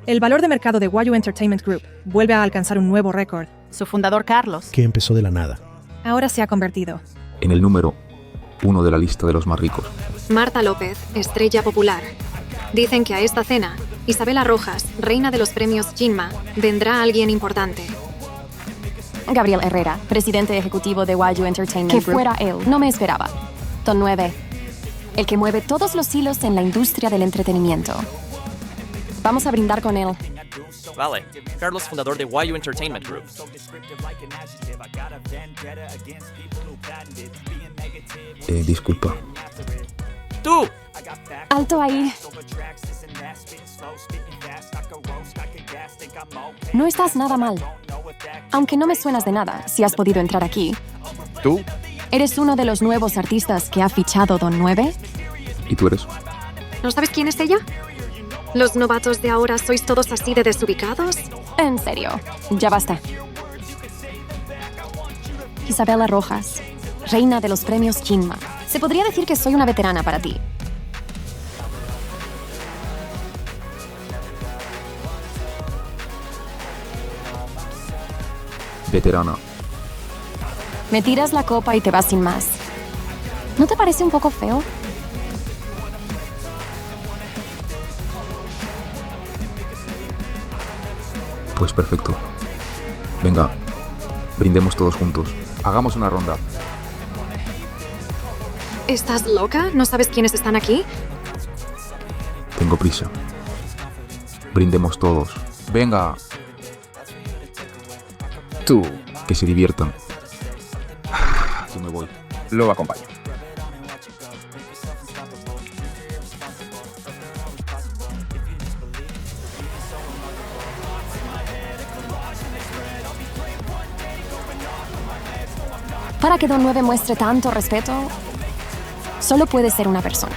El valor de mercado de Wayu Entertainment Group vuelve a alcanzar un nuevo récord. Su fundador Carlos, que empezó de la nada. Ahora se ha convertido en el número 1 de la lista de los más ricos. Marta López, estrella popular. Dicen que a esta cena, Isabela Rojas, reina de los premios Jinma, vendrá alguien importante. Gabriel Herrera, presidente ejecutivo de Wayu Entertainment Group. Que fuera él, no me esperaba. Don 9, el que mueve todos los hilos en la industria del entretenimiento. Vamos a brindar con él. Vale, Carlos, fundador de Wayu Entertainment Group. Disculpa. ¡Tú! Alto ahí. No estás nada mal. Aunque no me suenas de nada, si has podido entrar aquí. ¿Tú? ¿Eres uno de los nuevos artistas que ha fichado Don 9? ¿Y tú eres? ¿No sabes quién es ella? ¿Los novatos de ahora sois todos así de desubicados? En serio, ya basta. Isabela Rojas, reina de los premios Jinma. Se podría decir que soy una veterana para ti. Veterana. Me tiras la copa y te vas sin más. ¿No te parece un poco feo? Pues perfecto. Venga, brindemos todos juntos. Hagamos una ronda. ¿Estás loca? ¿No sabes quiénes están aquí? Tengo prisa. Brindemos todos. Venga. Tú. Que se diviertan. Yo me voy. Lo acompaño. Para que Don 9 muestre tanto respeto, solo puede ser una persona.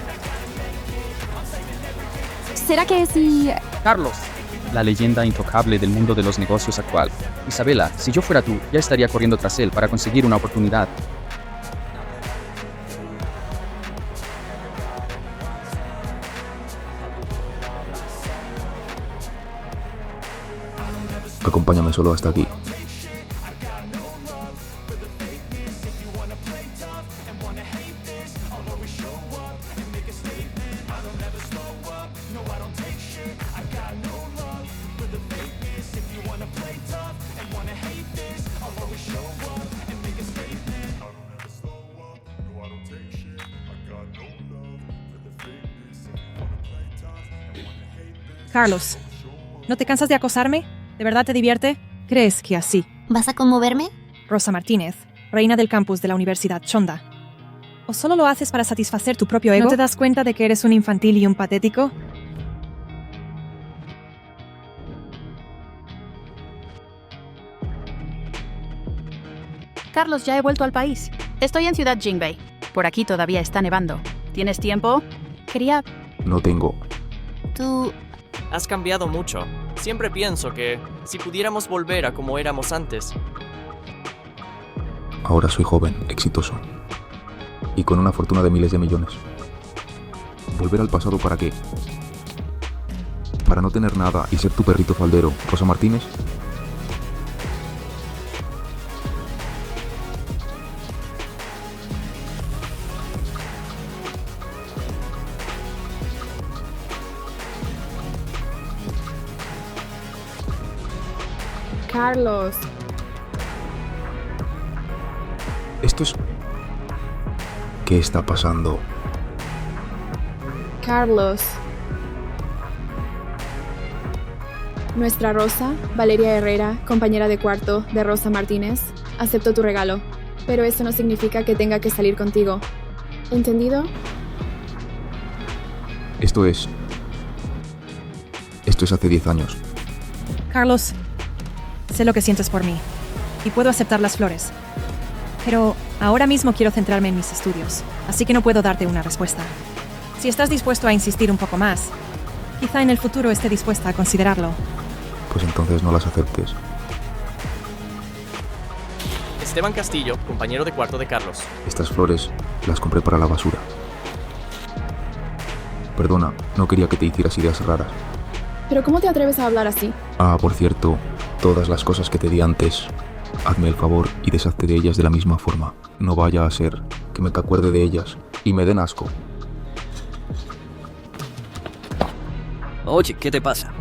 ¿Será que si... Carlos, la leyenda intocable del mundo de los negocios actual. Isabela, si yo fuera tú, ya estaría corriendo tras él para conseguir una oportunidad. Acompáñame solo hasta aquí. Carlos, ¿no te cansas de acosarme? ¿De verdad te divierte? ¿Crees que así? ¿Vas a conmoverme? Rosa Martínez, reina del campus de la Universidad Chonda. ¿O solo lo haces para satisfacer tu propio ego? ¿No te das cuenta de que eres un infantil y un patético? Carlos, ya he vuelto al país. Estoy en Ciudad Jinbei. Por aquí todavía está nevando. ¿Tienes tiempo? Quería... No tengo. Tú... Has cambiado mucho. Siempre pienso que si pudiéramos volver a como éramos antes. Ahora soy joven, exitoso. Y con una fortuna de miles de millones. ¿Volver al pasado para qué? ¿Para no tener nada y ser tu perrito faldero, Rosa Martínez? Carlos. Esto es... ¿Qué está pasando? Carlos. Nuestra Rosa, Valeria Herrera, compañera de cuarto de Rosa Martínez, aceptó tu regalo, pero eso no significa que tenga que salir contigo. ¿Entendido? Esto es hace 10 años. Carlos, sé lo que sientes por mí y puedo aceptar las flores. Pero ahora mismo quiero centrarme en mis estudios, así que no puedo darte una respuesta. Si estás dispuesto a insistir un poco más, quizá en el futuro esté dispuesta a considerarlo. Pues entonces no las aceptes. Esteban Castillo, compañero de cuarto de Carlos. Estas flores las compré para la basura. Perdona, no quería que te hicieras ideas raras. ¿Pero cómo te atreves a hablar así? Ah, por cierto, todas las cosas que te di antes, hazme el favor y deshazte de ellas de la misma forma. No vaya a ser que me acuerde de ellas y me den asco. Oye, ¿qué te pasa?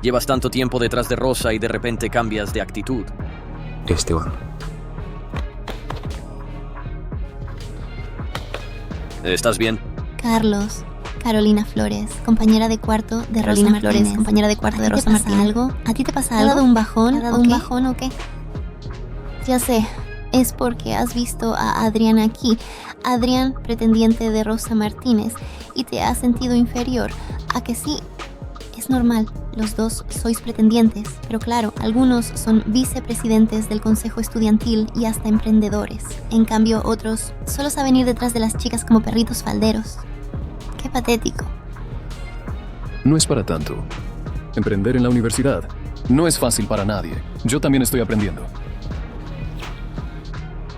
Llevas tanto tiempo detrás de Rosa y de repente cambias de actitud. Esteban, ¿Estás bien? Carlos, Carolina Flores, compañera de cuarto de Rosa Martínez. Compañera de cuarto de Rosa Martínez. ¿Algo? ¿A ti te pasa algo? ¿Ha dado un bajón? ¿Un bajón o qué? Ya sé, es porque has visto a Adrián aquí. Adrián, pretendiente de Rosa Martínez, y te has sentido inferior. ¿A que sí? Es normal, los dos sois pretendientes, pero claro, algunos son vicepresidentes del consejo estudiantil y hasta emprendedores. En cambio, otros solo saben ir detrás de las chicas como perritos falderos. Qué patético. No es para tanto. Emprender en la universidad no es fácil para nadie. Yo también estoy aprendiendo.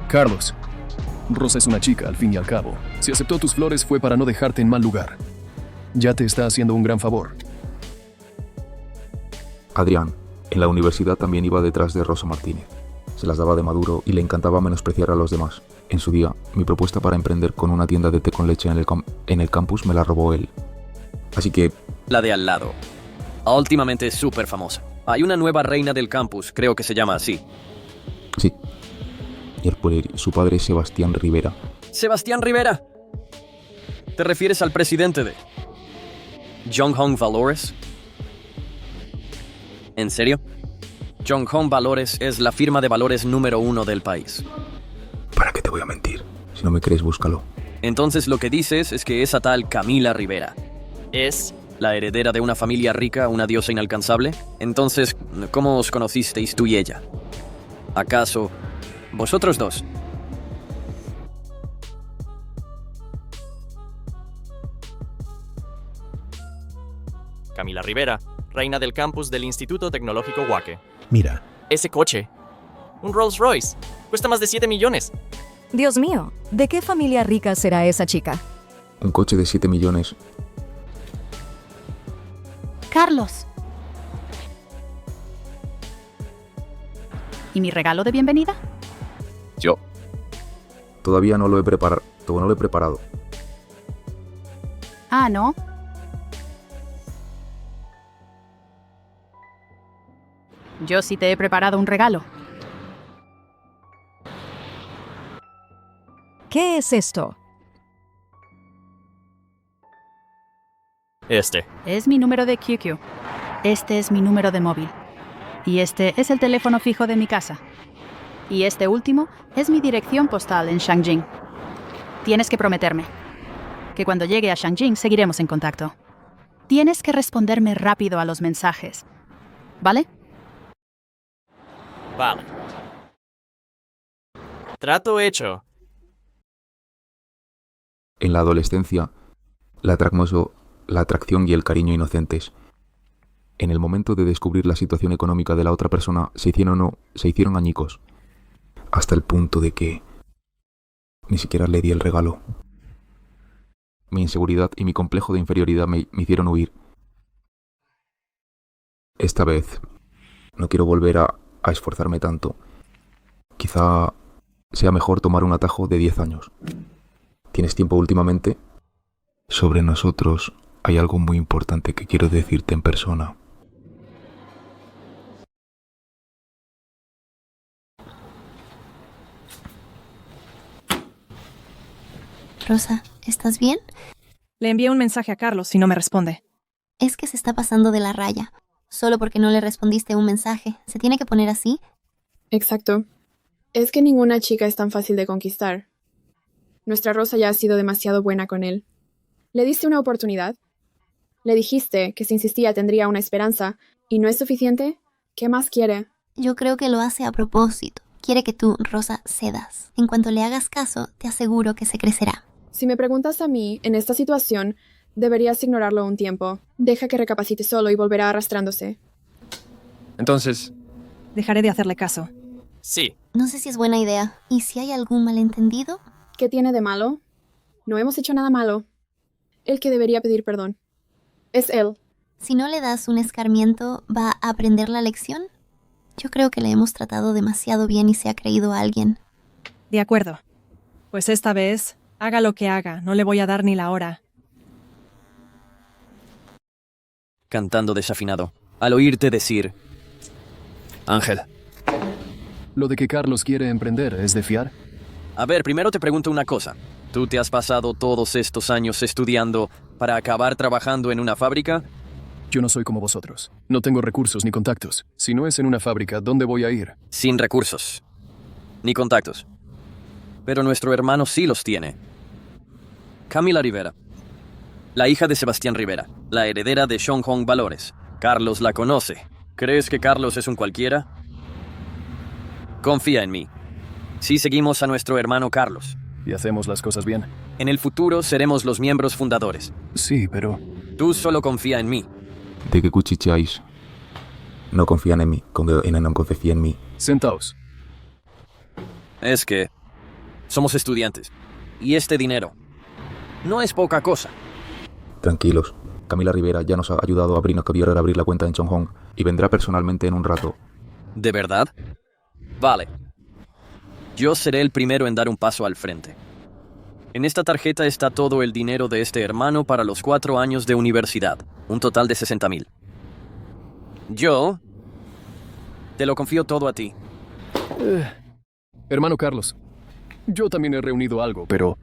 Carlos, Rosa es una chica al fin y al cabo. Si aceptó tus flores fue para no dejarte en mal lugar. Ya te está haciendo un gran favor. Adrián, en la universidad también iba detrás de Rosa Martínez. Se las daba de maduro y le encantaba menospreciar a los demás. En su día, mi propuesta para emprender con una tienda de té con leche en el campus me la robó él. Así que... La de al lado. Últimamente es súper famosa. Hay una nueva reina del campus, creo que se llama así. Sí. Su padre es Sebastián Rivera. ¿Sebastián Rivera? ¿Te refieres al presidente de Jonghong Valores? ¿En serio? Jonghong Valores es la firma de valores número 1 del país. ¿Para qué te voy a mentir? Si no me crees, búscalo. Entonces lo que dices es que esa tal Camila Rivera es la heredera de una familia rica, una diosa inalcanzable. Entonces, ¿cómo os conocisteis tú y ella? ¿Acaso vosotros dos? Camila Rivera, reina del campus del Instituto Tecnológico Huaque. Mira. Ese coche. Un Rolls Royce. Cuesta más de 7 millones. Dios mío, ¿de qué familia rica será esa chica? Un coche de 7 millones. Carlos. ¿Y mi regalo de bienvenida? Yo. Todavía no lo he preparado. Ah, ¿no? Yo sí te he preparado un regalo. ¿Qué es esto? Es mi número de QQ. Este es mi número de móvil. Y este es el teléfono fijo de mi casa. Y este último es mi dirección postal en Shangjing. Tienes que prometerme que cuando llegue a Shangjing seguiremos en contacto. Tienes que responderme rápido a los mensajes, ¿vale? Vale. Trato hecho. En la adolescencia, la atracción y el cariño inocentes. En el momento de descubrir la situación económica de la otra persona, se hicieron añicos. Hasta el punto de que ni siquiera le di el regalo. Mi inseguridad y mi complejo de inferioridad me hicieron huir. Esta vez, no quiero volver a esforzarme tanto. Quizá sea mejor tomar un atajo de 10 años. ¿Tienes tiempo últimamente? Sobre nosotros hay algo muy importante que quiero decirte en persona. Rosa, ¿estás bien? Le envié un mensaje a Carlos y no me responde. Es que se está pasando de la raya. Solo porque no le respondiste un mensaje. ¿Se tiene que poner así? Exacto. Es que ninguna chica es tan fácil de conquistar. Nuestra Rosa ya ha sido demasiado buena con él. Le diste una oportunidad. Le dijiste que si insistía tendría una esperanza. ¿Y no es suficiente? ¿Qué más quiere? Yo creo que lo hace a propósito. Quiere que tú, Rosa, cedas. En cuanto le hagas caso, te aseguro que se crecerá. Si me preguntas a mí, en esta situación, deberías ignorarlo un tiempo. Deja que recapacite solo y volverá arrastrándose. Entonces... Dejaré de hacerle caso. Sí. No sé si es buena idea. ¿Y si hay algún malentendido? ¿Qué tiene de malo? No hemos hecho nada malo. El que debería pedir perdón es él. Si no le das un escarmiento, ¿va a aprender la lección? Yo creo que le hemos tratado demasiado bien y se ha creído a alguien. De acuerdo. Pues esta vez, haga lo que haga, no le voy a dar ni la hora. Cantando desafinado, al oírte decir... Ángel. ¿Lo de que Carlos quiere emprender es de fiar? A ver, primero te pregunto una cosa. ¿Tú te has pasado todos estos años estudiando para acabar trabajando en una fábrica? Yo no soy como vosotros. No tengo recursos ni contactos. Si no es en una fábrica, ¿dónde voy a ir? Sin recursos. Ni contactos. Pero nuestro hermano sí los tiene. Camila Rivera. La hija de Sebastián Rivera. La heredera de Shanghong Valores. Carlos la conoce. ¿Crees que Carlos es un cualquiera? Confía en mí. Si seguimos a nuestro hermano Carlos. Y hacemos las cosas bien. En el futuro seremos los miembros fundadores. Sí, pero... Tú solo confía en mí. ¿De qué cuchicheáis? No confían en mí, no confían en mí. Sentaos. Es que... somos estudiantes. Y este dinero... no es poca cosa. Tranquilos. Camila Rivera ya nos ha ayudado a abrir la cuenta en Shanghong y vendrá personalmente en un rato. ¿De verdad? Vale. Yo seré el primero en dar un paso al frente. En esta tarjeta está todo el dinero de este hermano para los 4 años de universidad. Un total de 60.000. Yo... te lo confío todo a ti. Hermano Carlos, yo también he reunido algo, pero...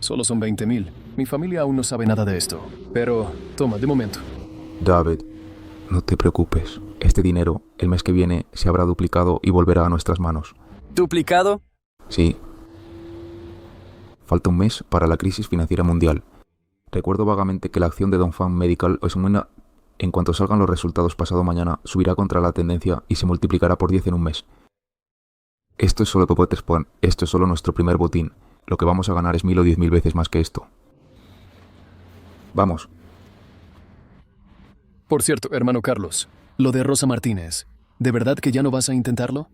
solo son 20.000. Mi familia aún no sabe nada de esto. Pero, toma, de momento. David, no te preocupes. Este dinero, el mes que viene, se habrá duplicado y volverá a nuestras manos. ¿Duplicado? Sí. Falta un mes para la crisis financiera mundial. Recuerdo vagamente que la acción de Dongfang Medical en cuanto salgan los resultados pasado mañana, subirá contra la tendencia y se multiplicará por 10 en un mes. Esto es solo nuestro primer botín. Lo que vamos a ganar es 1.000 o 10.000 veces más que esto. Vamos. Por cierto, hermano Carlos, lo de Rosa Martínez, ¿de verdad que ya no vas a intentarlo?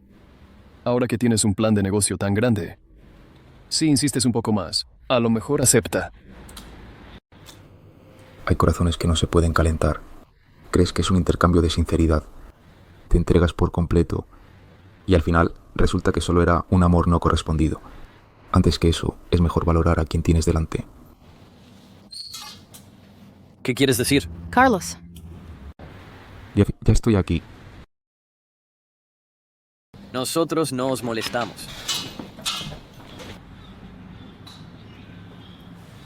Ahora que tienes un plan de negocio tan grande. Si insistes un poco más, a lo mejor acepta. Hay corazones que no se pueden calentar. Crees que es un intercambio de sinceridad. Te entregas por completo. Y al final resulta que solo era un amor no correspondido. Antes que eso, es mejor valorar a quien tienes delante. ¿Qué quieres decir? Carlos. Ya estoy aquí. Nosotros no os molestamos.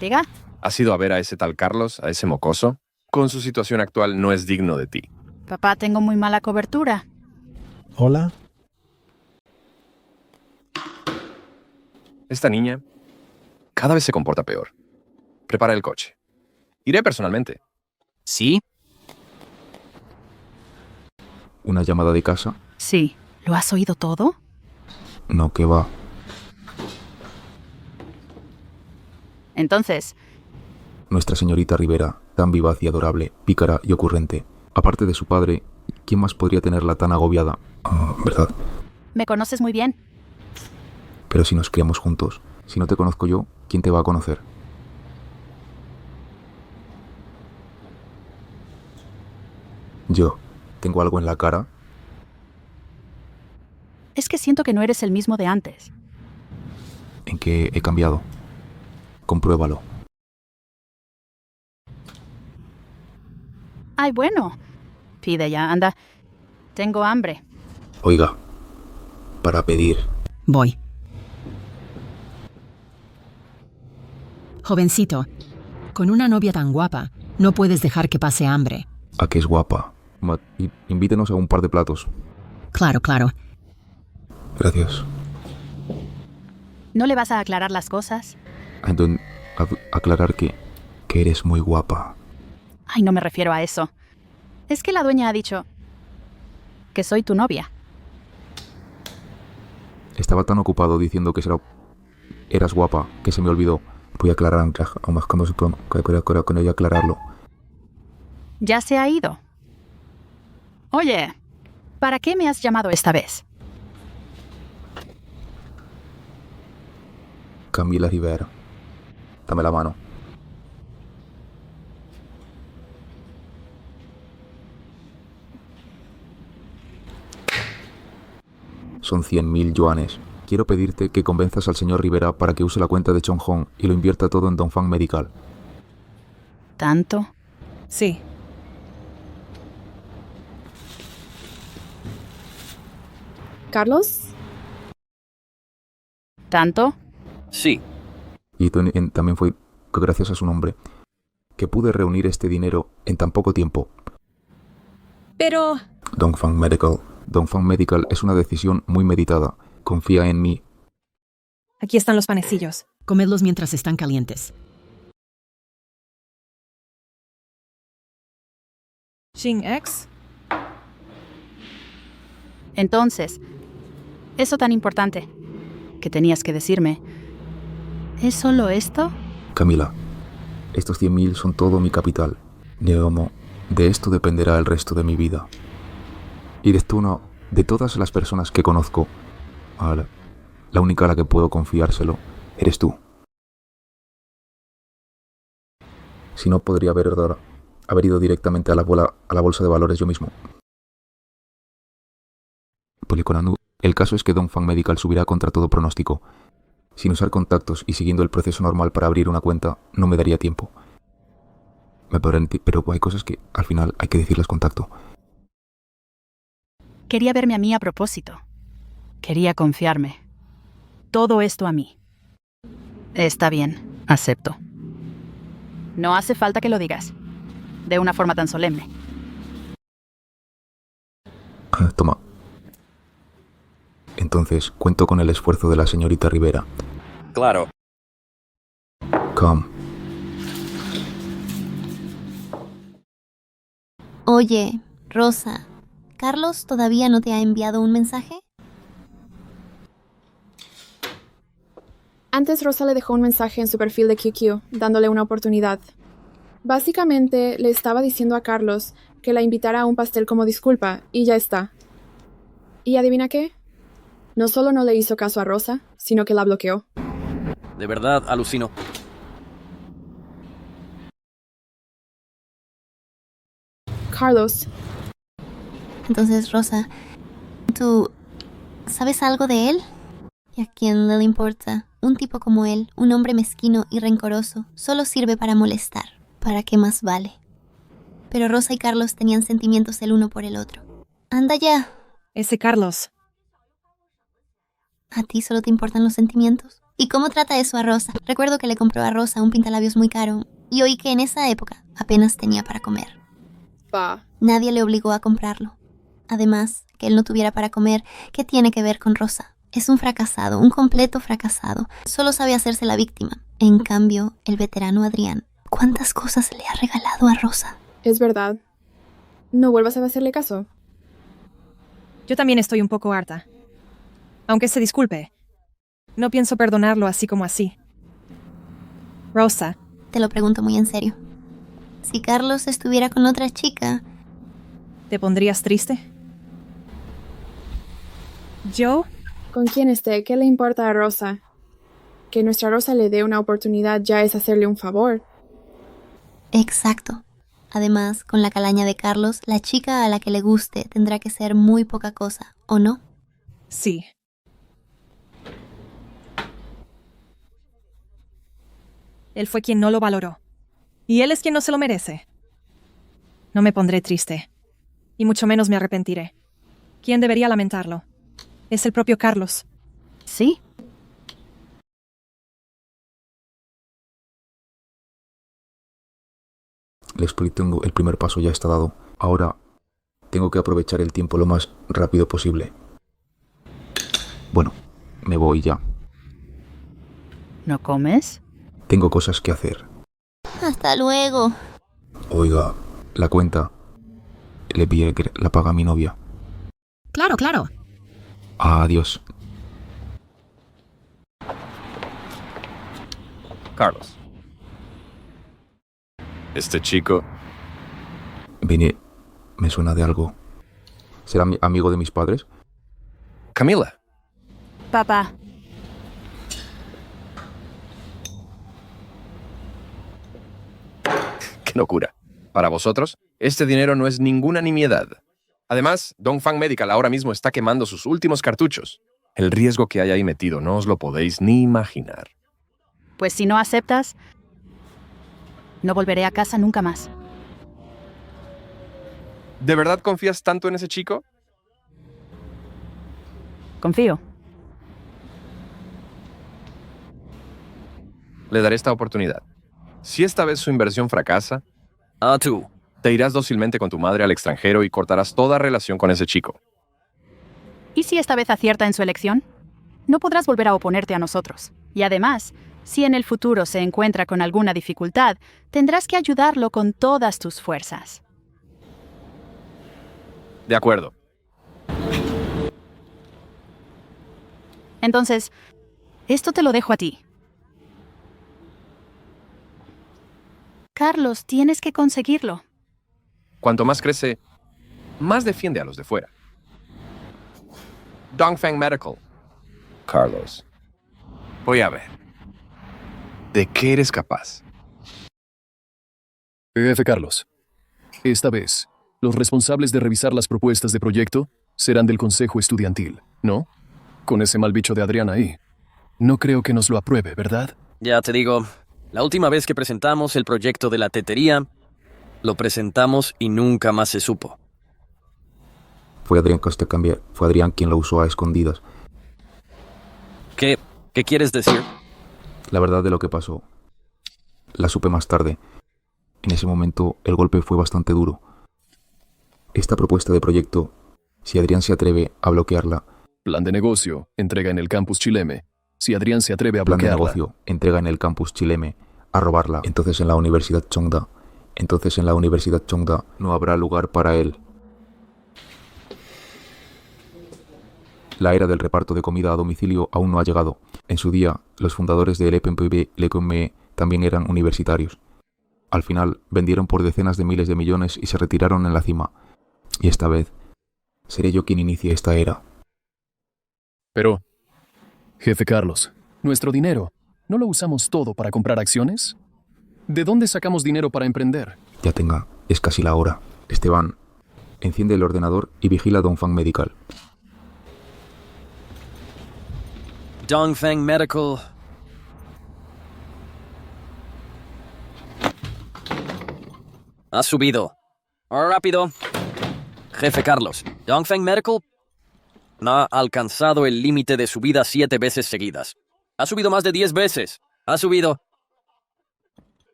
Diga. ¿Has ido a ver a ese tal Carlos, a ese mocoso? Con su situación actual no es digno de ti. Papá, tengo muy mala cobertura. Hola. Esta niña cada vez se comporta peor. Prepara el coche. Iré personalmente. ¿Sí? ¿Una llamada de casa? Sí. ¿Lo has oído todo? No, que va. Entonces... Nuestra señorita Rivera, tan vivaz y adorable, pícara y ocurrente. Aparte de su padre, ¿quién más podría tenerla tan agobiada? ¿Verdad? Me conoces muy bien. Pero si nos criamos juntos, si no te conozco yo, ¿quién te va a conocer? Yo, ¿tengo algo en la cara? Es que siento que no eres el mismo de antes. ¿En qué he cambiado? Compruébalo. Ay, bueno. Pide ya, anda. Tengo hambre. Oiga, para pedir. Voy. Jovencito, con una novia tan guapa, no puedes dejar que pase hambre. ¿A qué es guapa? Invítenos a un par de platos. Claro, claro. Gracias. ¿No le vas a aclarar las cosas? Entonces, aclarar que eres muy guapa. Ay, no me refiero a eso. Es que la dueña ha dicho que soy tu novia. Estaba tan ocupado diciendo que eras guapa que se me olvidó. Voy a aclarar aún más cuando con ella aclararlo. Ya se ha ido. Oye, ¿para qué me has llamado esta vez? Camila Rivera. Dame la mano. Son 100.000 yuanes. Quiero pedirte que convenzas al señor Rivera para que use la cuenta de Chonghong y lo invierta todo en Dongfang Medical. ¿Tanto? Sí. ¿Carlos? ¿Tanto? Sí. Y también fue gracias a su nombre que pude reunir este dinero en tan poco tiempo. Pero... Dongfang Medical es una decisión muy meditada. Confía en mí. Aquí están los panecillos. Comedlos mientras están calientes. Xing-X. Entonces, eso tan importante que tenías que decirme, ¿es solo esto? Camila, estos 100.000 son todo mi capital. Neomo, de esto dependerá el resto de mi vida. Y de todas las personas que conozco, la única a la que puedo confiárselo eres tú. Si no, podría haber ido directamente a la bolsa de valores yo mismo. Policonanu, el caso es que Dongfang Medical subirá contra todo pronóstico. Sin usar contactos y siguiendo el proceso normal para abrir una cuenta, no me daría tiempo. Pero hay cosas que al final hay que decirles contacto. Quería verme a mí a propósito. Quería confiarme. Todo esto a mí. Está bien, acepto. No hace falta que lo digas. De una forma tan solemne. Toma. Entonces, cuento con el esfuerzo de la señorita Rivera. Claro. Come. Oye, Rosa, ¿Carlos todavía no te ha enviado un mensaje? Antes Rosa le dejó un mensaje en su perfil de QQ, dándole una oportunidad. Básicamente, le estaba diciendo a Carlos que la invitara a un pastel como disculpa, y ya está. ¿Y adivina qué? No solo no le hizo caso a Rosa, sino que la bloqueó. De verdad, alucino. Carlos. Entonces, Rosa, ¿tú sabes algo de él? ¿Y a quién le importa? Un tipo como él, un hombre mezquino y rencoroso, solo sirve para molestar. ¿Para qué más vale? Pero Rosa y Carlos tenían sentimientos el uno por el otro. ¡Anda ya! Ese Carlos. ¿A ti solo te importan los sentimientos? ¿Y cómo trata eso a Rosa? Recuerdo que le compró a Rosa un pintalabios muy caro y oí que en esa época apenas tenía para comer. Nadie le obligó a comprarlo. Además, que él no tuviera para comer, ¿qué tiene que ver con Rosa? Es un fracasado, un completo fracasado. Solo sabe hacerse la víctima. En cambio, el veterano Adrián, ¿cuántas cosas le ha regalado a Rosa? Es verdad. No vuelvas a hacerle caso. Yo también estoy un poco harta. Aunque se disculpe. No pienso perdonarlo así como así. Rosa. Te lo pregunto muy en serio. Si Carlos estuviera con otra chica... ¿Te pondrías triste? ¿Yo? Con quien esté, ¿qué le importa a Rosa? Que nuestra Rosa le dé una oportunidad ya es hacerle un favor. Exacto. Además, con la calaña de Carlos, la chica a la que le guste tendrá que ser muy poca cosa, ¿o no? Sí. Él fue quien no lo valoró. Y él es quien no se lo merece. No me pondré triste. Y mucho menos me arrepentiré. ¿Quién debería lamentarlo? Es el propio Carlos. Sí. Les explico, el primer paso ya está dado. Ahora tengo que aprovechar el tiempo lo más rápido posible. Bueno, me voy ya. ¿No comes? Tengo cosas que hacer. Hasta luego. Oiga, la cuenta le pide que la paga mi novia. Claro, claro. Adiós. Carlos. Este chico... Vine, me suena de algo. ¿Será amigo de mis padres? Camila. Papá. ¡Qué locura! Para vosotros, este dinero no es ninguna nimiedad. Además, Dongfang Medical ahora mismo está quemando sus últimos cartuchos. El riesgo que hay ahí metido no os lo podéis ni imaginar. Pues si no aceptas, no volveré a casa nunca más. ¿De verdad confías tanto en ese chico? Confío. Le daré esta oportunidad. Si esta vez su inversión fracasa, tú te irás dócilmente con tu madre al extranjero y cortarás toda relación con ese chico. ¿Y si esta vez acierta en su elección? No podrás volver a oponerte a nosotros. Y además, si en el futuro se encuentra con alguna dificultad, tendrás que ayudarlo con todas tus fuerzas. De acuerdo. Entonces, esto te lo dejo a ti. Carlos, tienes que conseguirlo. Cuanto más crece, más defiende a los de fuera. Dongfang Medical. Carlos. Voy a ver. ¿De qué eres capaz? Jefe Carlos, esta vez, los responsables de revisar las propuestas de proyecto serán del Consejo Estudiantil, ¿no? Con ese mal bicho de Adrián ahí. No creo que nos lo apruebe, ¿verdad? Ya te digo, la última vez que presentamos el proyecto de la tetería, lo presentamos y nunca más se supo. Fue Adrián quien lo usó a escondidas. ¿Qué quieres decir? La verdad de lo que pasó la supe más tarde. En ese momento el golpe fue bastante duro. Esta propuesta de proyecto, si Adrián se atreve a bloquearla... Plan de negocio, entrega en el campus Chileme. Si Adrián se atreve a bloquearla... Plan de negocio, entrega en el campus Chileme, a robarla. Entonces en la Universidad Chongda no habrá lugar para él. La era del reparto de comida a domicilio aún no ha llegado. En su día, los fundadores de LPME también eran universitarios. Al final, vendieron por decenas de miles de millones y se retiraron en la cima. Y esta vez, seré yo quien inicie esta era. Pero, jefe Carlos, nuestro dinero, ¿no lo usamos todo para comprar acciones? ¿De dónde sacamos dinero para emprender? Ya tenga, es casi la hora. Esteban, enciende el ordenador y vigila Dongfang Medical. Dongfang Medical. Ha subido. Rápido. Jefe Carlos, Dongfang Medical ha alcanzado el límite de subida 7 veces seguidas. Ha subido más de 10 veces. Ha subido.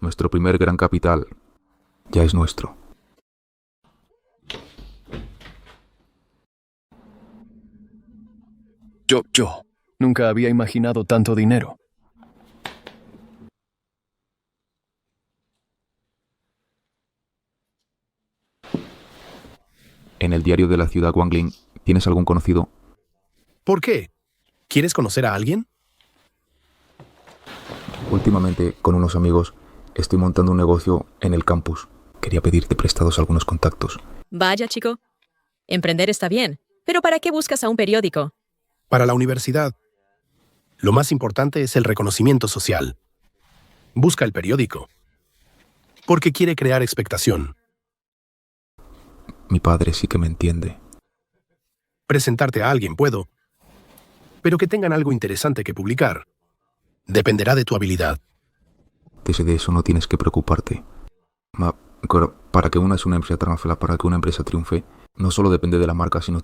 Nuestro primer gran capital ya es nuestro. Yo nunca había imaginado tanto dinero. En el diario de la ciudad Guangling, ¿tienes algún conocido? ¿Por qué? ¿Quieres conocer a alguien? Últimamente, con unos amigos, estoy montando un negocio en el campus. Quería pedirte prestados algunos contactos. Vaya, chico. Emprender está bien, pero ¿para qué buscas a un periódico? Para la universidad. Lo más importante es el reconocimiento social. Busca el periódico. Porque quiere crear expectación. Mi padre sí que me entiende. Presentarte a alguien puedo. Pero que tengan algo interesante que publicar. Dependerá de tu habilidad. De eso no tienes que preocuparte. Para que una empresa triunfe, no solo depende de la marca, sino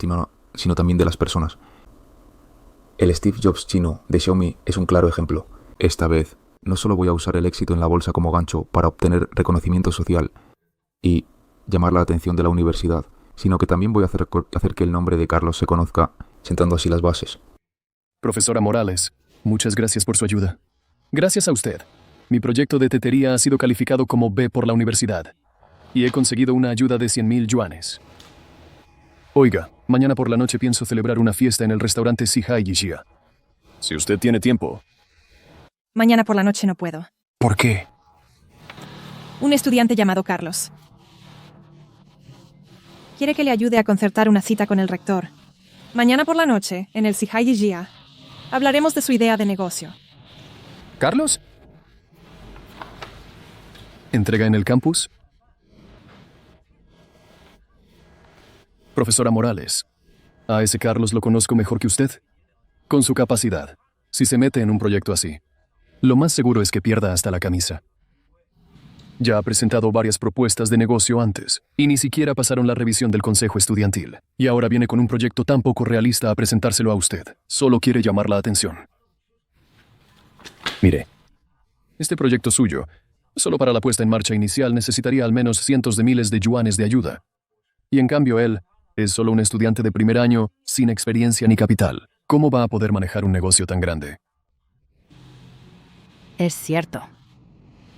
también de las personas. El Steve Jobs chino de Xiaomi es un claro ejemplo. Esta vez, no solo voy a usar el éxito en la bolsa como gancho para obtener reconocimiento social y llamar la atención de la universidad, sino que también voy a hacer que el nombre de Carlos se conozca, sentando así las bases. Profesora Morales, muchas gracias por su ayuda. Gracias a usted, mi proyecto de tetería ha sido calificado como B por la universidad y he conseguido una ayuda de 100,000 yuanes. Oiga, mañana por la noche pienso celebrar una fiesta en el restaurante Sihai Yixia. Si usted tiene tiempo. Mañana por la noche no puedo. ¿Por qué? Un estudiante llamado Carlos quiere que le ayude a concertar una cita con el rector. Mañana por la noche, en el Sihai Yixia, hablaremos de su idea de negocio. ¿Carlos? ¿Entrega en el campus? Profesora Morales, a ese Carlos lo conozco mejor que usted. Con su capacidad, si se mete en un proyecto así, lo más seguro es que pierda hasta la camisa. Ya ha presentado varias propuestas de negocio antes, y ni siquiera pasaron la revisión del consejo estudiantil. Y ahora viene con un proyecto tan poco realista a presentárselo a usted. Solo quiere llamar la atención. Mire, este proyecto suyo, solo para la puesta en marcha inicial necesitaría al menos cientos de miles de yuanes de ayuda. Y en cambio él es solo un estudiante de primer año, sin experiencia ni capital. ¿Cómo va a poder manejar un negocio tan grande? Es cierto.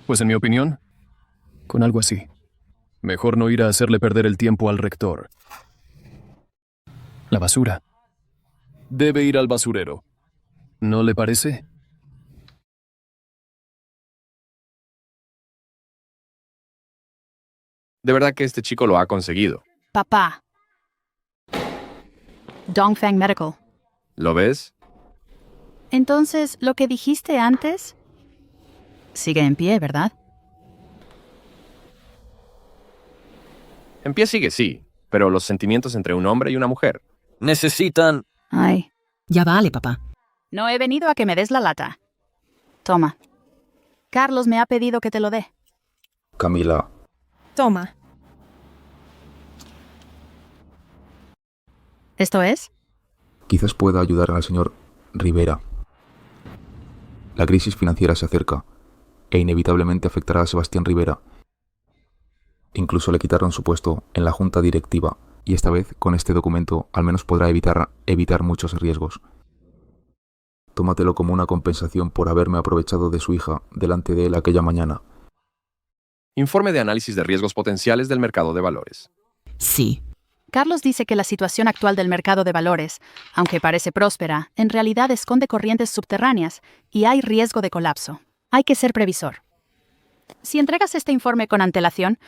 Pues en mi opinión, con algo así, mejor no ir a hacerle perder el tiempo al rector. La basura. Debe ir al basurero. ¿No le parece? De verdad que este chico lo ha conseguido. Papá. Dongfeng Medical. ¿Lo ves? Entonces, lo que dijiste antes sigue en pie, ¿verdad? En pie sigue, sí, pero los sentimientos entre un hombre y una mujer necesitan... Ay. Ya vale, papá. No he venido a que me des la lata. Toma. Carlos me ha pedido que te lo dé. Camila, Toma. ¿Esto es? quizás pueda ayudar al señor Rivera. La crisis financiera se acerca e inevitablemente afectará a Sebastián Rivera. Incluso le quitaron su puesto en la junta directiva y esta vez con este documento al menos podrá evitar muchos riesgos. Tómatelo como una compensación por haberme aprovechado de su hija delante de él aquella mañana. Informe de análisis de riesgos potenciales del mercado de valores. Sí. Carlos dice que la situación actual del mercado de valores, aunque parece próspera, en realidad esconde corrientes subterráneas y hay riesgo de colapso. Hay que ser previsor. Si entregas este informe con antelación,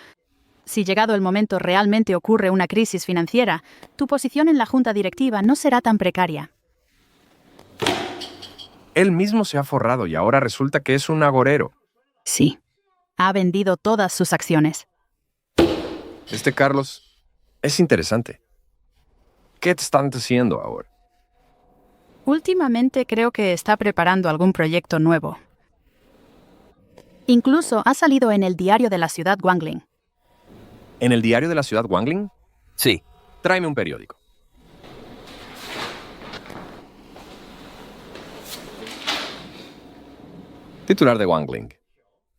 si llegado el momento realmente ocurre una crisis financiera, tu posición en la junta directiva no será tan precaria. Él mismo se ha forrado y ahora resulta que es un agorero. Sí. Ha vendido todas sus acciones. Este Carlos es interesante. ¿Qué te están haciendo ahora? Últimamente creo que está preparando algún proyecto nuevo. Incluso ha salido en el diario de la ciudad Wangling. ¿En el diario de la ciudad Wangling? Sí. Tráeme un periódico. Titular de Wangling.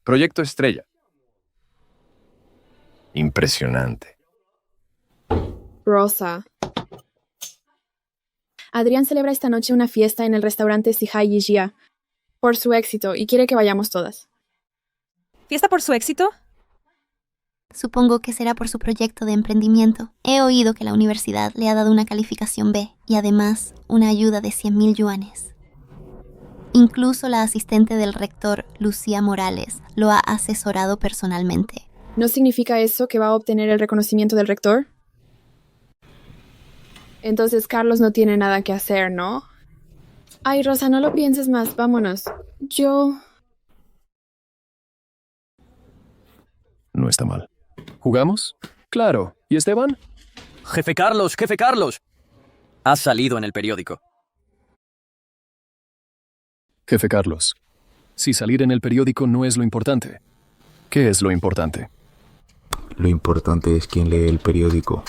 Proyecto Estrella. Impresionante. Rosa. Adrián celebra esta noche una fiesta en el restaurante Sihai Yijia por su éxito y quiere que vayamos todas. ¿Fiesta por su éxito? Supongo que será por su proyecto de emprendimiento. He oído que la universidad le ha dado una calificación B y además una ayuda de 100.000 yuanes. Incluso la asistente del rector, Lucía Morales, lo ha asesorado personalmente. ¿No significa eso que va a obtener el reconocimiento del rector? Entonces Carlos no tiene nada que hacer, ¿no? Ay, Rosa, no lo pienses más, vámonos. No está mal. ¿Jugamos? Claro. ¿Y Esteban? ¡Jefe Carlos! ¡Jefe Carlos! Ha salido en el periódico. Jefe Carlos, si salir en el periódico no es lo importante, ¿qué es lo importante? Lo importante es quién lee el periódico.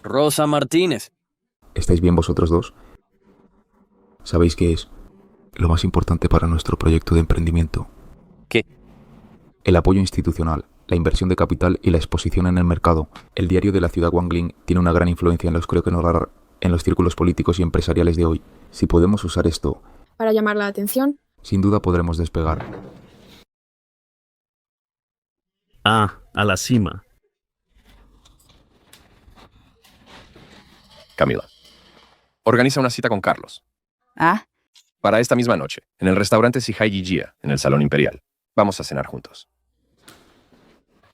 Rosa Martínez. ¿Estáis bien vosotros dos? ¿Sabéis qué es lo más importante para nuestro proyecto de emprendimiento? ¿Qué? El apoyo institucional, la inversión de capital y la exposición en el mercado. El diario de la ciudad Wangling tiene una gran influencia en los círculos políticos y empresariales de hoy. Si podemos usar esto para llamar la atención, sin duda podremos despegar. A la cima. Camila, organiza una cita con Carlos. ¿Ah? Para esta misma noche, en el restaurante Sihai Yijia, en el Salón Imperial. Vamos a cenar juntos.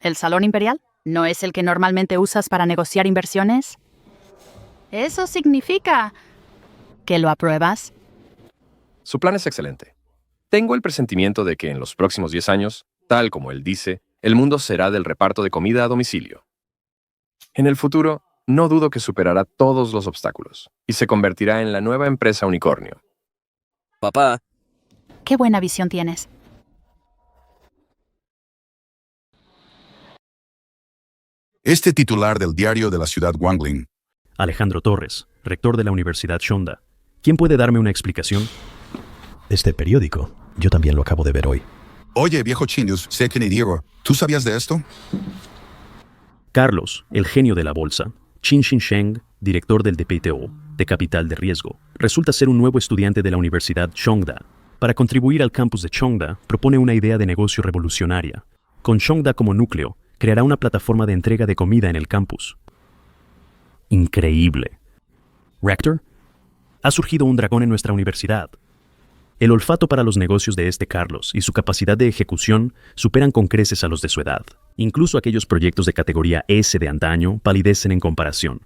¿El Salón Imperial? ¿No es el que normalmente usas para negociar inversiones? Eso significa que lo apruebas. Su plan es excelente. Tengo el presentimiento de que en los próximos 10 años, tal como él dice, el mundo será del reparto de comida a domicilio. En el futuro, no dudo que superará todos los obstáculos y se convertirá en la nueva empresa unicornio. Papá. Qué buena visión tienes. Este titular del diario de la ciudad Wangling. Alejandro Torres, rector de la Universidad Shonda. ¿Quién puede darme una explicación? Este periódico, yo también lo acabo de ver hoy. Oye, viejo Chinius, sé que ni Diego. ¿Tú sabías de esto? Carlos, el genio de la bolsa, Qin Sheng, director del DPTO, de Capital de Riesgo, resulta ser un nuevo estudiante de la Universidad Chongda. Para contribuir al campus de Chongda, propone una idea de negocio revolucionaria. Con Chongda como núcleo, creará una plataforma de entrega de comida en el campus. Increíble. Rector, ha surgido un dragón en nuestra universidad. El olfato para los negocios de este Carlos y su capacidad de ejecución superan con creces a los de su edad. Incluso aquellos proyectos de categoría S de antaño palidecen en comparación.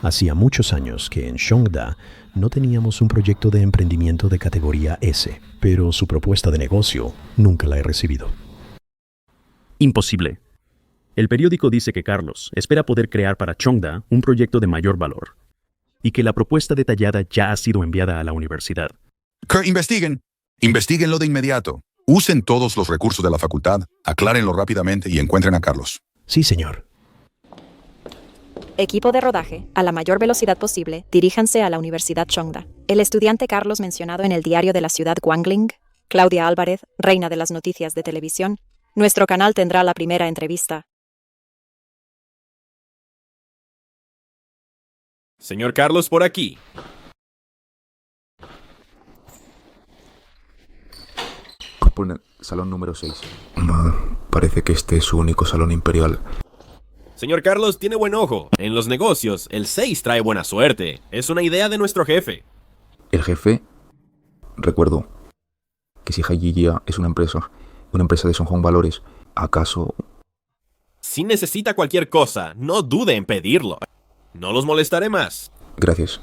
Hacía muchos años que en Shongda no teníamos un proyecto de emprendimiento de categoría S, pero su propuesta de negocio nunca la he recibido. Imposible. El periódico dice que Carlos espera poder crear para Chongda un proyecto de mayor valor y que la propuesta detallada ya ha sido enviada a la universidad. Investiguen. Investíguenlo de inmediato. Usen todos los recursos de la facultad, aclárenlo rápidamente y encuentren a Carlos. Sí, señor. Equipo de rodaje, a la mayor velocidad posible, diríjanse a la Universidad Chongda. El estudiante Carlos mencionado en el diario de la ciudad Wangling, Claudia Álvarez, reina de las noticias de televisión. Nuestro canal tendrá la primera entrevista. Señor Carlos, por aquí. Por el salón número 6. Parece que este es su único salón imperial. Señor Carlos tiene buen ojo. En los negocios, el 6 trae buena suerte. Es una idea de nuestro jefe. ¿El jefe? Recuerdo que si Haiyia es una empresa de Songhong Valores, ¿acaso? Si necesita cualquier cosa, no dude en pedirlo. No los molestaré más. Gracias.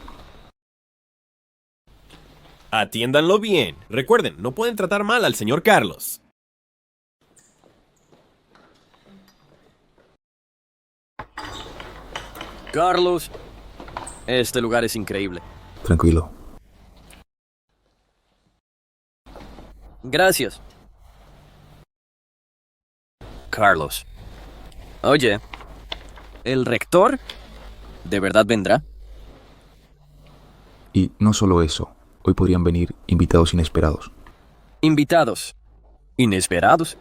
Atiéndanlo bien. Recuerden, no pueden tratar mal al señor Carlos. Carlos, este lugar es increíble. Tranquilo. Gracias. Carlos. Oye, ¿el rector de verdad vendrá? Y no solo eso. Hoy podrían venir invitados inesperados. ¿Invitados inesperados?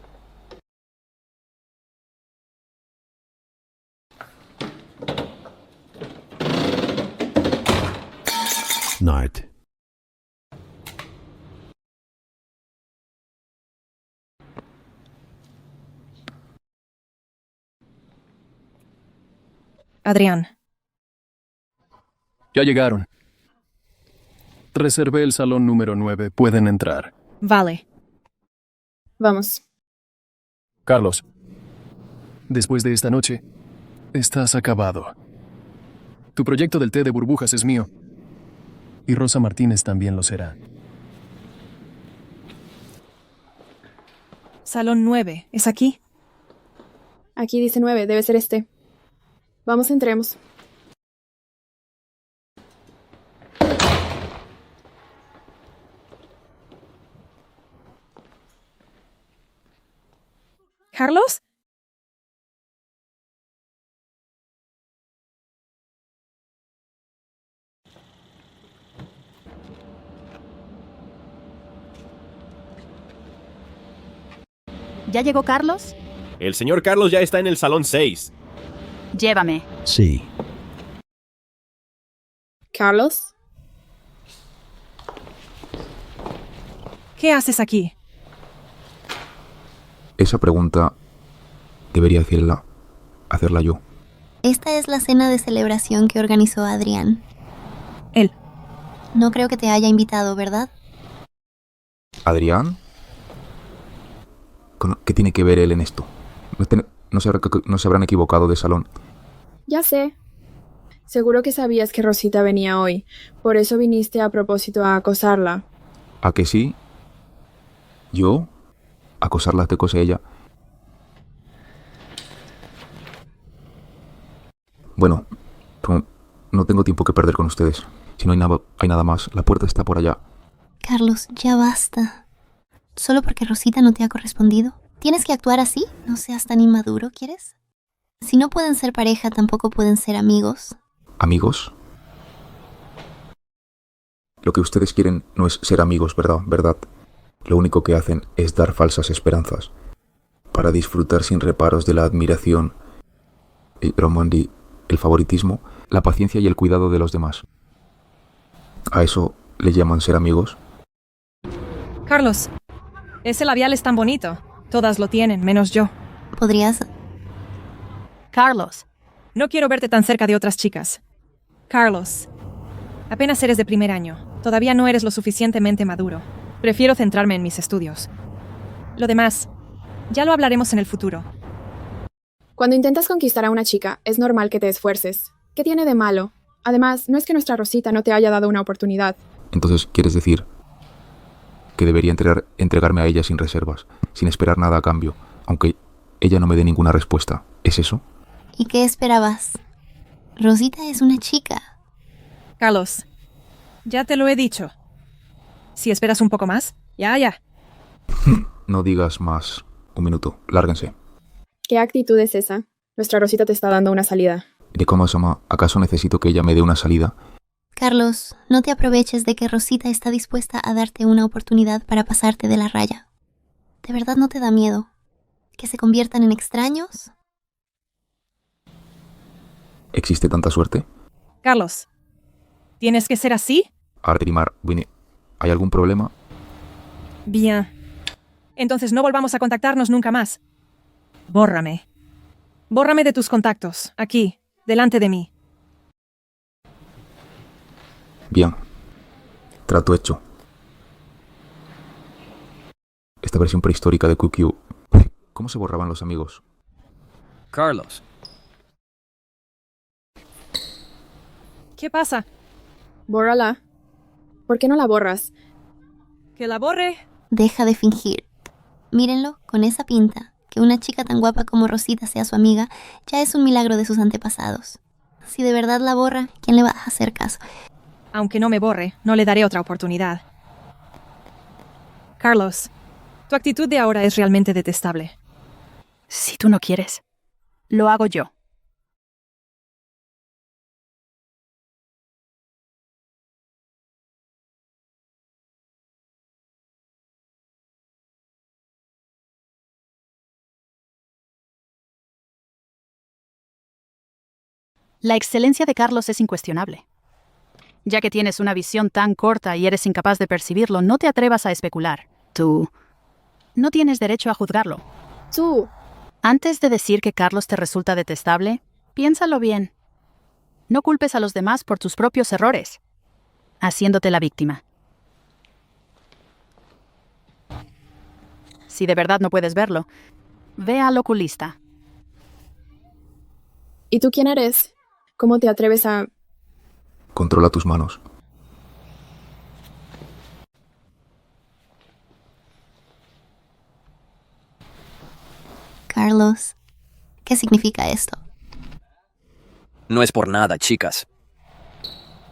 Nart. Adrián. Ya llegaron. Reservé el salón número 9. Pueden entrar. Vale. Vamos. Carlos, después de esta noche, estás acabado. Tu proyecto del té de burbujas es mío. Y Rosa Martínez también lo será. Salón 9. ¿Es aquí? Aquí dice 9. Debe ser este. Vamos, entremos. ¿Carlos? ¿Ya llegó Carlos? El señor Carlos ya está en el salón 6. Llévame. Sí. ¿Carlos? ¿Qué haces aquí? Esa pregunta debería hacerla yo. Esta es la cena de celebración que organizó Adrián. Él. No creo que te haya invitado, ¿verdad? ¿Adrián? ¿Qué tiene que ver él en esto? No se habrán equivocado de salón. Ya sé. Seguro que sabías que Rosita venía hoy. Por eso viniste a propósito a acosarla. ¿A que sí? ¿Yo? ¿Acosarla te cose ella? Bueno, no tengo tiempo que perder con ustedes. Si no hay nada más, la puerta está por allá. Carlos, ya basta. ¿Solo porque Rosita no te ha correspondido? ¿Tienes que actuar así? No seas tan inmaduro, ¿quieres? Si no pueden ser pareja, tampoco pueden ser amigos. ¿Amigos? Lo que ustedes quieren no es ser amigos, ¿verdad? Lo único que hacen es dar falsas esperanzas para disfrutar sin reparos de la admiración, el favoritismo, la paciencia y el cuidado de los demás. ¿A eso le llaman ser amigos? Carlos, ese labial es tan bonito. Todas lo tienen, menos yo. ¿Podrías...? Carlos. No quiero verte tan cerca de otras chicas. Carlos, apenas eres de primer año. Todavía no eres lo suficientemente maduro. Prefiero centrarme en mis estudios. Lo demás, ya lo hablaremos en el futuro. Cuando intentas conquistar a una chica, es normal que te esfuerces. ¿Qué tiene de malo? Además, no es que nuestra Rosita no te haya dado una oportunidad. Entonces, ¿quieres decir que debería entregarme a ella sin reservas, sin esperar nada a cambio, aunque ella no me dé ninguna respuesta? ¿Es eso? ¿Y qué esperabas? Rosita es una chica. Carlos, ya te lo he dicho. Si esperas un poco más, ya. No digas más. Un minuto, lárguense. ¿Qué actitud es esa? Nuestra Rosita te está dando una salida. Nekoma-sama, ¿acaso necesito que ella me dé una salida? Carlos, no te aproveches de que Rosita está dispuesta a darte una oportunidad para pasarte de la raya. ¿De verdad no te da miedo? ¿Que se conviertan en extraños? ¿Existe tanta suerte? Carlos, ¿tienes que ser así? Arterimar, ¿hay algún problema? Bien. Entonces no volvamos a contactarnos nunca más. Bórrame. Bórrame de tus contactos, aquí, delante de mí. Bien. Trato hecho. Esta versión prehistórica de QQ. ¿Cómo se borraban los amigos? Carlos. ¿Qué pasa? Bórrala. ¿Por qué no la borras? ¿Que la borre? Deja de fingir. Mírenlo, con esa pinta. Que una chica tan guapa como Rosita sea su amiga ya es un milagro de sus antepasados. Si de verdad la borra, ¿quién le va a hacer caso? Aunque no me borre, no le daré otra oportunidad. Carlos, tu actitud de ahora es realmente detestable. Si tú no quieres, lo hago yo. La excelencia de Carlos es incuestionable. Ya que tienes una visión tan corta y eres incapaz de percibirlo, no te atrevas a especular. Tú no tienes derecho a juzgarlo. Tú. Antes de decir que Carlos te resulta detestable, piénsalo bien. No culpes a los demás por tus propios errores, haciéndote la víctima. Si de verdad no puedes verlo, ve al oculista. ¿Y tú quién eres? ¿Cómo te atreves a...? Controla tus manos. Carlos, ¿qué significa esto? No es por nada, chicas.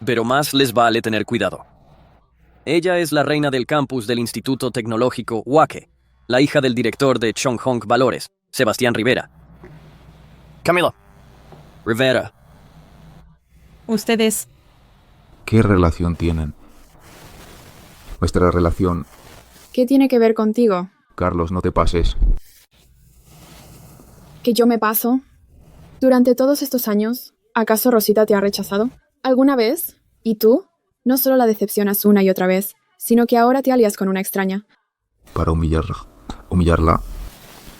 Pero más les vale tener cuidado. Ella es la reina del campus del Instituto Tecnológico Wake, la hija del director de Chonghong Valores, Sebastián Rivera. Camilo. Rivera. Ustedes... ¿Qué relación tienen? Nuestra relación... ¿Qué tiene que ver contigo? Carlos, no te pases. ¿Que yo me paso? Durante todos estos años, ¿acaso Rosita te ha rechazado? ¿Alguna vez? ¿Y tú? No solo la decepcionas una y otra vez, sino que ahora te alías con una extraña. Para humillarla.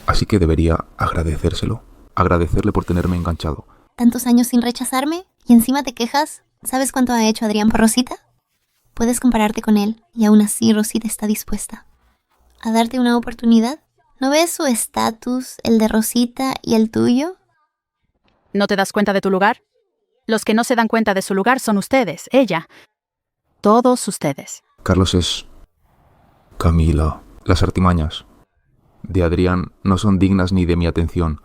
Así que debería agradecérselo. Agradecerle por tenerme enganchado. ¿Tantos años sin rechazarme? ¿Y encima te quejas? ¿Sabes cuánto ha hecho Adrián por Rosita? Puedes compararte con él, y aún así Rosita está dispuesta a darte una oportunidad. ¿No ves su estatus, el de Rosita y el tuyo? ¿No te das cuenta de tu lugar? Los que no se dan cuenta de su lugar son ustedes, ella. Todos ustedes. Carlos es... Camila. Las artimañas de Adrián no son dignas ni de mi atención.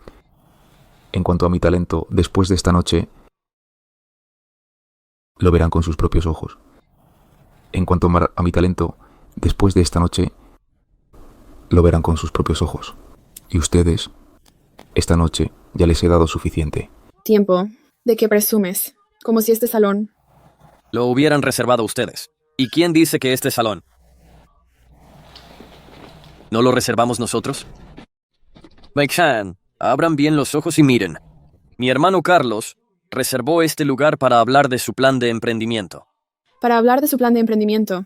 En cuanto a mi talento, después de esta noche, Lo verán con sus propios ojos. En cuanto a mi talento, después de esta noche, lo verán con sus propios ojos. Y ustedes, esta noche, ya les he dado suficiente. Tiempo. ¿De qué presumes? Como si este salón... Lo hubieran reservado ustedes. ¿Y quién dice que este salón? ¿No lo reservamos nosotros? Mike-chan, abran bien los ojos y miren. Mi hermano Carlos reservó este lugar para hablar de su plan de emprendimiento. Para hablar de su plan de emprendimiento.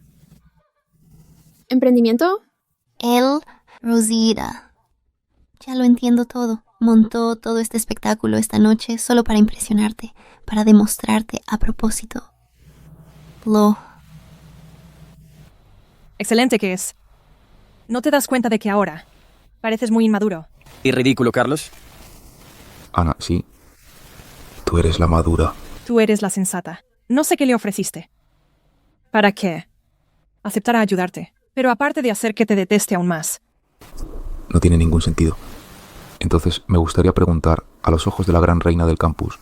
¿Emprendimiento? Él, Rosita. Ya lo entiendo todo. Montó todo este espectáculo esta noche solo para impresionarte, para demostrarte a propósito. Excelente que es. ¿No te das cuenta de que ahora pareces muy inmaduro? ¿Y ridículo, Carlos? Ana, sí. Tú eres la madura. Tú eres la sensata. No sé qué le ofreciste. ¿Para qué? Aceptará ayudarte. Pero aparte de hacer que te deteste aún más. No tiene ningún sentido. Entonces, me gustaría preguntar, a los ojos de la gran reina del campus,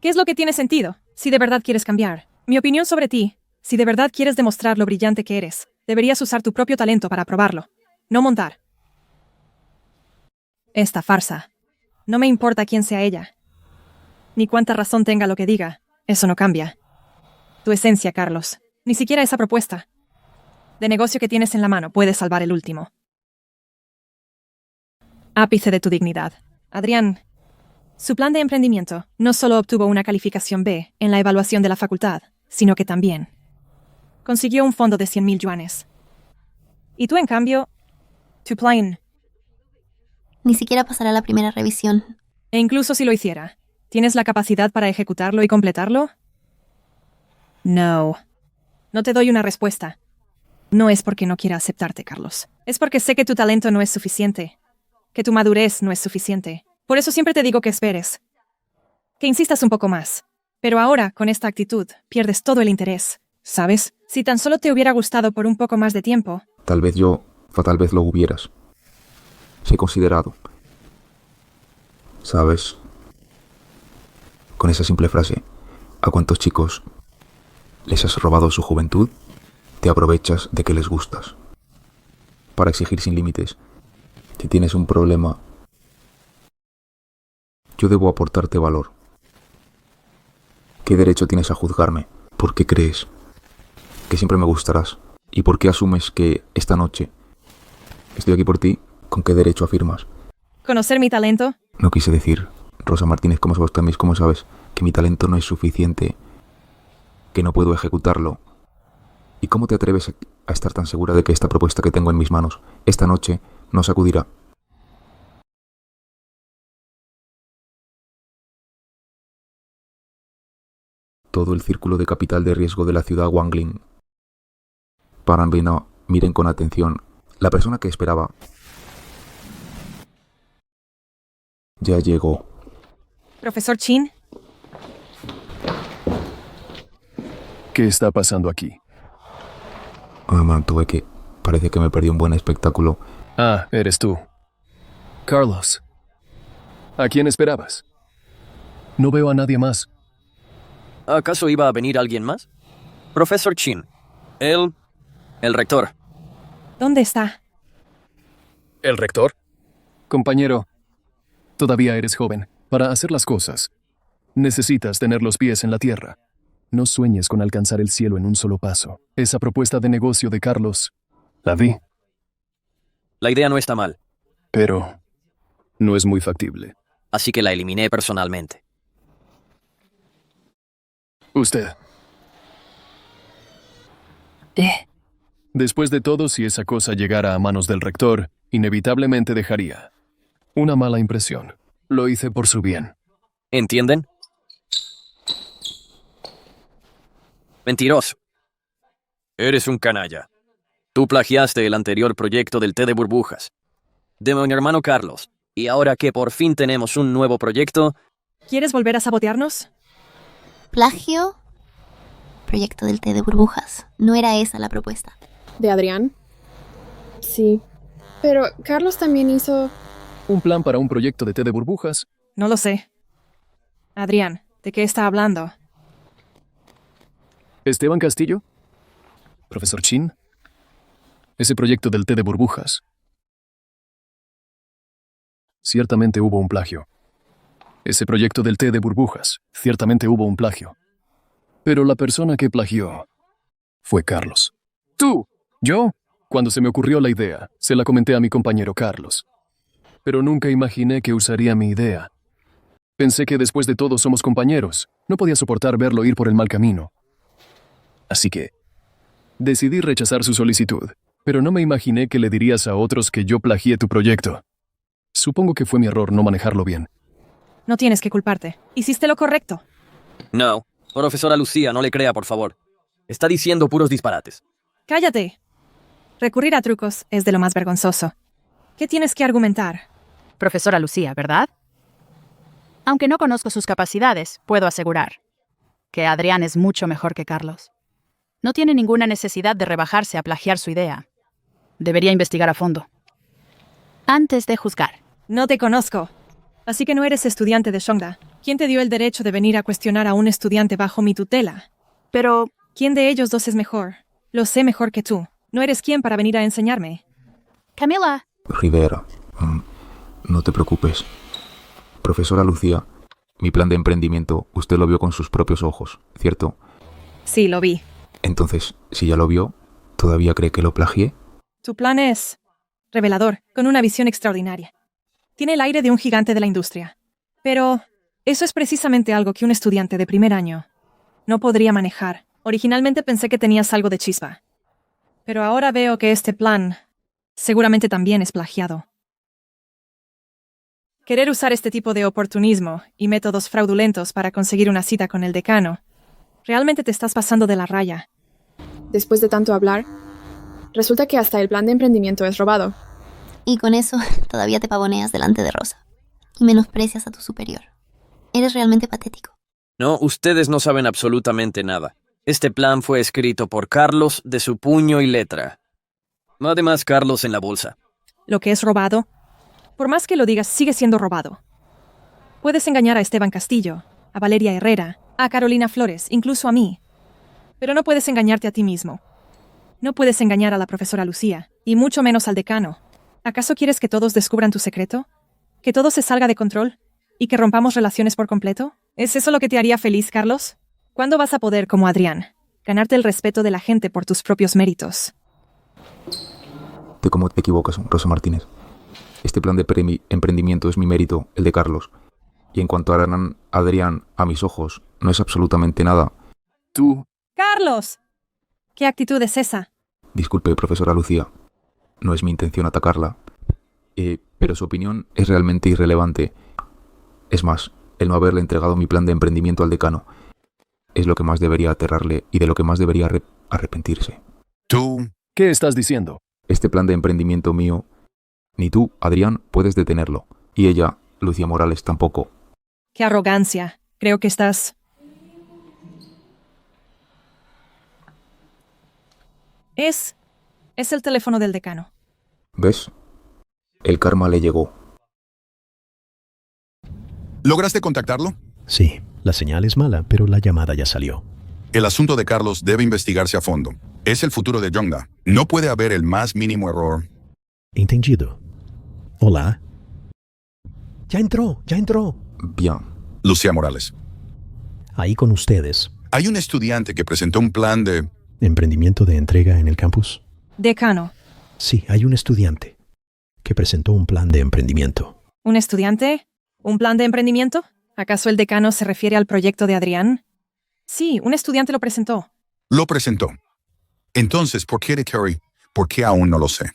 ¿qué es lo que tiene sentido? Si de verdad quieres cambiar. Mi opinión sobre ti, si de verdad quieres demostrar lo brillante que eres, deberías usar tu propio talento para probarlo. No montar esta farsa. No me importa quién sea ella, ni cuánta razón tenga lo que diga. Eso no cambia. Tu esencia, Carlos. Ni siquiera esa propuesta de negocio que tienes en la mano puede salvar el último ápice de tu dignidad. Adrián, su plan de emprendimiento no solo obtuvo una calificación B en la evaluación de la facultad, sino que también consiguió un fondo de 100,000 yuanes. Y tú, en cambio, tu plan... Ni siquiera pasará la primera revisión. E incluso si lo hiciera, ¿tienes la capacidad para ejecutarlo y completarlo? No. No te doy una respuesta. No es porque no quiera aceptarte, Carlos. Es porque sé que tu talento no es suficiente. Que tu madurez no es suficiente. Por eso siempre te digo que esperes. Que insistas un poco más. Pero ahora, con esta actitud, pierdes todo el interés. ¿Sabes? Si tan solo te hubiera gustado por un poco más de tiempo... Tal vez lo hubieras. Sé considerado. ¿Sabes? Con esa simple frase, ¿a cuántos chicos les has robado su juventud? Te aprovechas de que les gustas. Para exigir sin límites. Si tienes un problema, yo debo aportarte valor. ¿Qué derecho tienes a juzgarme? ¿Por qué crees que siempre me gustarás? ¿Y por qué asumes que esta noche estoy aquí por ti? ¿Con qué derecho afirmas? ¿Conocer mi talento? No quise decir, Rosa Martínez, ¿cómo sabes que mi talento no es suficiente? Que no puedo ejecutarlo. ¿Y cómo te atreves a estar tan segura de que esta propuesta que tengo en mis manos, esta noche, no sacudirá? Todo el círculo de capital de riesgo de la ciudad Wangling. Miren con atención. La persona que esperaba ya llegó. Profesor Chin. ¿Qué está pasando aquí? Parece que me perdí un buen espectáculo. Ah, eres tú. Carlos. ¿A quién esperabas? No veo a nadie más. ¿Acaso iba a venir alguien más? Profesor Chin. El rector. ¿Dónde está? ¿El rector? Compañero, todavía eres joven. Para hacer las cosas, necesitas tener los pies en la tierra. No sueñes con alcanzar el cielo en un solo paso. Esa propuesta de negocio de Carlos, la vi. La idea no está mal. Pero no es muy factible. Así que la eliminé personalmente. Usted. Después de todo, si esa cosa llegara a manos del rector, inevitablemente dejaría una mala impresión. Lo hice por su bien. ¿Entienden? Mentiroso. Eres un canalla. Tú plagiaste el anterior proyecto del té de burbujas. De mi hermano Carlos. Y ahora que por fin tenemos un nuevo proyecto... ¿Quieres volver a sabotearnos? ¿Plagio? Proyecto del té de burbujas. No era esa la propuesta. ¿De Adrián? Sí. Pero Carlos también hizo... ¿Un plan para un proyecto de té de burbujas? No lo sé. Adrián, ¿De qué está hablando? ¿Esteban Castillo? ¿Profesor Chin? Ese proyecto del té de burbujas. Ciertamente hubo un plagio. Ese proyecto del té de burbujas. Ciertamente hubo un plagio. Pero la persona que plagió fue Carlos. ¡Tú! ¿Yo? Cuando se me ocurrió la idea, se la comenté a mi compañero Carlos. Pero nunca imaginé que usaría mi idea. Pensé que después de todo somos compañeros. No podía soportar verlo ir por el mal camino. Así que decidí rechazar su solicitud, pero no me imaginé que le dirías a otros que yo plagié tu proyecto. Supongo que fue mi error no manejarlo bien. No tienes que culparte. Hiciste lo correcto. No, profesora Lucía, no le crea, por favor. Está diciendo puros disparates. Cállate. Recurrir a trucos es de lo más vergonzoso. ¿Qué tienes que argumentar? Profesora Lucía, ¿verdad? Aunque no conozco sus capacidades, puedo asegurar que Adrián es mucho mejor que Carlos. No tiene ninguna necesidad de rebajarse a plagiar su idea. Debería investigar a fondo. Antes de juzgar. No te conozco. Así que no eres estudiante de Shongda. ¿Quién te dio el derecho de venir a cuestionar a un estudiante bajo mi tutela? Pero, ¿quién de ellos dos es mejor? Lo sé mejor que tú. No eres quien para venir a enseñarme. Camila. Rivera, no te preocupes. Profesora Lucía, mi plan de emprendimiento usted lo vio con sus propios ojos, ¿cierto? Sí, lo vi. Entonces, si ya lo vio, ¿todavía cree que lo plagié? Tu plan es revelador, con una visión extraordinaria. Tiene el aire de un gigante de la industria. Pero eso es precisamente algo que un estudiante de primer año no podría manejar. Originalmente pensé que tenías algo de chispa. Pero ahora veo que este plan seguramente también es plagiado. Querer usar este tipo de oportunismo y métodos fraudulentos para conseguir una cita con el decano, realmente te estás pasando de la raya. Después de tanto hablar, resulta que hasta el plan de emprendimiento es robado. Y con eso todavía te pavoneas delante de Rosa. Y menosprecias a tu superior. Eres realmente patético. No, ustedes no saben absolutamente nada. Este plan fue escrito por Carlos de su puño y letra. Además, Carlos en la bolsa. Lo que es robado, por más que lo digas, sigue siendo robado. Puedes engañar a Esteban Castillo, a Valeria Herrera, a Carolina Flores, incluso a mí. Pero no puedes engañarte a ti mismo. No puedes engañar a la profesora Lucía, y mucho menos al decano. ¿Acaso quieres que todos descubran tu secreto? ¿Que todo se salga de control? ¿Y que rompamos relaciones por completo? ¿Es eso lo que te haría feliz, Carlos? ¿Cuándo vas a poder, como Adrián, ganarte el respeto de la gente por tus propios méritos? ¿Cómo te equivocas, Rosa Martínez? Este plan de emprendimiento es mi mérito, el de Carlos. Y en cuanto a Adrián, a mis ojos, no es absolutamente nada. Tú... ¡Carlos! ¿Qué actitud es esa? Disculpe, profesora Lucía. No es mi intención atacarla. Pero su opinión es realmente irrelevante. Es más, el no haberle entregado mi plan de emprendimiento al decano es lo que más debería aterrarle y de lo que más debería arrepentirse. ¿Tú? ¿Qué estás diciendo? Este plan de emprendimiento mío, ni tú, Adrián, puedes detenerlo. Y ella, Lucía Morales, tampoco. ¡Qué arrogancia! Creo que estás... Es el teléfono del decano. ¿Ves? El karma le llegó. ¿Lograste contactarlo? Sí, la señal es mala, pero la llamada ya salió. El asunto de Carlos debe investigarse a fondo. Es el futuro de Shongda. No puede haber el más mínimo error. Entendido. Hola. Ya entró. Bien. Lucía Morales. Ahí con ustedes. Hay un estudiante que presentó un plan de... ¿Emprendimiento de entrega en el campus? Decano. Sí, hay un estudiante que presentó un plan de emprendimiento. ¿Un estudiante? ¿Un plan de emprendimiento? ¿Acaso el decano se refiere al proyecto de Adrián? Sí, un estudiante lo presentó. Lo presentó. Entonces, ¿por qué de Carey? ¿Por qué aún no lo sé?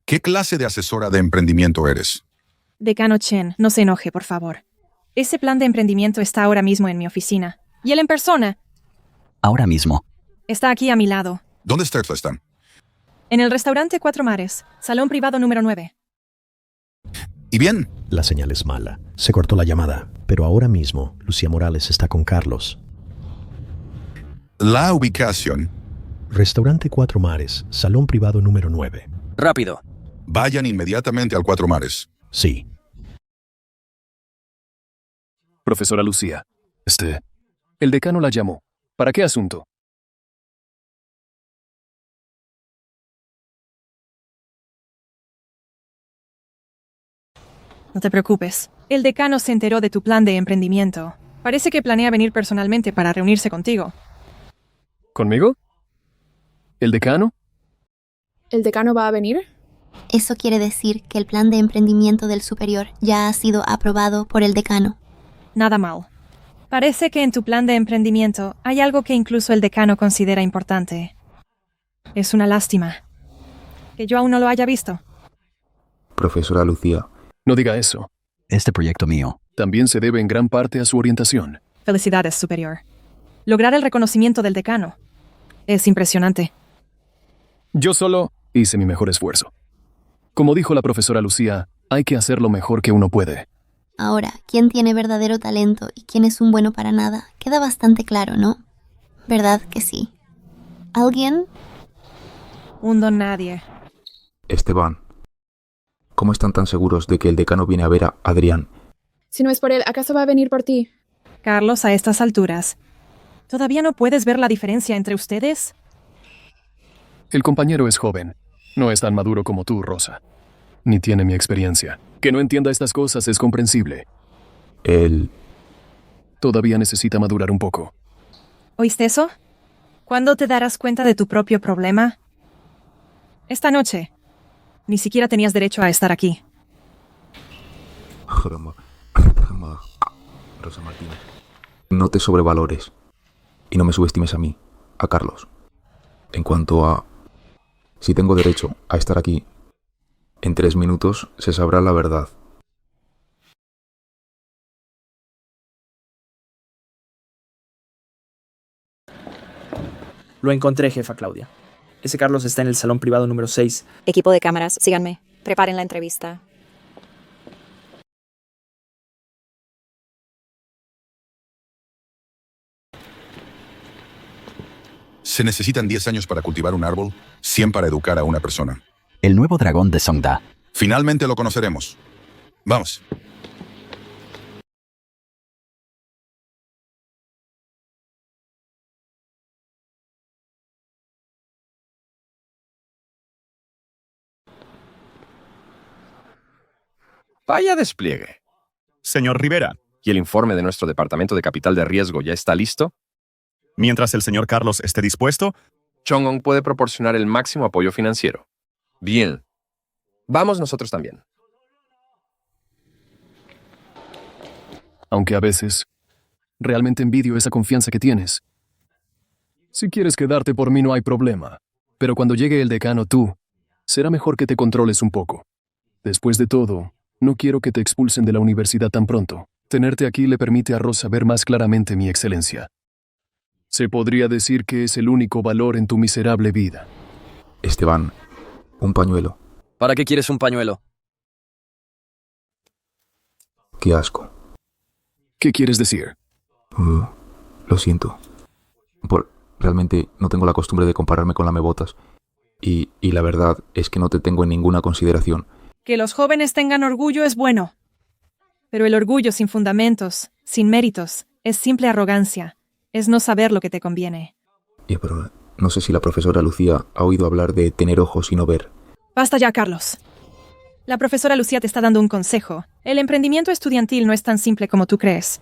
¿Qué clase de asesora de emprendimiento eres? Decano Chen, no se enoje, por favor. Ese plan de emprendimiento está ahora mismo en mi oficina. ¿Y él en persona? Ahora mismo. Está aquí a mi lado. ¿Dónde está? En el restaurante Cuatro Mares, salón privado número 9. ¿Y bien? La señal es mala. Se cortó la llamada, pero ahora mismo Lucía Morales está con Carlos. La ubicación. Restaurante Cuatro Mares, salón privado número 9. Rápido. Vayan inmediatamente al Cuatro Mares. Sí. Profesora Lucía, El decano la llamó. ¿Para qué asunto? No te preocupes. El decano se enteró de tu plan de emprendimiento. Parece que planea venir personalmente para reunirse contigo. ¿Conmigo? ¿El decano? ¿El decano va a venir? Eso quiere decir que el plan de emprendimiento del superior ya ha sido aprobado por el decano. Nada mal. Parece que en tu plan de emprendimiento hay algo que incluso el decano considera importante. Es una lástima que yo aún no lo haya visto. Profesora Lucía. No diga eso. Este proyecto mío también se debe en gran parte a su orientación. Felicidades, superior. Lograr el reconocimiento del decano es impresionante. Yo solo hice mi mejor esfuerzo. Como dijo la profesora Lucía, hay que hacer lo mejor que uno puede. Ahora, quién tiene verdadero talento y quién es un bueno para nada, queda bastante claro, ¿no? ¿Verdad que sí? ¿Alguien? Un don nadie. Esteban. ¿Cómo están tan seguros de que el decano viene a ver a Adrián? Si no es por él, ¿acaso va a venir por ti? Carlos, a estas alturas, ¿todavía no puedes ver la diferencia entre ustedes? El compañero es joven. No es tan maduro como tú, Rosa. Ni tiene mi experiencia. Que no entienda estas cosas es comprensible. Él todavía necesita madurar un poco. ¿Oíste eso? ¿Cuándo te darás cuenta de tu propio problema? Esta noche. Ni siquiera tenías derecho a estar aquí. Rosa Martínez. No te sobrevalores. Y no me subestimes a mí, a Carlos. En cuanto a si tengo derecho a estar aquí, en 3 minutos se sabrá la verdad. Lo encontré, jefa Claudia. Ese Carlos está en el salón privado número 6. Equipo de cámaras, síganme. Preparen la entrevista. Se necesitan 10 años para cultivar un árbol, 100 para educar a una persona. El nuevo dragón de Songda. Finalmente lo conoceremos. Vamos. Vaya despliegue. Señor Rivera. ¿Y el informe de nuestro departamento de capital de riesgo ya está listo? Mientras el señor Carlos esté dispuesto, Chong-On puede proporcionar el máximo apoyo financiero. Bien. Vamos nosotros también. Aunque a veces, realmente envidio esa confianza que tienes. Si quieres quedarte por mí no hay problema. Pero cuando llegue el decano tú, será mejor que te controles un poco. Después de todo, no quiero que te expulsen de la universidad tan pronto. Tenerte aquí le permite a Rosa ver más claramente mi excelencia. Se podría decir que es el único valor en tu miserable vida. Esteban, un pañuelo. ¿Para qué quieres un pañuelo? Qué asco. ¿Qué quieres decir? Lo siento. Realmente no tengo la costumbre de compararme con lamebotas. Y la verdad es que no te tengo en ninguna consideración. Que los jóvenes tengan orgullo es bueno. Pero el orgullo sin fundamentos, sin méritos, es simple arrogancia. Es no saber lo que te conviene. Pero no sé si la profesora Lucía ha oído hablar de tener ojos y no ver. Basta ya, Carlos. La profesora Lucía te está dando un consejo. El emprendimiento estudiantil no es tan simple como tú crees.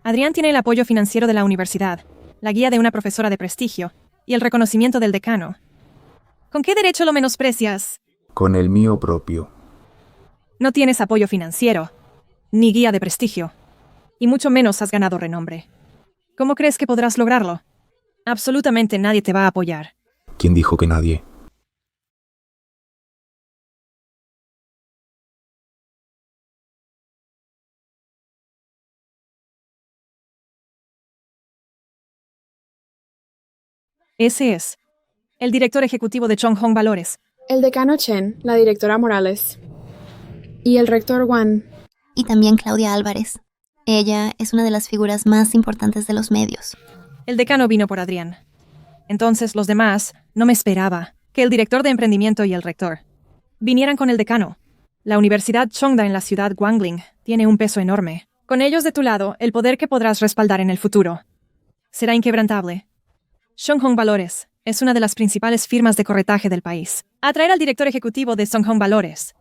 Adrián tiene el apoyo financiero de la universidad, la guía de una profesora de prestigio y el reconocimiento del decano. ¿Con qué derecho lo menosprecias? Con el mío propio. No tienes apoyo financiero, ni guía de prestigio, y mucho menos has ganado renombre. ¿Cómo crees que podrás lograrlo? Absolutamente nadie te va a apoyar. ¿Quién dijo que nadie? Ese es el director ejecutivo de Chong-On Valores. El decano Chen, la directora Morales. Y el rector Wan. Y también Claudia Álvarez. Ella es una de las figuras más importantes de los medios. El decano vino por Adrián. Entonces los demás, no me esperaba que el director de emprendimiento y el rector vinieran con el decano. La Universidad Chongda en la ciudad Guangling tiene un peso enorme. Con ellos de tu lado, el poder que podrás respaldar en el futuro será inquebrantable. Songhong Valores es una de las principales firmas de corretaje del país. Atraer al director ejecutivo de Songhong Valores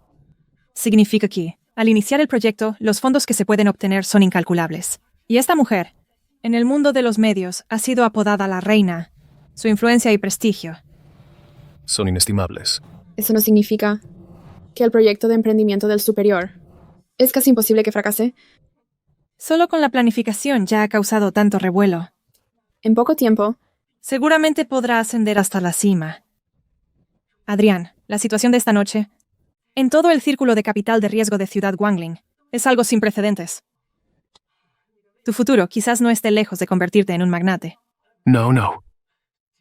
significa que, al iniciar el proyecto, los fondos que se pueden obtener son incalculables. Y esta mujer, en el mundo de los medios, ha sido apodada la reina. Su influencia y prestigio son inestimables. Eso no significa que el proyecto de emprendimiento del superior es casi imposible que fracase. Solo con la planificación ya ha causado tanto revuelo. En poco tiempo, seguramente podrá ascender hasta la cima. Adrián, la situación de esta noche, en todo el círculo de capital de riesgo de Ciudad Guangling, es algo sin precedentes. Tu futuro quizás no esté lejos de convertirte en un magnate. No.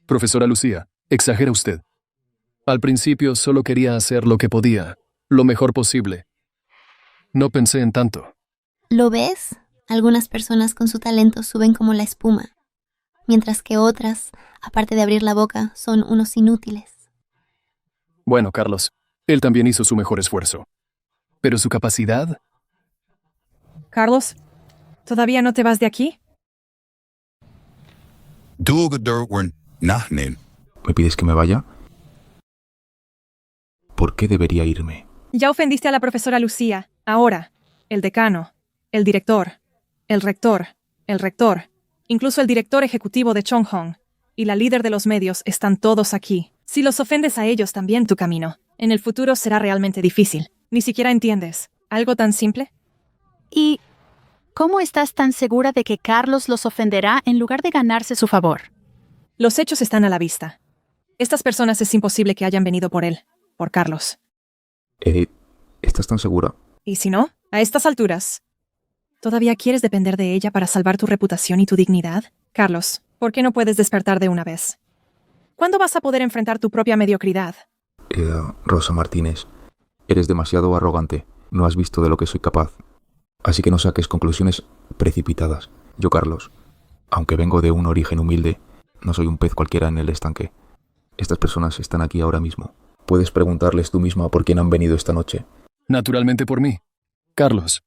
Profesora Lucía, exagera usted. Al principio solo quería hacer lo que podía, lo mejor posible. No pensé en tanto. ¿Lo ves? Algunas personas con su talento suben como la espuma, mientras que otras, aparte de abrir la boca, son unos inútiles. Bueno, Carlos, él también hizo su mejor esfuerzo. Pero su capacidad... Carlos, ¿todavía no te vas de aquí? ¿Me pides que me vaya? ¿Por qué debería irme? Ya ofendiste a la profesora Lucía. Ahora, el decano, el director, el rector, incluso el director ejecutivo de Songhong y la líder de los medios están todos aquí. Si los ofendes a ellos también, tu camino en el futuro será realmente difícil. ¿Ni siquiera entiendes algo tan simple? ¿Y cómo estás tan segura de que Carlos los ofenderá en lugar de ganarse su favor? Los hechos están a la vista. Estas personas es imposible que hayan venido por él, por Carlos. ¿Estás tan segura? ¿Y si no? A estas alturas, ¿todavía quieres depender de ella para salvar tu reputación y tu dignidad? Carlos, ¿por qué no puedes despertar de una vez? ¿Cuándo vas a poder enfrentar tu propia mediocridad? Rosa Martínez, eres demasiado arrogante. No has visto de lo que soy capaz. Así que no saques conclusiones precipitadas. Yo, Carlos, aunque vengo de un origen humilde, no soy un pez cualquiera en el estanque. Estas personas están aquí ahora mismo. Puedes preguntarles tú misma por quién han venido esta noche. Naturalmente por mí. Carlos,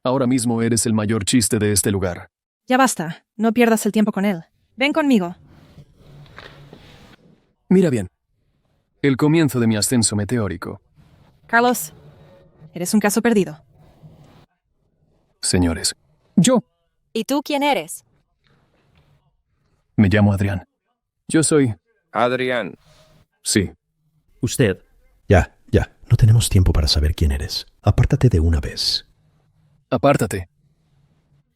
ahora mismo eres el mayor chiste de este lugar. Ya basta, no pierdas el tiempo con él. Ven conmigo. Mira bien, el comienzo de mi ascenso meteórico. Carlos, eres un caso perdido. Señores, yo ¿Y tú quién eres? me llamo Adrián. Yo soy... Adrián. Sí. Usted. Ya. No tenemos tiempo para saber quién eres. Apártate de una vez. Apártate.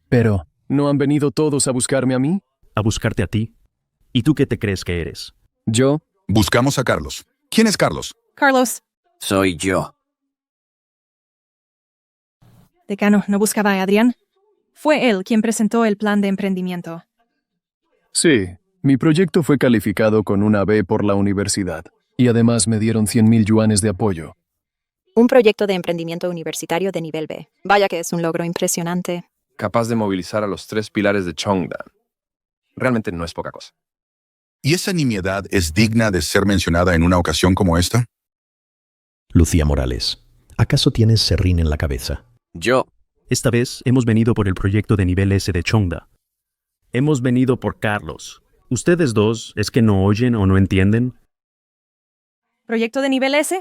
Pero, ¿no han venido todos a buscarme a mí? A buscarte a ti. ¿Y tú qué te crees que eres? Yo. Buscamos a Carlos. ¿Quién es Carlos? Carlos. Soy yo. Decano, ¿no buscaba a Adrián? Fue él quien presentó el plan de emprendimiento. Sí, mi proyecto fue calificado con una B por la universidad. Y además me dieron 100,000 yuanes de apoyo. Un proyecto de emprendimiento universitario de nivel B. Vaya que es un logro impresionante. Capaz de movilizar a los 3 pilares de Chongda. Realmente no es poca cosa. ¿Y esa nimiedad es digna de ser mencionada en una ocasión como esta? Lucía Morales, ¿acaso tienes serrín en la cabeza? Yo. Esta vez hemos venido por el proyecto de nivel S de Chongda. Hemos venido por Carlos. ¿Ustedes dos es que no oyen o no entienden? ¿Proyecto de nivel S?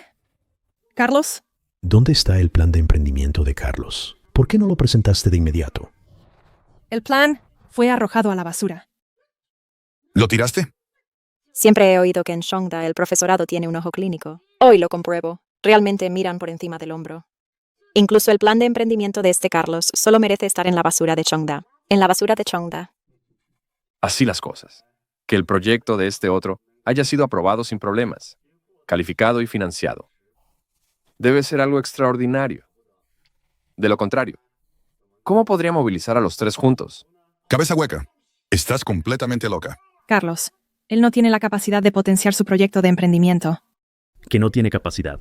¿Carlos? ¿Dónde está el plan de emprendimiento de Carlos? ¿Por qué no lo presentaste de inmediato? El plan fue arrojado a la basura. ¿Lo tiraste? Siempre he oído que en Chongda el profesorado tiene un ojo clínico. Hoy lo compruebo. Realmente miran por encima del hombro. Incluso el plan de emprendimiento de este Carlos solo merece estar en la basura de Chongda. En la basura de Chongda. Así las cosas. Que el proyecto de este otro haya sido aprobado sin problemas, calificado y financiado. Debe ser algo extraordinario. De lo contrario, ¿cómo podría movilizar a los 3 juntos? Cabeza hueca. Estás completamente loca. Carlos, él no tiene la capacidad de potenciar su proyecto de emprendimiento. Que no tiene capacidad.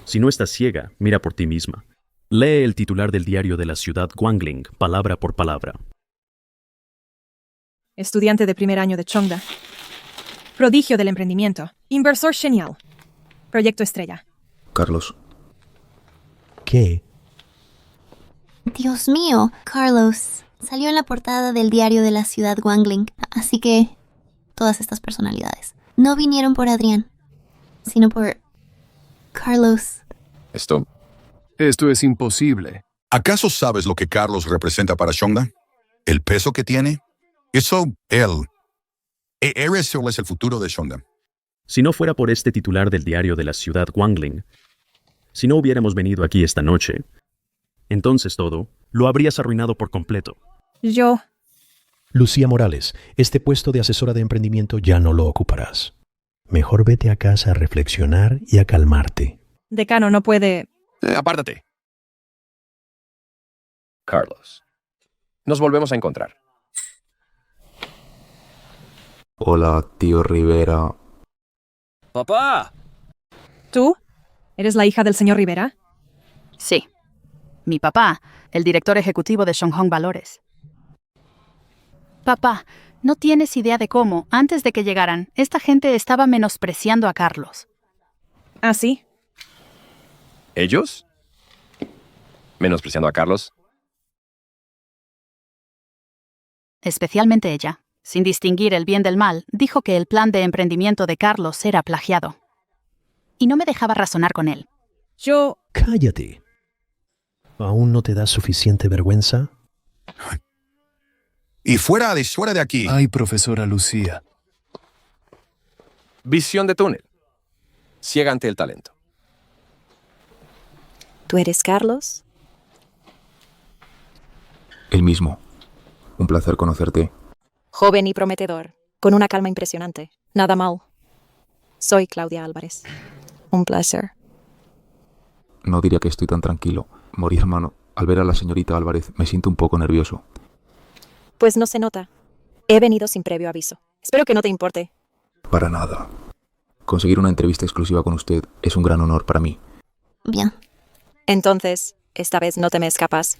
Si no estás ciega, mira por ti misma. Lee el titular del diario de la ciudad Guangling, palabra por palabra. Estudiante de primer año de Chongda. Prodigio del emprendimiento. Inversor genial. Proyecto estrella. Carlos. ¿Qué Dios mío, Carlos. Salió en la portada del diario de la ciudad Wangling. Así que todas estas personalidades no vinieron por Adrián, sino por Carlos. Esto es imposible. ¿Acaso sabes lo que Carlos representa para Shongda? ¿El peso que tiene? Él es el futuro de Shongda. Si no fuera por este titular del diario de la ciudad Wangling, si no hubiéramos venido aquí esta noche, entonces todo lo habrías arruinado por completo. Yo... Lucía Morales, este puesto de asesora de emprendimiento ya no lo ocuparás. Mejor vete a casa a reflexionar y a calmarte. Decano, no puede... Apártate. Carlos. Nos volvemos a encontrar. Hola, tío Rivera. ¡Papá! ¿Tú? ¿Eres la hija del señor Rivera? Sí. Mi papá, el director ejecutivo de Shonghong Valores. Papá, no tienes idea de cómo, antes de que llegaran, esta gente estaba menospreciando a Carlos. ¿Ah, sí? ¿Ellos? ¿Menospreciando a Carlos? Especialmente ella, sin distinguir el bien del mal, dijo que el plan de emprendimiento de Carlos era plagiado. Y no me dejaba razonar con él. Yo... Cállate. ¿Aún no te da suficiente vergüenza? Y fuera de aquí. Ay, profesora Lucía. Visión de túnel. Ciega ante el talento. ¿Tú eres Carlos? El mismo. Un placer conocerte. Joven y prometedor, con una calma impresionante. Nada mal. Soy Claudia Álvarez. Un placer. No diría que estoy tan tranquilo. Morí, hermano. Al ver a la señorita Álvarez me siento un poco nervioso. Pues no se nota. He venido sin previo aviso. Espero que no te importe. Para nada. Conseguir una entrevista exclusiva con usted es un gran honor para mí. Bien. Entonces, esta vez no te me escapas.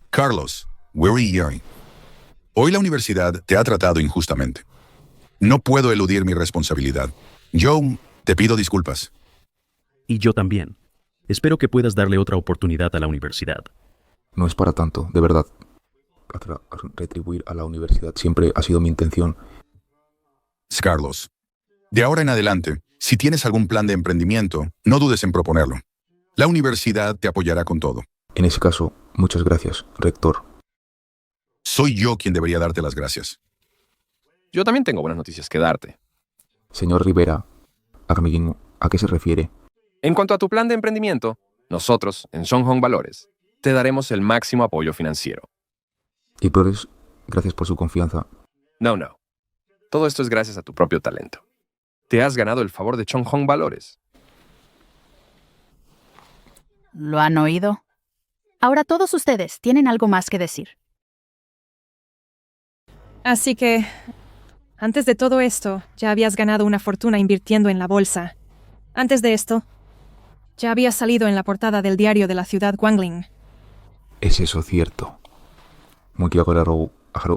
Carlos, we're hearing. Hoy la universidad te ha tratado injustamente. No puedo eludir mi responsabilidad. Yo te pido disculpas. Y yo también. Espero que puedas darle otra oportunidad a la universidad. No es para tanto, de verdad. Retribuir a la universidad siempre ha sido mi intención. Carlos, de ahora en adelante, si tienes algún plan de emprendimiento, no dudes en proponerlo. La universidad te apoyará con todo. En ese caso, muchas gracias, rector. Soy yo quien debería darte las gracias. Yo también tengo buenas noticias que darte. Señor Rivera, ¿a qué se refiere? En cuanto a tu plan de emprendimiento, nosotros, en Shonghong Valores, te daremos el máximo apoyo financiero. Y Flores, gracias por su confianza. No. Todo esto es gracias a tu propio talento. Te has ganado el favor de Shonghong Valores. ¿Lo han oído? Ahora todos ustedes tienen algo más que decir. Así que, antes de todo esto, ya habías ganado una fortuna invirtiendo en la bolsa. Antes de esto, ya habías salido en la portada del diario de la ciudad Wangling. ¿Es eso cierto? Muy claro,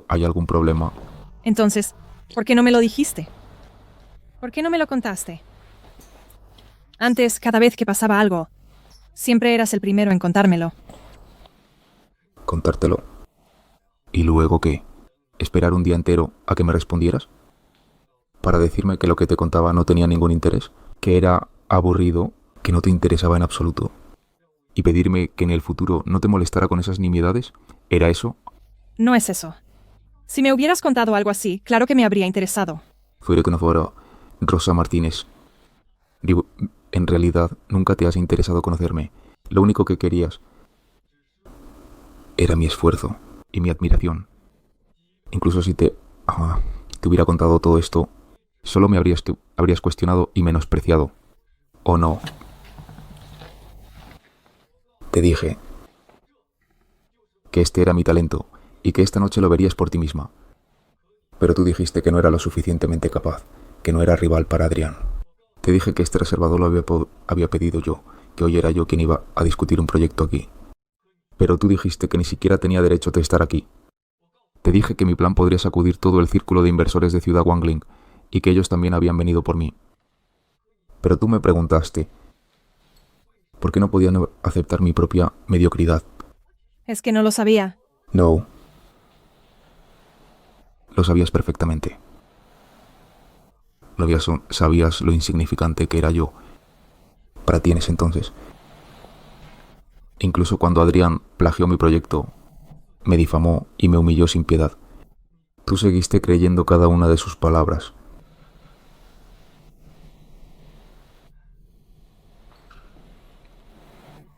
¿hay algún problema? Entonces, ¿por qué no me lo dijiste? ¿Por qué no me lo contaste? Antes, cada vez que pasaba algo, siempre eras el primero en contármelo. ¿Contártelo? ¿Y luego qué? ¿Esperar un día entero a que me respondieras? ¿Para decirme que lo que te contaba no tenía ningún interés? ¿Que era aburrido? ¿Que no te interesaba en absoluto? ¿Y pedirme que en el futuro no te molestara con esas nimiedades? ¿Era eso? No es eso. Si me hubieras contado algo así, claro que me habría interesado. Fuera que no fuera Rosa Martínez. Digo, en realidad nunca te has interesado conocerme. Lo único que querías era mi esfuerzo y mi admiración. Incluso si te hubiera contado todo esto, solo me habrías cuestionado y menospreciado. ¿O no? Te dije que este era mi talento y que esta noche lo verías por ti misma. Pero tú dijiste que no era lo suficientemente capaz, que no era rival para Adrián. Te dije que este reservado lo había pedido yo, que hoy era yo quien iba a discutir un proyecto aquí. Pero tú dijiste que ni siquiera tenía derecho de estar aquí. Te dije que mi plan podría sacudir todo el círculo de inversores de Ciudad Wangling y que ellos también habían venido por mí. Pero tú me preguntaste, ¿Por qué no podía aceptar mi propia mediocridad? Es que no lo sabía. No. Lo sabías perfectamente. Sabías lo insignificante que era yo para ti en ese entonces. Incluso cuando Adrián plagió mi proyecto, me difamó y me humilló sin piedad. Tú seguiste creyendo cada una de sus palabras.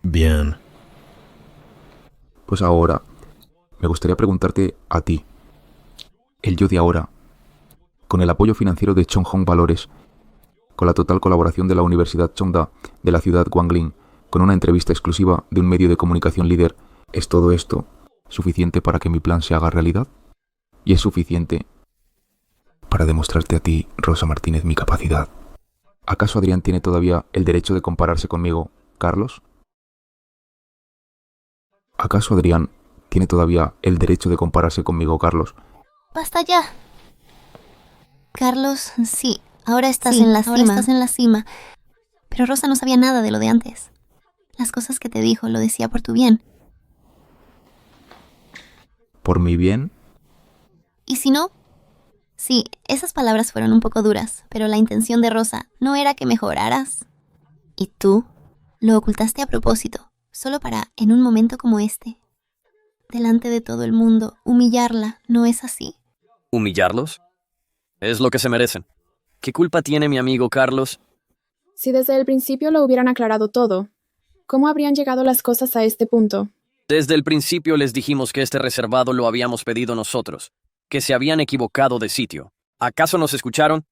Bien. Pues ahora, me gustaría preguntarte a ti, el yo de ahora, con el apoyo financiero de Chonghong Valores, con la total colaboración de la Universidad Chongda de la ciudad Guanglin, con una entrevista exclusiva de un medio de comunicación líder, ¿es todo esto suficiente para que mi plan se haga realidad? ¿Y es suficiente para demostrarte a ti, Rosa Martínez, mi capacidad? ¿Acaso Adrián tiene todavía el derecho de compararse conmigo, Carlos? ¿Acaso Adrián tiene todavía el derecho de compararse conmigo, Carlos? ¡Basta ya! Carlos, sí, ahora estás en la cima. Pero Rosa no sabía nada de lo de antes. Las cosas que te dijo lo decía por tu bien. ¿Por mi bien? ¿Y si no? Sí, esas palabras fueron un poco duras, pero la intención de Rosa no era que mejoraras. Y tú lo ocultaste a propósito, solo para, en un momento como este, delante de todo el mundo, humillarla, ¿no es así? ¿Humillarlos? Es lo que se merecen. ¿Qué culpa tiene mi amigo Carlos? Si desde el principio lo hubieran aclarado todo, ¿cómo habrían llegado las cosas a este punto? Desde el principio les dijimos que este reservado lo habíamos pedido nosotros, que se habían equivocado de sitio. ¿Acaso nos escucharon?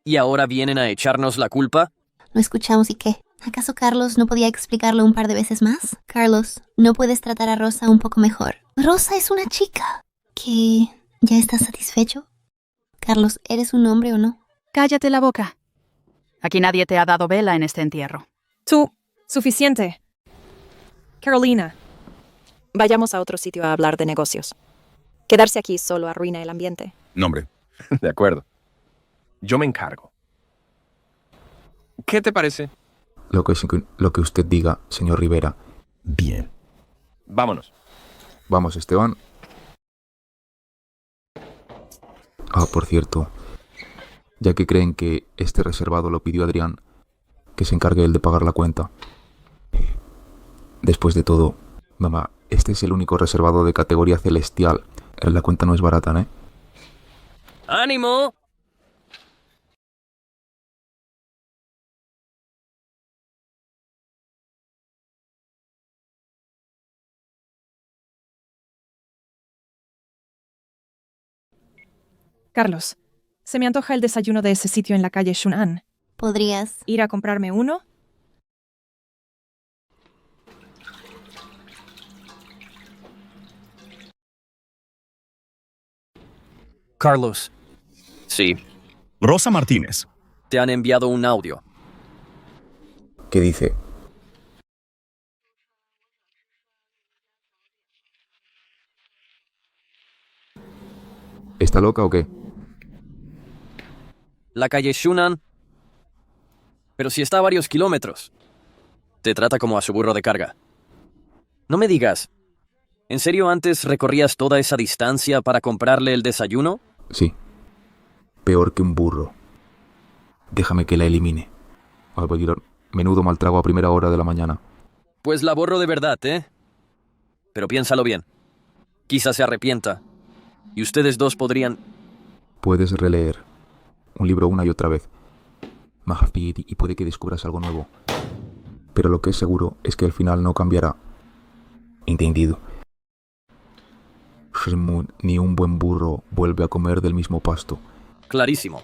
¿Y ahora vienen a echarnos la culpa? ¿Lo escuchamos y qué? ¿Acaso Carlos no podía explicarlo un par de veces más? Carlos, ¿no puedes tratar a Rosa un poco mejor? Rosa es una chica. ¿Que ya estás satisfecho? Carlos, ¿eres un hombre o no? Cállate la boca. Aquí nadie te ha dado vela en este entierro. Tú, suficiente. Carolina. Vayamos a otro sitio a hablar de negocios. Quedarse aquí solo arruina el ambiente. Nombre. De acuerdo. Yo me encargo. ¿Qué te parece? Lo que usted diga, señor Rivera. Bien. Vámonos. Vamos, Esteban. Ah, por cierto, ya que creen que este reservado lo pidió Adrián, que se encargue él de pagar la cuenta. Después de todo, mamá, este es el único reservado de categoría celestial. La cuenta no es barata, ¿eh? ¡Ánimo! Carlos, se me antoja el desayuno de ese sitio en la calle Shunan. ¿Podrías ir a comprarme uno? Carlos. Sí. Rosa Martínez. Te han enviado un audio. ¿Qué dice? ¿Está loca o qué? La calle Shunan. Pero si está a varios kilómetros. Te trata como a su burro de carga. No me digas. ¿En serio antes recorrías toda esa distancia para comprarle el desayuno? Sí. Peor que un burro. Déjame que la elimine. Menudo mal trago a primera hora de la mañana. Pues la borro de verdad, ¿eh? Pero piénsalo bien. Quizás se arrepienta. Y ustedes dos podrían... Puedes releer un libro una y otra vez. Y puede que descubras algo nuevo. Pero lo que es seguro es que al final no cambiará. Entendido. Ni un buen burro vuelve a comer del mismo pasto. Clarísimo.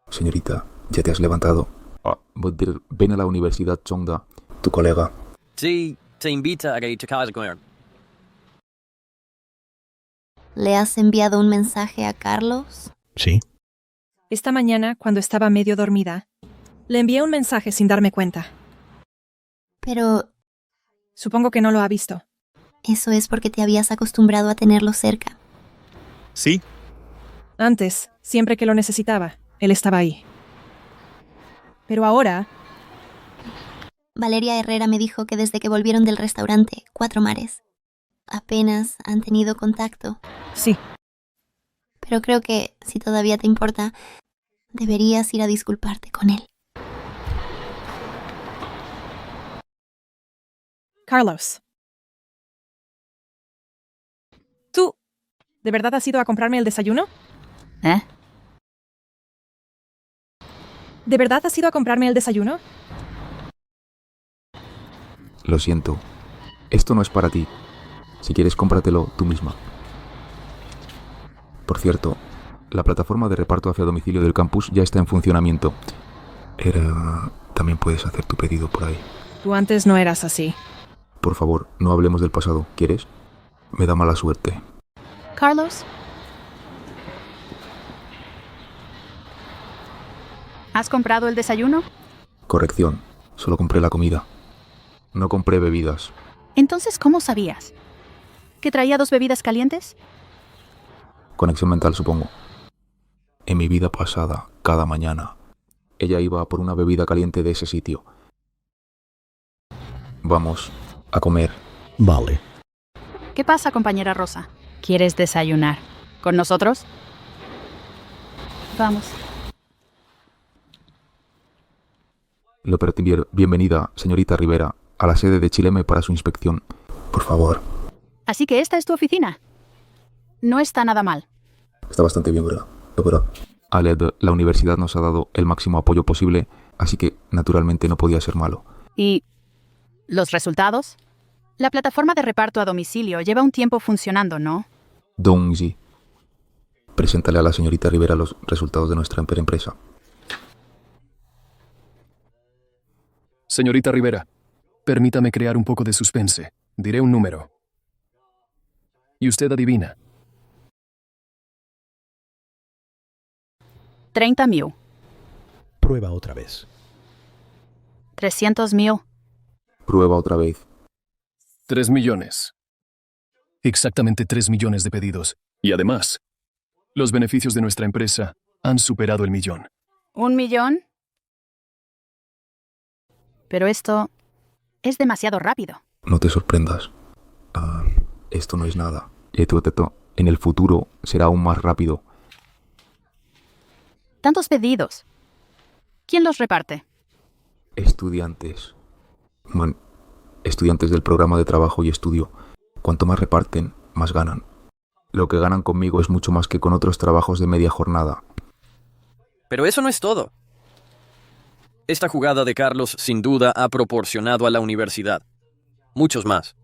Señorita, ¿ya te has levantado? Ven a la Universidad Chongda, tu colega. Sí, te invita a ir a casa con él. ¿Le has enviado un mensaje a Carlos? Sí. Esta mañana, cuando estaba medio dormida, le envié un mensaje sin darme cuenta. Pero... Supongo que no lo ha visto. Eso es porque te habías acostumbrado a tenerlo cerca. Sí. Antes, siempre que lo necesitaba, él estaba ahí. Pero ahora... Valeria Herrera me dijo que desde que volvieron del restaurante, 4 Mares, apenas han tenido contacto. Sí. Pero creo que, si todavía te importa, deberías ir a disculparte con él. Carlos. ¿Tú de verdad has ido a comprarme el desayuno? ¿Eh? ¿De verdad has ido a comprarme el desayuno? Lo siento. Esto no es para ti. Si quieres, cómpratelo tú misma. Por cierto, la plataforma de reparto hacia domicilio del campus ya está en funcionamiento. También puedes hacer tu pedido por ahí. Tú antes no eras así. Por favor, no hablemos del pasado. ¿Quieres? Me da mala suerte. Carlos. ¿Has comprado el desayuno? Corrección. Solo compré la comida. No compré bebidas. Entonces, ¿cómo sabías? ¿Que traía 2 bebidas calientes? Conexión mental, supongo. En mi vida pasada, cada mañana, ella iba por una bebida caliente de ese sitio. Vamos a comer. Vale. ¿Qué pasa, compañera Rosa? ¿Quieres desayunar con nosotros? Vamos. Bienvenida, señorita Rivera, a la sede de Chileme para su inspección. Por favor. Así que esta es tu oficina. No está nada mal. Está bastante bien, ¿verdad? Aled, la universidad nos ha dado el máximo apoyo posible, así que naturalmente no podía ser malo. ¿Y los resultados? La plataforma de reparto a domicilio lleva un tiempo funcionando, ¿no? Dongji. Preséntale a la señorita Rivera los resultados de nuestra empresa. Señorita Rivera, permítame crear un poco de suspense. Diré un número. Y usted adivina. 30,000. Prueba otra vez. 300,000. Prueba otra vez. 3 millones. Exactamente 3 millones de pedidos. Y además, los beneficios de nuestra empresa han superado el 1,000,000. ¿1 millón? Pero esto es demasiado rápido. No te sorprendas. Esto no es nada. En el futuro será aún más rápido. Tantos pedidos. ¿Quién los reparte? Estudiantes. Estudiantes del programa de trabajo y estudio. Cuanto más reparten, más ganan. Lo que ganan conmigo es mucho más que con otros trabajos de media jornada. Pero eso no es todo. Esta jugada de Carlos sin duda ha proporcionado a la universidad muchos más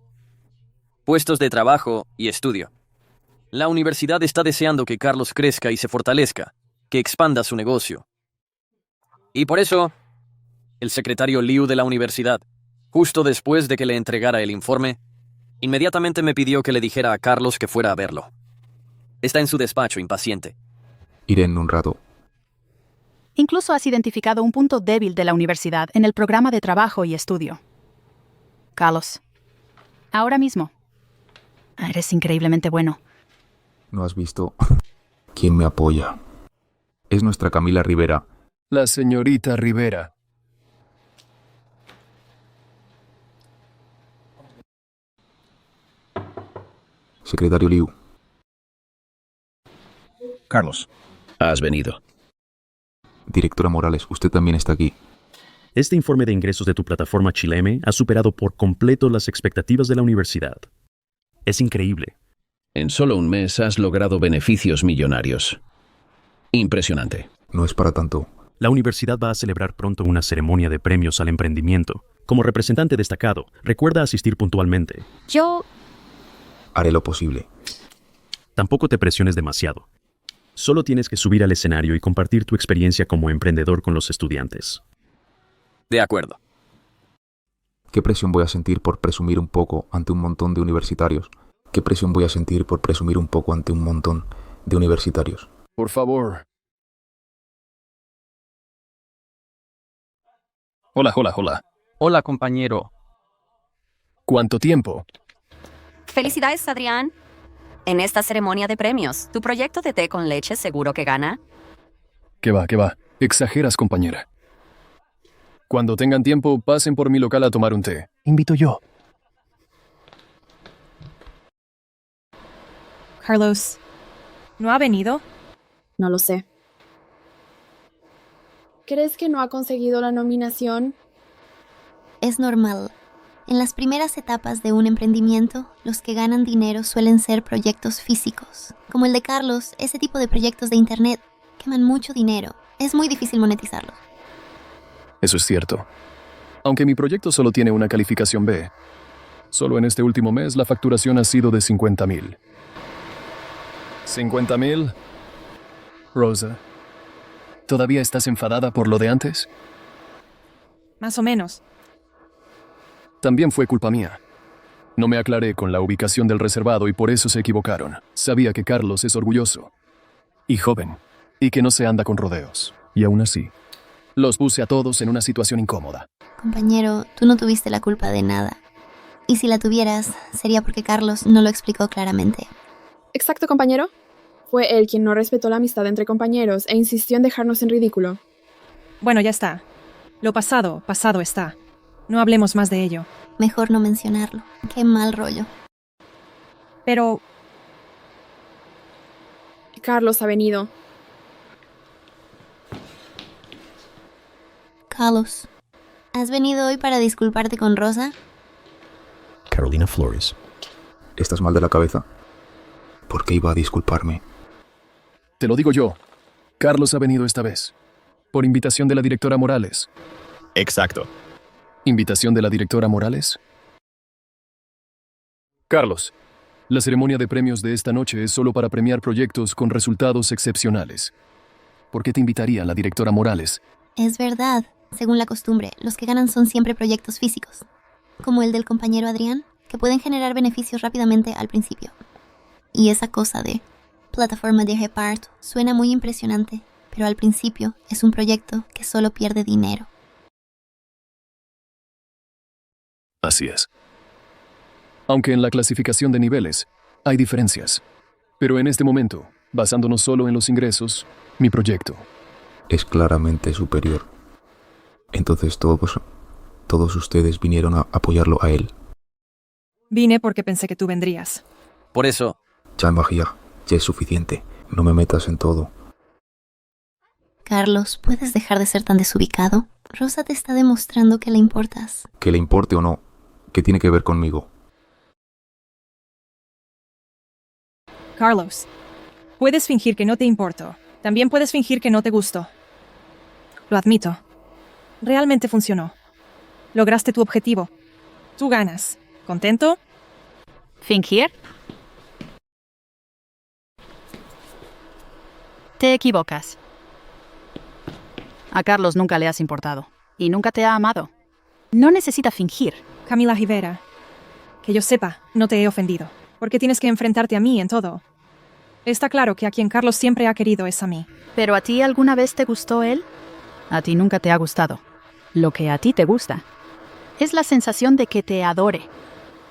puestos de trabajo y estudio. La universidad está deseando que Carlos crezca y se fortalezca, que expanda su negocio. Y por eso, el secretario Liu de la universidad, justo después de que le entregara el informe, inmediatamente me pidió que le dijera a Carlos que fuera a verlo. Está en su despacho, impaciente. Iré en un rato. Incluso has identificado un punto débil de la universidad en el programa de trabajo y estudio. Carlos, ahora mismo. Eres increíblemente bueno. ¿No has visto quién me apoya? Es nuestra Camila Rivera. La señorita Rivera. Secretario Liu. Carlos, has venido. Directora Morales, usted también está aquí. Este informe de ingresos de tu plataforma Chileme ha superado por completo las expectativas de la universidad. Es increíble. En solo un mes has logrado beneficios millonarios. Impresionante. No es para tanto. La universidad va a celebrar pronto una ceremonia de premios al emprendimiento. Como representante destacado, recuerda asistir puntualmente. Haré lo posible. Tampoco te presiones demasiado. Solo tienes que subir al escenario y compartir tu experiencia como emprendedor con los estudiantes. De acuerdo. ¿Qué presión voy a sentir por presumir un poco ante un montón de universitarios? ¿Qué presión voy a sentir por presumir un poco ante un montón de universitarios? Por favor. Hola. Hola, compañero. ¿Cuánto tiempo? Felicidades, Adrián. En esta ceremonia de premios, ¿tu proyecto de té con leche seguro que gana? ¿Qué va? Exageras, compañera. Cuando tengan tiempo, pasen por mi local a tomar un té. Invito yo. Carlos, ¿no ha venido? No lo sé. ¿Crees que no ha conseguido la nominación? Es normal. En las primeras etapas de un emprendimiento, los que ganan dinero suelen ser proyectos físicos. Como el de Carlos, ese tipo de proyectos de internet queman mucho dinero. Es muy difícil monetizarlos. Eso es cierto. Aunque mi proyecto solo tiene una calificación B, solo en este último mes la facturación ha sido de 50,000. ¿50,000? Rosa, ¿todavía estás enfadada por lo de antes? Más o menos. También fue culpa mía. No me aclaré con la ubicación del reservado y por eso se equivocaron. Sabía que Carlos es orgulloso y joven, y que no se anda con rodeos. Y aún así, los puse a todos en una situación incómoda. Compañero, tú no tuviste la culpa de nada. Y si la tuvieras, sería porque Carlos no lo explicó claramente. Exacto, compañero. Fue él quien no respetó la amistad entre compañeros e insistió en dejarnos en ridículo. Bueno, ya está. Lo pasado, pasado está. No hablemos más de ello. Mejor no mencionarlo. Qué mal rollo. Pero... Carlos ha venido. Carlos, ¿has venido hoy para disculparte con Rosa? Carolina Flores. ¿Estás mal de la cabeza? ¿Por qué iba a disculparme? Te lo digo yo. Carlos ha venido esta vez. Por invitación de la directora Morales. Exacto. ¿Invitación de la directora Morales? Carlos, la ceremonia de premios de esta noche es solo para premiar proyectos con resultados excepcionales. ¿Por qué te invitaría la directora Morales? Es verdad. Según la costumbre, los que ganan son siempre proyectos físicos, como el del compañero Adrián, que pueden generar beneficios rápidamente al principio. Y esa cosa de plataforma de reparto suena muy impresionante, pero al principio es un proyecto que solo pierde dinero. Así es. Aunque en la clasificación de niveles hay diferencias, pero en este momento, basándonos solo en los ingresos, mi proyecto es claramente superior. Entonces todos ustedes vinieron a apoyarlo a él. Vine porque pensé que tú vendrías. Por eso... Ya es suficiente. No me metas en todo. Carlos, ¿puedes dejar de ser tan desubicado? Rosa te está demostrando que le importas. Que le importe o no, ¿qué tiene que ver conmigo? Carlos, puedes fingir que no te importo. También puedes fingir que no te gusto. Lo admito. Realmente funcionó. Lograste tu objetivo. Tú ganas. ¿Contento? ¿Fingir? Te equivocas. A Carlos nunca le has importado. Y nunca te ha amado. No necesita fingir. Camila Rivera, que yo sepa, no te he ofendido. ¿Por qué tienes que enfrentarte a mí en todo? Está claro que a quien Carlos siempre ha querido es a mí. ¿Pero a ti alguna vez te gustó él? A ti nunca te ha gustado. Lo que a ti te gusta es la sensación de que te adore.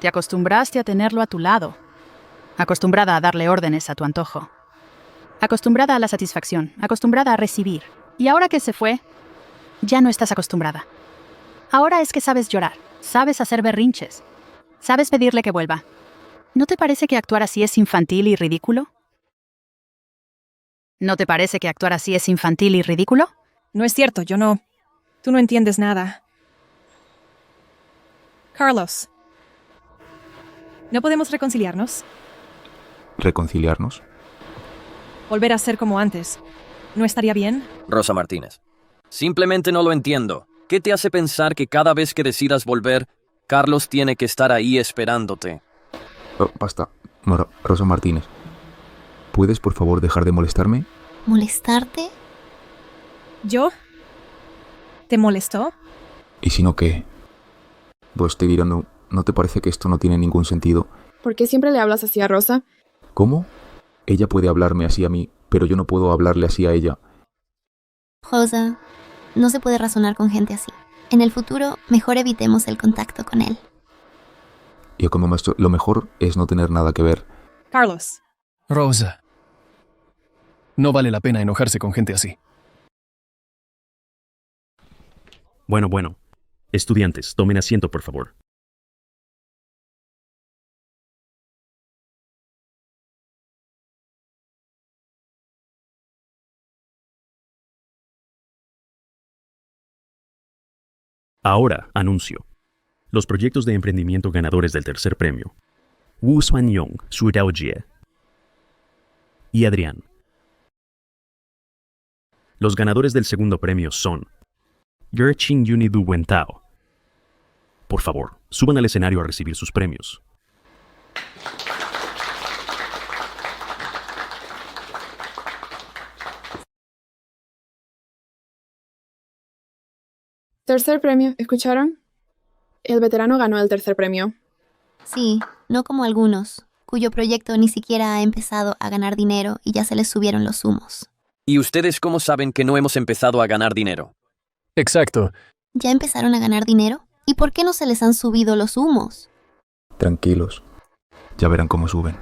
Te acostumbraste a tenerlo a tu lado. Acostumbrada a darle órdenes a tu antojo. Acostumbrada a la satisfacción. Acostumbrada a recibir. Y ahora que se fue, ya no estás acostumbrada. Ahora es que sabes llorar. Sabes hacer berrinches. Sabes pedirle que vuelva. ¿No te parece que actuar así es infantil y ridículo? ¿No te parece que actuar así es infantil y ridículo? No es cierto, yo no. Tú no entiendes nada. Carlos, ¿no podemos reconciliarnos? ¿Reconciliarnos? Volver a ser como antes. ¿No estaría bien? Rosa Martínez. Simplemente no lo entiendo. ¿Qué te hace pensar que cada vez que decidas volver, Carlos tiene que estar ahí esperándote? Oh, basta. Rosa Martínez. ¿Puedes, por favor, dejar de molestarme? ¿Molestarte? ¿Yo? ¿Te molestó? ¿Y si no qué? Pues te diré, ¿no te parece que esto no tiene ningún sentido? ¿Por qué siempre le hablas así a Rosa? ¿Cómo? Ella puede hablarme así a mí, pero yo no puedo hablarle así a ella. Rosa, no se puede razonar con gente así. En el futuro, mejor evitemos el contacto con él. Y como maestro, lo mejor es no tener nada que ver. Carlos. Rosa. No vale la pena enojarse con gente así. Bueno. Estudiantes, tomen asiento, por favor. Ahora, anuncio. Los proyectos de emprendimiento ganadores del tercer premio. Wu Xuanyong, Xu Daojie y Adrián. Los ganadores del segundo premio son Gerqing Yunidu Wentao. Por favor, suban al escenario a recibir sus premios. Tercer premio, ¿escucharon? El veterano ganó el tercer premio. Sí, no como algunos, cuyo proyecto ni siquiera ha empezado a ganar dinero y ya se les subieron los humos. ¿Y ustedes cómo saben que no hemos empezado a ganar dinero? Exacto. ¿Ya empezaron a ganar dinero? ¿Y por qué no se les han subido los humos? Tranquilos. Ya verán cómo suben.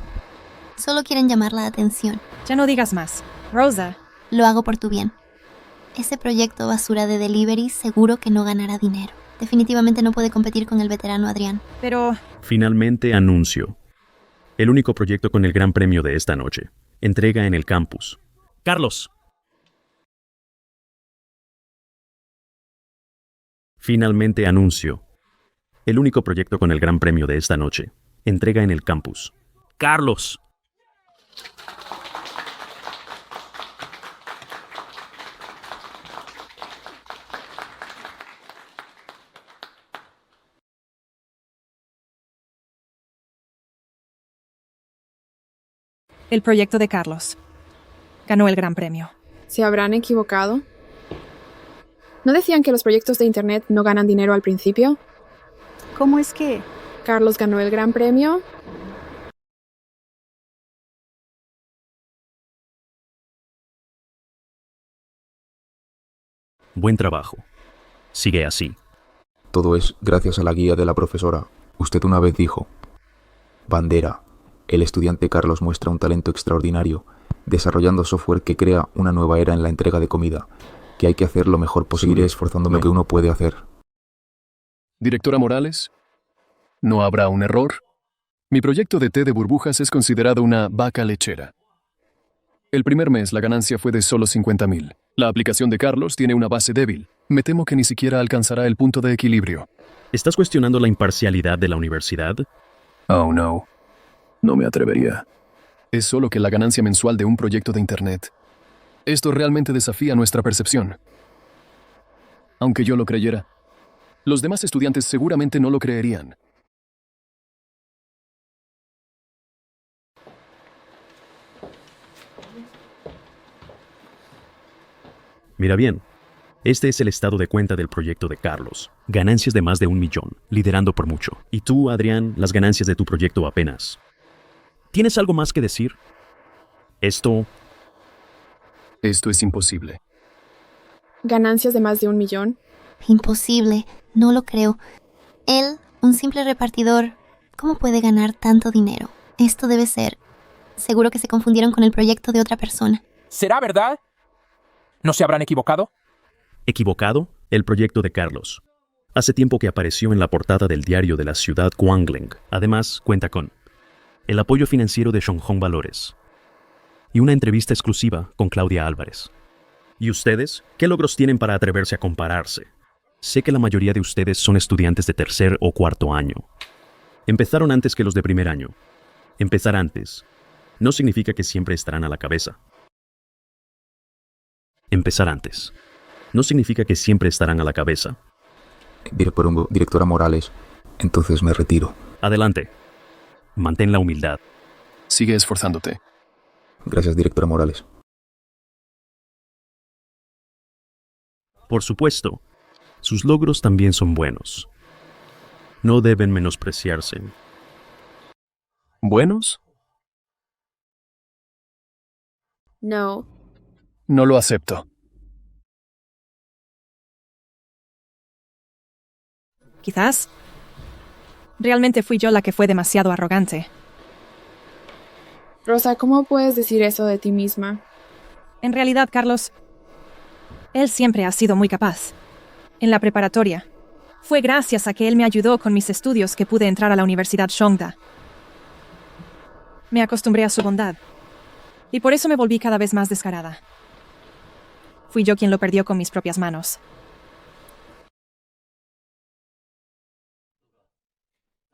Solo quieren llamar la atención. Ya no digas más. Rosa. Lo hago por tu bien. Ese proyecto basura de delivery seguro que no ganará dinero. Definitivamente no puede competir con el veterano Adrián. Pero... Finalmente anuncio. El único proyecto con el gran premio de esta noche. Entrega en el campus. Carlos. Finalmente anuncio. El único proyecto con el gran premio de esta noche. Entrega en el campus. Carlos. El proyecto de Carlos. Ganó el gran premio. ¿Se habrán equivocado? ¿No decían que los proyectos de Internet no ganan dinero al principio? ¿Cómo es que? Carlos ganó el gran premio. Buen trabajo. Sigue así. Todo es gracias a la guía de la profesora. Usted una vez dijo: Bandera. El estudiante Carlos muestra un talento extraordinario, desarrollando software que crea una nueva era en la entrega de comida, que hay que hacer lo mejor posible esforzándome lo que uno puede hacer. Directora Morales, ¿no habrá un error? Mi proyecto de té de burbujas es considerado una vaca lechera. El primer mes la ganancia fue de solo 50,000. La aplicación de Carlos tiene una base débil. Me temo que ni siquiera alcanzará el punto de equilibrio. ¿Estás cuestionando la imparcialidad de la universidad? Oh, no. No me atrevería. Es solo que la ganancia mensual de un proyecto de Internet. Esto realmente desafía nuestra percepción. Aunque yo lo creyera, los demás estudiantes seguramente no lo creerían. Mira bien, este es el estado de cuenta del proyecto de Carlos. Ganancias de más de 1 millón, liderando por mucho. Y tú, Adrián, las ganancias de tu proyecto apenas. ¿Tienes algo más que decir? Esto es imposible. ¿Ganancias de más de 1 millón? Imposible, no lo creo. Él, un simple repartidor, ¿cómo puede ganar tanto dinero? Esto debe ser... Seguro que se confundieron con el proyecto de otra persona. ¿Será verdad? ¿No se habrán equivocado? ¿Equivocado? El proyecto de Carlos. Hace tiempo que apareció en la portada del diario de la ciudad Guangling. Además, cuenta con el apoyo financiero de Shonghong Valores y una entrevista exclusiva con Claudia Álvarez. ¿Y ustedes? ¿Qué logros tienen para atreverse a compararse? Sé que la mayoría de ustedes son estudiantes de tercer o cuarto año. Empezaron antes que los de primer año. Empezar antes no significa que siempre estarán a la cabeza. Empezar antes no significa que siempre estarán a la cabeza. Directora Morales, entonces me retiro. Adelante. Mantén la humildad. Sigue esforzándote. Gracias, directora Morales. Por supuesto, sus logros también son buenos. No deben menospreciarse. ¿Buenos? No. No lo acepto. Quizás. Realmente fui yo la que fue demasiado arrogante. Rosa, ¿cómo puedes decir eso de ti misma? En realidad, Carlos, él siempre ha sido muy capaz. en la preparatoria. Fue gracias a que él me ayudó con mis estudios que pude entrar a la Universidad Chongda. Me acostumbré a su bondad. Y por eso me volví cada vez más descarada. Fui yo quien lo perdió con mis propias manos.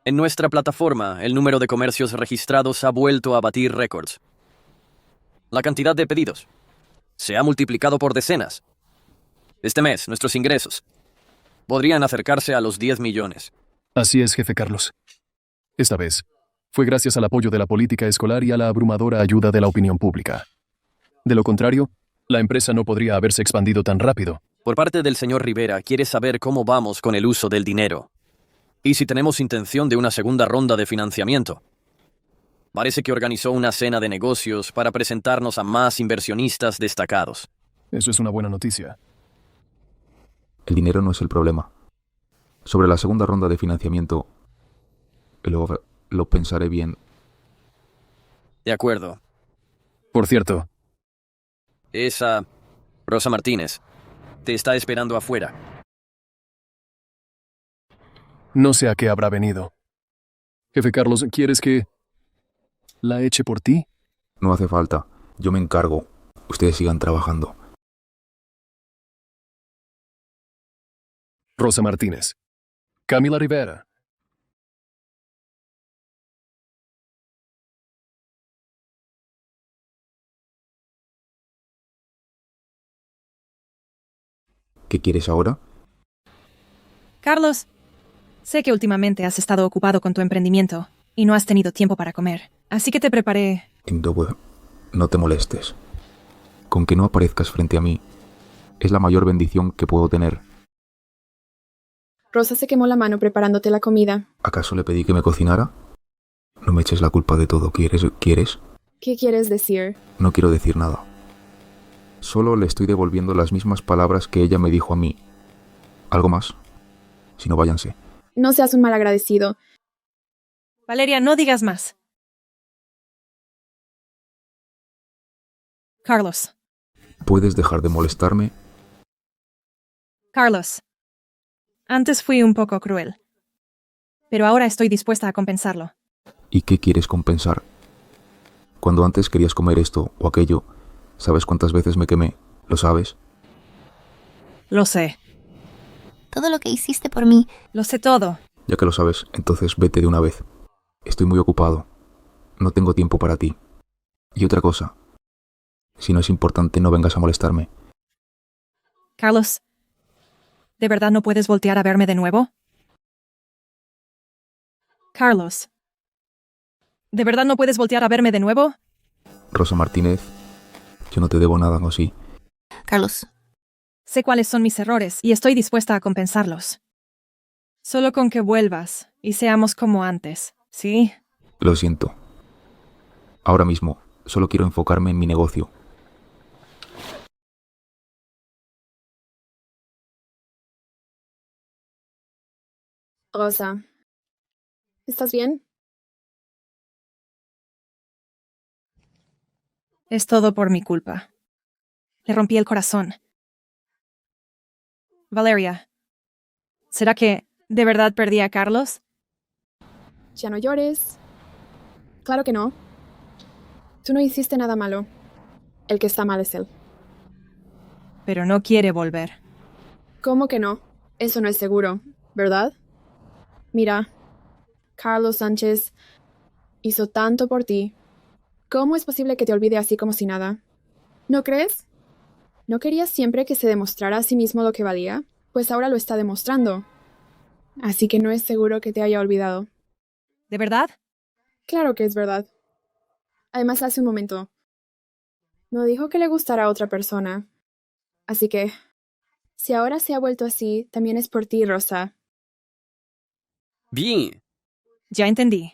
En nuestra plataforma, el número de comercios registrados ha vuelto a batir récords. La cantidad de pedidos se ha multiplicado por decenas. Este mes, nuestros ingresos podrían acercarse a los 10 millones. Así es, jefe Carlos. Esta vez, fue gracias al apoyo de la política escolar y a la abrumadora ayuda de la opinión pública. De lo contrario, la empresa no podría haberse expandido tan rápido. Por parte del señor Rivera, quiere saber cómo vamos con el uso del dinero. Y si tenemos intención de una segunda ronda de financiamiento. Parece que organizó una cena de negocios para presentarnos a más inversionistas destacados. Eso es una buena noticia. El dinero no es el problema. Sobre la segunda ronda de financiamiento, lo pensaré bien. De acuerdo. Por cierto. Esa Rosa Martínez te está esperando afuera. No sé a qué habrá venido. Jefe Carlos, ¿quieres que la eche por ti? No hace falta. Yo me encargo. Ustedes sigan trabajando. Rosa Martínez. Camila Rivera. ¿Qué quieres ahora? Carlos, sé que últimamente has estado ocupado con tu emprendimiento y no has tenido tiempo para comer, así que te preparé... No te molestes. Con que no aparezcas frente a mí es la mayor bendición que puedo tener. Rosa se quemó la mano preparándote la comida. ¿Acaso le pedí que me cocinara? No me eches la culpa de todo. ¿Quieres? ¿Qué quieres decir? No quiero decir nada. Solo le estoy devolviendo las mismas palabras que ella me dijo a mí. ¿Algo más? Si no, váyanse. No seas un malagradecido. Valeria, no digas más. Carlos. ¿Puedes dejar de molestarme? Carlos. Antes fui un poco cruel. Pero ahora estoy dispuesta a compensarlo. ¿Y qué quieres compensar? Cuando antes querías comer esto o aquello, ¿sabes cuántas veces me quemé? ¿Lo sabes? Lo sé. Todo lo que hiciste por mí. Lo sé todo. Ya que lo sabes, entonces vete de una vez. Estoy muy ocupado. No tengo tiempo para ti. Y otra cosa. Si no es importante, no vengas a molestarme. Carlos, ¿de verdad no puedes voltear a verme de nuevo? Carlos, ¿de verdad no puedes voltear a verme de nuevo? Rosa Martínez, yo no te debo nada, ¿no? Sí. Carlos. Sé cuáles son mis errores y estoy dispuesta a compensarlos. Solo con que vuelvas y seamos como antes, ¿sí? Lo siento. Ahora mismo, solo quiero enfocarme en mi negocio. Rosa, ¿estás bien? Es todo por mi culpa. Le rompí el corazón. Valeria, ¿será que de verdad perdí a Carlos? Ya no llores. Claro que no. Tú no hiciste nada malo. El que está mal es él. Pero no quiere volver. ¿Cómo que no? Eso no es seguro, ¿verdad? Mira, Carlos Sánchez hizo tanto por ti. ¿Cómo es posible que te olvide así como si nada? ¿No crees? ¿No querías siempre que se demostrara a sí mismo lo que valía? Pues ahora lo está demostrando. Así que no es seguro que te haya olvidado. ¿De verdad? Claro que es verdad. Además, hace un momento no dijo que le gustara a otra persona. Así que, si ahora se ha vuelto así, también es por ti, Rosa. Bien. Ya entendí.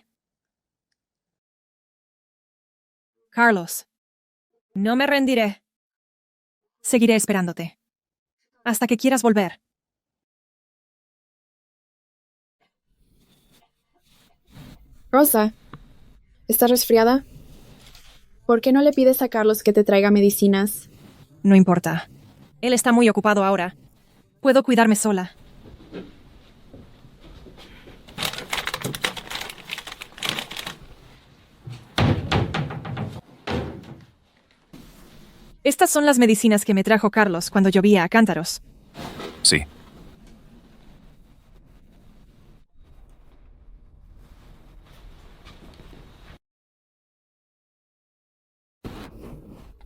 Carlos, no me rendiré. Seguiré esperándote. Hasta que quieras volver. Rosa, ¿estás resfriada? ¿Por qué no le pides a Carlos que te traiga medicinas? No importa. Él está muy ocupado ahora. Puedo cuidarme sola. Estas son las medicinas que me trajo Carlos cuando llovía a cántaros. Sí.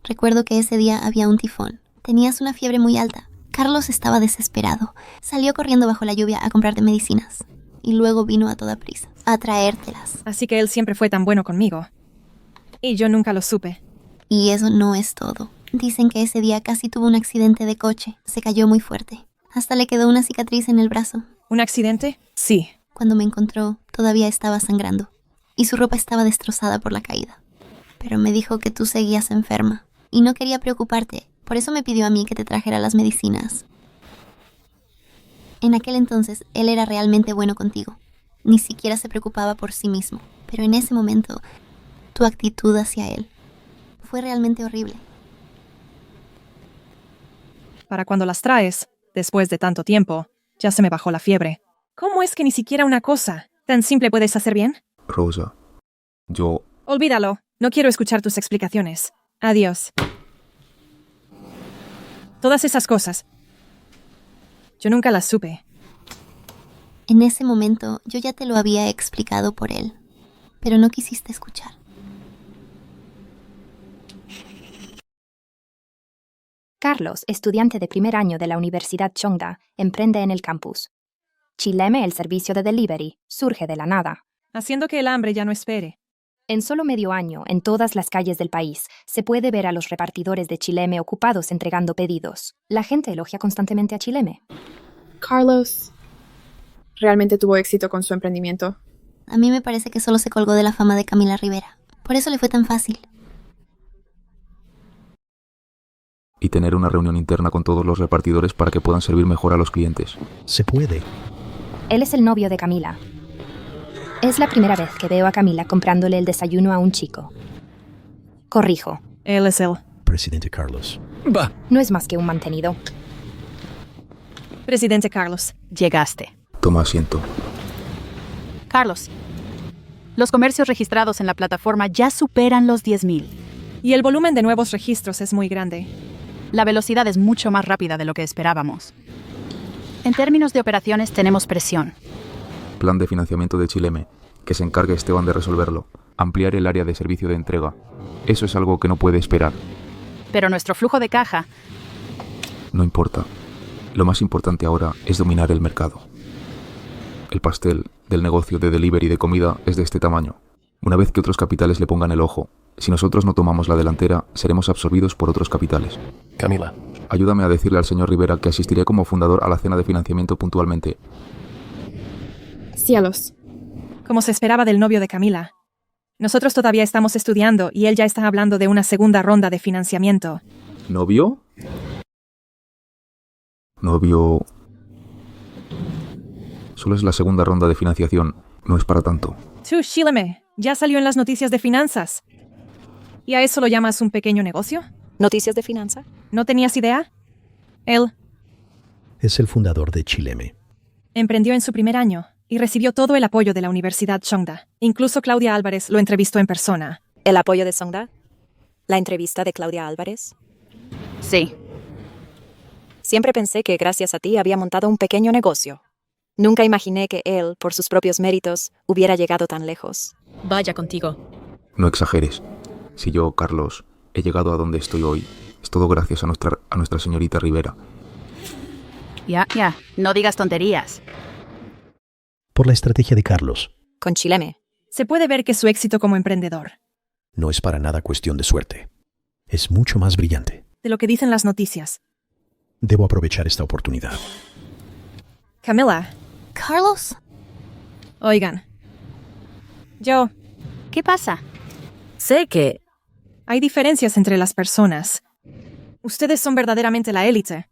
Recuerdo que ese día había un tifón. Tenías una fiebre muy alta. Carlos estaba desesperado. Salió corriendo bajo la lluvia a comprarte medicinas. Y luego vino a toda prisa a traértelas. Así que él siempre fue tan bueno conmigo. Y yo nunca lo supe. Y eso no es todo. Dicen que ese día casi tuvo un accidente de coche. Se cayó muy fuerte. Hasta le quedó una cicatriz en el brazo. ¿Un accidente? Sí. Cuando me encontró, todavía estaba sangrando. Y su ropa estaba destrozada por la caída. Pero me dijo que tú seguías enferma. Y no quería preocuparte. Por eso me pidió a mí que te trajera las medicinas. En aquel entonces, él era realmente bueno contigo. Ni siquiera se preocupaba por sí mismo. Pero en ese momento, tu actitud hacia él fue realmente horrible. Para cuando las traes, después de tanto tiempo, ya se me bajó la fiebre. ¿Cómo es que ni siquiera una cosa tan simple puedes hacer bien? Rosa, yo... Olvídalo. No quiero escuchar tus explicaciones. Adiós. Todas esas cosas. Yo nunca las supe. En ese momento, yo ya te lo había explicado por él. Pero no quisiste escuchar. Carlos, estudiante de primer año de la Universidad Chongda, emprende en el campus. Chileme, el servicio de delivery, surge de la nada. Haciendo que el hambre ya no espere. En solo medio año, en todas las calles del país, se puede ver a los repartidores de Chileme ocupados entregando pedidos. La gente elogia constantemente a Chileme. Carlos realmente tuvo éxito con su emprendimiento. A mí me parece que solo se colgó de la fama de Camila Rivera. Por eso le fue tan fácil. Y tener una reunión interna con todos los repartidores para que puedan servir mejor a los clientes. Se puede. Él es el novio de Camila. Es la primera vez que veo a Camila comprándole el desayuno a un chico. Corrijo. Él es él. Presidente Carlos. Bah. No es más que un mantenido. Presidente Carlos. Llegaste. Toma asiento. Carlos, los comercios registrados en la plataforma ya superan los 10,000. Y el volumen de nuevos registros es muy grande. La velocidad es mucho más rápida de lo que esperábamos. En términos de operaciones tenemos presión. Plan de financiamiento de Chileme. Que se encargue Esteban de resolverlo. Ampliar el área de servicio de entrega. Eso es algo que no puede esperar. Pero nuestro flujo de caja... No importa. Lo más importante ahora es dominar el mercado. El pastel del negocio de delivery de comida es de este tamaño. Una vez que otros capitales le pongan el ojo, si nosotros no tomamos la delantera, seremos absorbidos por otros capitales. Camila. Ayúdame a decirle al señor Rivera que asistiré como fundador a la cena de financiamiento puntualmente. Cielos. Como se esperaba del novio de Camila. Nosotros todavía estamos estudiando y él ya está hablando de una segunda ronda de financiamiento. ¿Novio? Novio... Solo es la segunda ronda de financiación. No es para tanto. Tú, Chileme, ya salió en las noticias de finanzas. ¿Y a eso lo llamas un pequeño negocio? ¿Noticias de finanza? ¿No tenías idea? Él Es el fundador de Chileme. emprendió en su primer año y recibió todo el apoyo de la Universidad Chongda. Incluso Claudia Álvarez lo entrevistó en persona. ¿El apoyo de Chongda? ¿La entrevista de Claudia Álvarez? Sí. Siempre pensé que gracias a ti había montado un pequeño negocio. Nunca imaginé que él, por sus propios méritos, hubiera llegado tan lejos. Vaya contigo. No exageres. Si yo, Carlos, he llegado a donde estoy hoy, es todo gracias a nuestra señorita Rivera. Ya, no digas tonterías. Por la estrategia de Carlos. Con Chileme. Se puede ver que su éxito como emprendedor, No es para nada cuestión de suerte. Es mucho más brillante. de lo que dicen las noticias. Debo aprovechar esta oportunidad. Camila. Carlos. Oigan. ¿Qué pasa? Sé que... Hay diferencias entre las personas. Ustedes son verdaderamente la élite.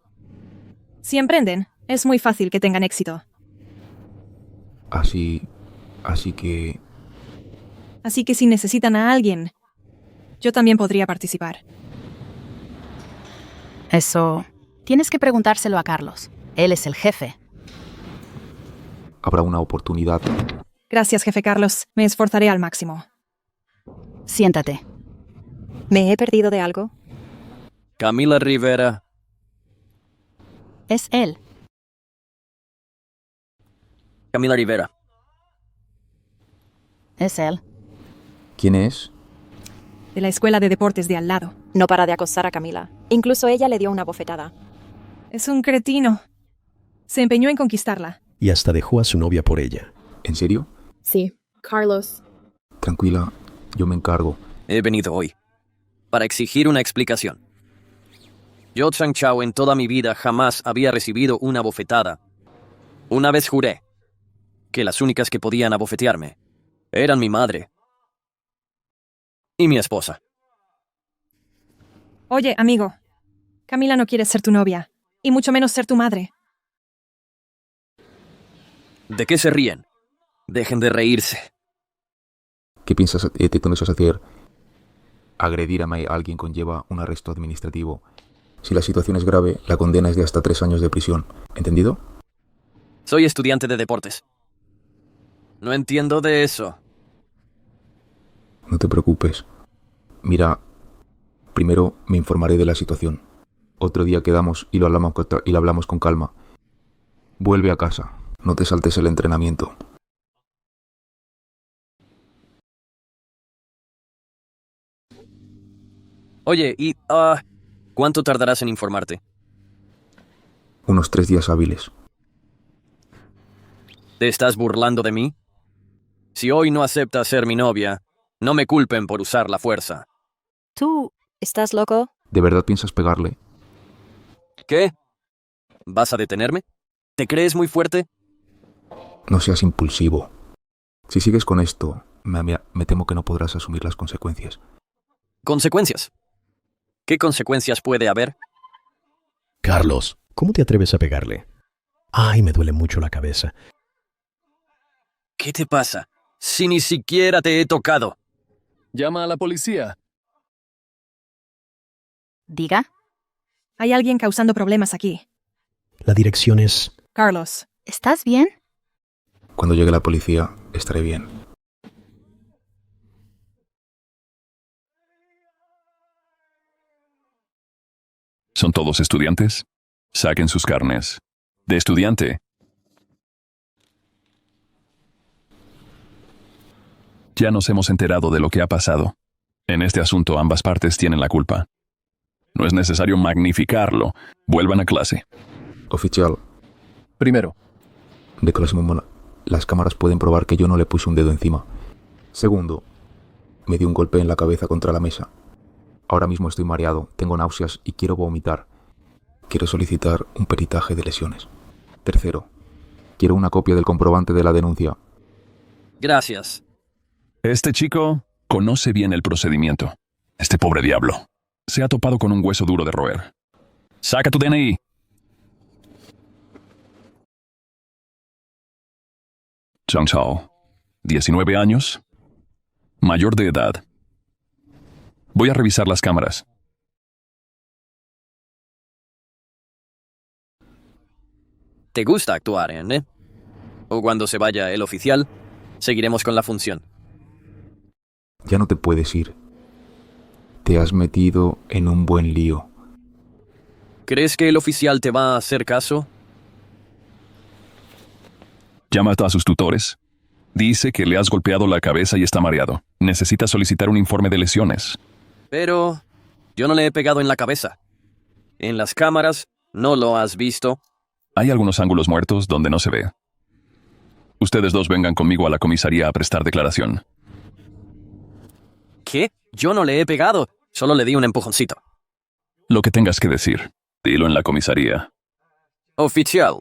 Si emprenden, es muy fácil que tengan éxito. Así que... Así que si necesitan a alguien, yo también podría participar. Eso... Tienes que preguntárselo a Carlos. Él es el jefe. Habrá una oportunidad. Gracias, jefe Carlos. Me esforzaré al máximo. Siéntate. ¿Me he perdido de algo? Camila Rivera. Es él. Camila Rivera. Es él. ¿Quién es? De la escuela de deportes de al lado. No para de acosar a Camila. Incluso ella le dio una bofetada. Es un cretino. Se empeñó en conquistarla. Y hasta dejó a su novia por ella. ¿En serio? Sí, Carlos. Tranquila, yo me encargo. He venido hoy para exigir una explicación. Yo, Chang Chao, en toda mi vida jamás había recibido una bofetada. Una vez juré que las únicas que podían abofetearme eran mi madre y mi esposa. Oye, amigo. Camila no quiere ser tu novia, y mucho menos ser tu madre. ¿De qué se ríen? Dejen de reírse. ¿Qué piensas hacer? Agredir a alguien conlleva un arresto administrativo. Si la situación es grave, la condena es de hasta 3 años de prisión. ¿Entendido? Soy estudiante de deportes. No entiendo de eso. No te preocupes. Mira, primero me informaré de la situación. Otro día quedamos y lo hablamos con calma. Vuelve a casa. No te saltes el entrenamiento. Oye, ¿y cuánto tardarás en informarte? Unos 3 días hábiles. ¿Te estás burlando de mí? Si hoy no aceptas ser mi novia, no me culpen por usar la fuerza. ¿Tú estás loco? ¿De verdad piensas pegarle? ¿Qué? ¿Vas a detenerme? ¿Te crees muy fuerte? No seas impulsivo. Si sigues con esto, me temo que no podrás asumir las consecuencias. ¿Consecuencias? ¿Qué consecuencias puede haber? Carlos, ¿cómo te atreves a pegarle? Ay, me duele mucho la cabeza. ¿Qué te pasa? Si ni siquiera te he tocado. Llama a la policía. Diga. Hay alguien causando problemas aquí. La dirección es... Carlos. ¿Estás bien? Cuando llegue la policía, estaré bien. ¿Son todos estudiantes? Saquen sus carnes. De estudiante. Ya nos hemos enterado de lo que ha pasado. En este asunto ambas partes tienen la culpa. No es necesario magnificarlo. Vuelvan a clase. Oficial. Primero. De clase humana. Las cámaras pueden probar que yo no le puse un dedo encima. Segundo. Me dio un golpe en la cabeza contra la mesa. Ahora mismo estoy mareado, tengo náuseas y quiero vomitar. Quiero solicitar un peritaje de lesiones. Tercero. Quiero una copia del comprobante de la denuncia. Gracias. Este chico conoce bien el procedimiento. Este pobre diablo. Se ha topado con un hueso duro de roer. ¡Saca tu DNI! Chang Chao, 19 años, mayor de edad. Voy a revisar las cámaras. ¿Te gusta actuar, eh? O cuando se vaya el oficial, seguiremos con la función. Ya no te puedes ir. Te has metido en un buen lío. ¿Crees que el oficial te va a hacer caso? Llama a sus tutores. Dice que le has golpeado la cabeza y está mareado. Necesita solicitar un informe de lesiones. Pero yo no le he pegado en la cabeza. En las cámaras, ¿no lo has visto? Hay algunos ángulos muertos donde no se ve. Ustedes dos vengan conmigo a la comisaría a prestar declaración. ¿Qué? Yo no le he pegado. Solo le di un empujoncito. Lo que tengas que decir, dilo en la comisaría. Oficial.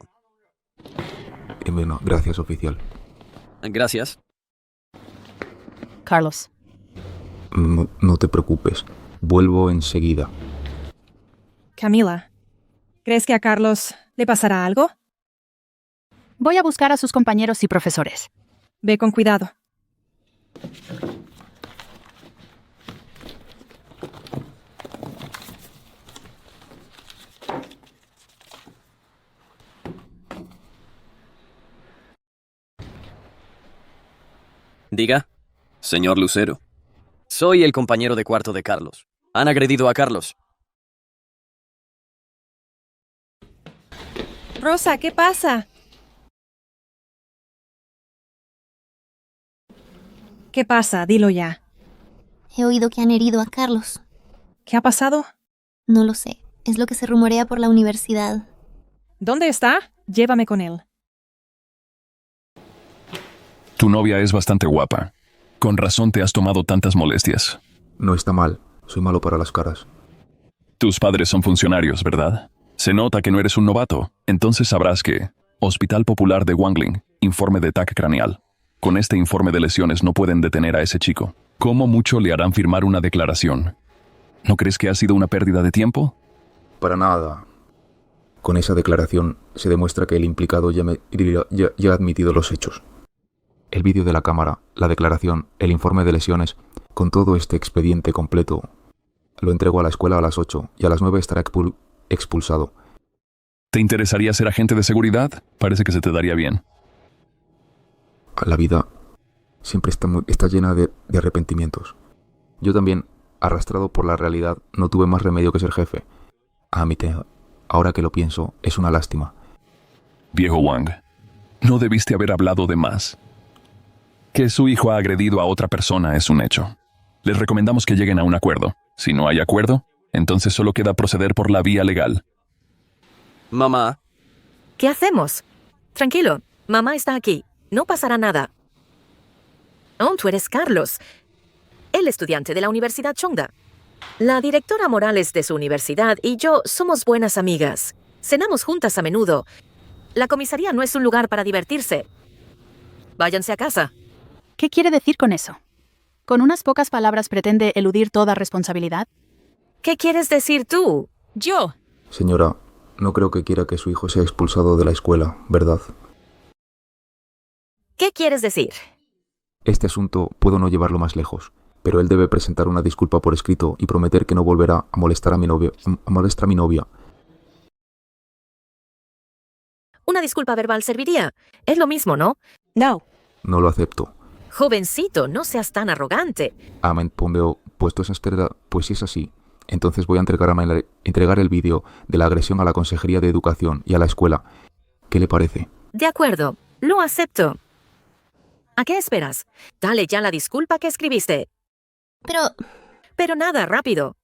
Bueno, gracias, oficial. Gracias. Carlos. No te preocupes. Vuelvo enseguida. Camila, ¿crees que a Carlos le pasará algo? Voy a buscar a sus compañeros y profesores. Ve con cuidado. Diga, señor Lucero. Soy el compañero de cuarto de Carlos. Han agredido a Carlos. Rosa, ¿qué pasa? ¿Qué pasa? Dilo ya. He oído que han herido a Carlos. ¿Qué ha pasado? No lo sé. Es lo que se rumorea por la universidad. ¿Dónde está? Llévame con él. Tu novia es bastante guapa. Con razón te has tomado tantas molestias. No está mal. Soy malo para las caras. Tus padres son funcionarios, ¿verdad? Se nota que no eres un novato. Entonces sabrás que... Hospital Popular de Wangling. Informe de ataque craneal. Con este informe de lesiones no pueden detener a ese chico. ¿Cómo mucho le harán firmar una declaración? ¿No crees que ha sido una pérdida de tiempo? Para nada. Con esa declaración se demuestra que el implicado ya ha admitido los hechos. El vídeo de la cámara, la declaración, el informe de lesiones, con todo este expediente completo, lo entrego a la escuela a las 8 y a las 9 estará expulsado. ¿Te interesaría ser agente de seguridad? Parece que se te daría bien. La vida siempre está llena de arrepentimientos. Yo también, arrastrado por la realidad, no tuve más remedio que ser jefe. Ahora que lo pienso, es una lástima. Viejo Wang, no debiste haber hablado de más. Que su hijo ha agredido a otra persona es un hecho. Les recomendamos que lleguen a un acuerdo. Si no hay acuerdo, entonces solo queda proceder por la vía legal. Mamá. ¿Qué hacemos? Tranquilo, mamá está aquí. No pasará nada. Oh, tú eres Carlos, el estudiante de la Universidad Chongda. La directora Morales de su universidad y yo somos buenas amigas. Cenamos juntas a menudo. La comisaría no es un lugar para divertirse. Váyanse a casa. ¿Qué quiere decir con eso? ¿Con unas pocas palabras pretende eludir toda responsabilidad? ¿Qué quieres decir tú? Yo. Señora, no creo que quiera que su hijo sea expulsado de la escuela, ¿verdad? ¿Qué quieres decir? Este asunto puedo no llevarlo más lejos, pero él debe presentar una disculpa por escrito y prometer que no volverá a molestar a mi novia. Una disculpa verbal serviría. Es lo mismo, ¿no? No. No lo acepto. Jovencito, no seas tan arrogante. Amén, Pombeo, puesto esa espera, pues si es así, entonces voy a entregar el vídeo de la agresión a la Consejería de Educación y a la escuela. ¿Qué le parece? De acuerdo, lo acepto. ¿A qué esperas? Dale ya la disculpa que escribiste. Pero nada, rápido.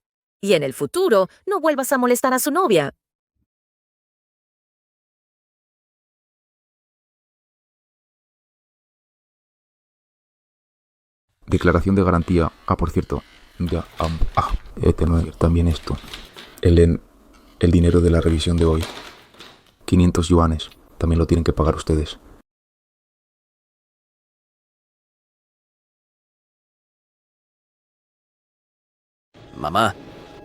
Y en el futuro, no vuelvas a molestar a su novia. Declaración de garantía. Por cierto. También esto. El dinero de la revisión de hoy. 500 yuanes. También lo tienen que pagar ustedes. Mamá,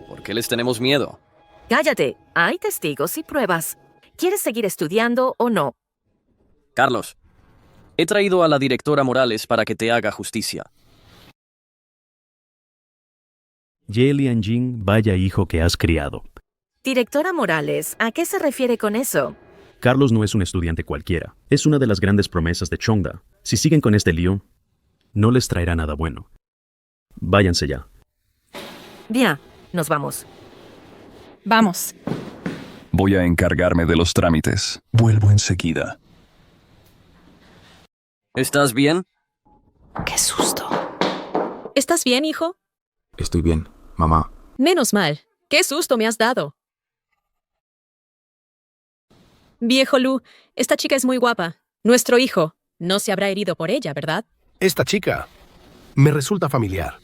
¿por qué les tenemos miedo? Cállate, hay testigos y pruebas. ¿Quieres seguir estudiando o no? Carlos, he traído a la directora Morales para que te haga justicia. Ye Lianjing, vaya hijo que has criado. Directora Morales, ¿a qué se refiere con eso? Carlos no es un estudiante cualquiera. Es una de las grandes promesas de Chongda. Si siguen con este lío, no les traerá nada bueno. Váyanse ya. Bien, nos vamos. Vamos. Voy a encargarme de los trámites. Vuelvo enseguida. ¿Estás bien? ¡Qué susto! ¿Estás bien, hijo? Estoy bien, mamá. Menos mal. ¡Qué susto me has dado! Viejo Lu, esta chica es muy guapa. Nuestro hijo no se habrá herido por ella, ¿verdad? Esta chica me resulta familiar.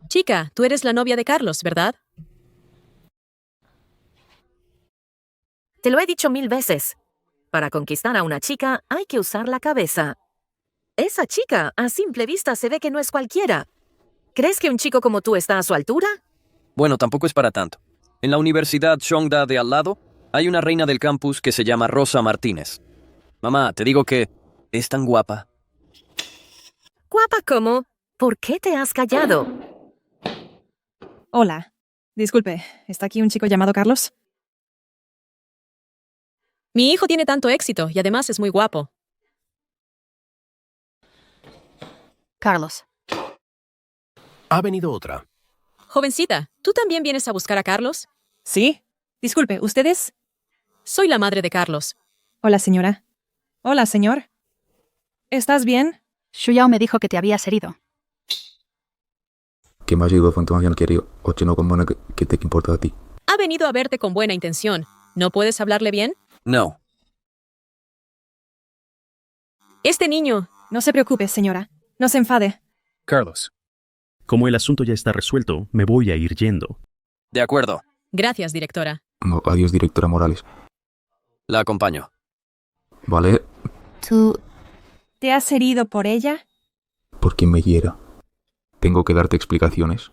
Chica, tú eres la novia de Carlos, ¿verdad? Te lo he dicho 1000 veces. Para conquistar a una chica hay que usar la cabeza. Esa chica, a simple vista, se ve que no es cualquiera. ¿Crees que un chico como tú está a su altura? Bueno, tampoco es para tanto. En la Universidad Chongda de al lado, hay una reina del campus que se llama Rosa Martínez. Mamá, te digo que es tan guapa. ¿Guapa cómo? ¿Por qué te has callado? Hola. Disculpe, ¿está aquí un chico llamado Carlos? Mi hijo tiene tanto éxito y además es muy guapo. Carlos. Ha venido otra. Jovencita, ¿tú también vienes a buscar a Carlos? ¿Sí? Disculpe, ¿ustedes? Soy la madre de Carlos. Hola, señora. Hola, señor. ¿Estás bien? Shuyao me dijo que te habías herido. Que me has llegado fantasma querido, o no con buena que te importa a ti. Ha venido a verte con buena intención. ¿No puedes hablarle bien? No. Este niño... No se preocupe, señora. No se enfade. Carlos. Como el asunto ya está resuelto, me voy a ir yendo. De acuerdo. Gracias, directora. No, adiós, directora Morales. La acompaño. Vale, ¿Tú ¿Te has herido por ella? por quien me hiera. ¿Tengo que darte explicaciones?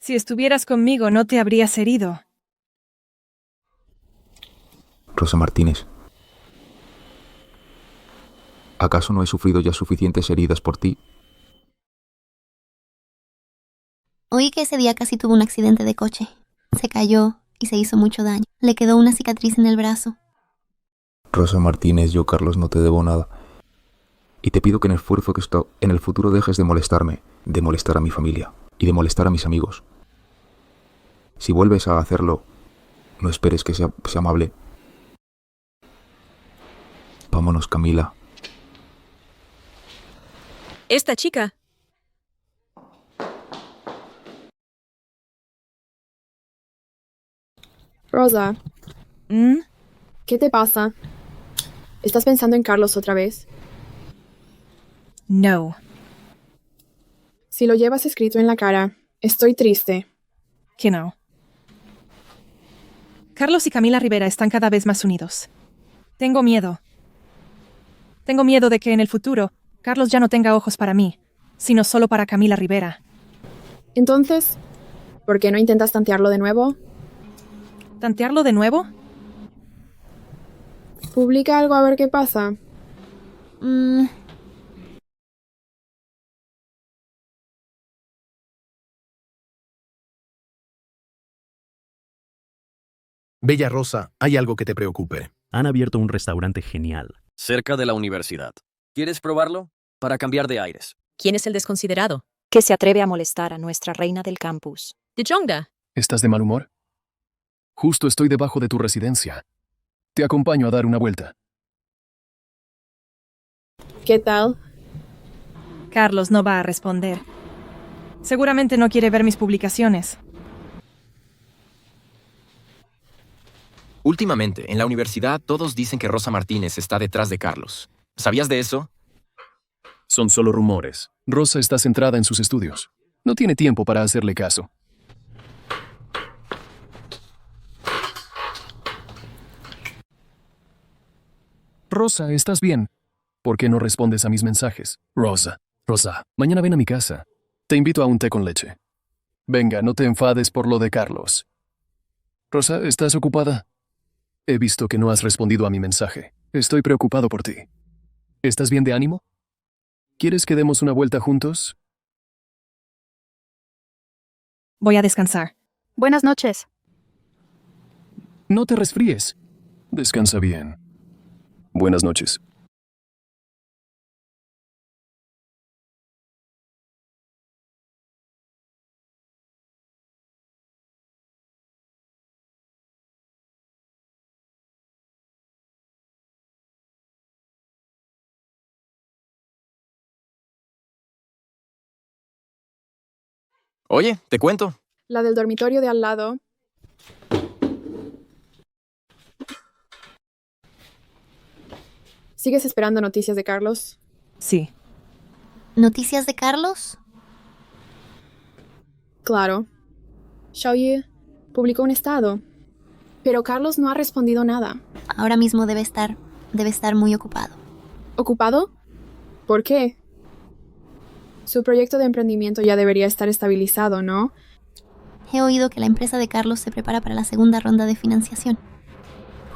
Si estuvieras conmigo, no te habrías herido. Rosa Martínez. ¿Acaso no he sufrido ya suficientes heridas por ti? Oí que ese día casi tuvo un accidente de coche. Se cayó y se hizo mucho daño. Le quedó una cicatriz en el brazo. Rosa Martínez, yo, Carlos, no te debo nada. Y te pido que en el futuro dejes de molestarme, de molestar a mi familia y de molestar a mis amigos. Si vuelves a hacerlo, no esperes que sea amable. Vámonos, Camila. Esta chica... Rosa. ¿Qué te pasa? ¿Estás pensando en Carlos otra vez? No. Si lo llevas escrito en la cara, estoy triste. Que no. Carlos y Camila Rivera están cada vez más unidos. Tengo miedo. Tengo miedo de que en el futuro Carlos ya no tenga ojos para mí, sino solo para Camila Rivera. Entonces, ¿por qué no intentas tantearlo de nuevo? ¿Tantearlo de nuevo? Publica algo a ver qué pasa. Bella Rosa, hay algo que te preocupe. Han abierto un restaurante genial. Cerca de la universidad. ¿Quieres probarlo? Para cambiar de aires. ¿Quién es el desconsiderado? Que se atreve a molestar a nuestra reina del campus. De Chongda. ¿Estás de mal humor? Justo estoy debajo de tu residencia. Te acompaño a dar una vuelta. ¿Qué tal? Carlos no va a responder. Seguramente no quiere ver mis publicaciones. Últimamente, en la universidad, todos dicen que Rosa Martínez está detrás de Carlos. ¿Sabías de eso? Son solo rumores. Rosa está centrada en sus estudios. No tiene tiempo para hacerle caso. Rosa, ¿estás bien? ¿Por qué no respondes a mis mensajes? Rosa, mañana ven a mi casa. Te invito a un té con leche. Venga, no te enfades por lo de Carlos. Rosa, ¿estás ocupada? He visto que no has respondido a mi mensaje. Estoy preocupado por ti. ¿Estás bien de ánimo? ¿Quieres que demos una vuelta juntos? Voy a descansar. Buenas noches. No te resfríes. Descansa bien. Buenas noches. Oye, te cuento. La del dormitorio de al lado. ¿Sigues esperando noticias de Carlos? Sí. ¿Noticias de Carlos? Claro. Xiaoyu publicó un estado. Pero Carlos no ha respondido nada. Ahora mismo debe estar muy ocupado. ¿Ocupado? ¿Por qué? Su proyecto de emprendimiento ya debería estar estabilizado, ¿no? He oído que la empresa de Carlos se prepara para la segunda ronda de financiación.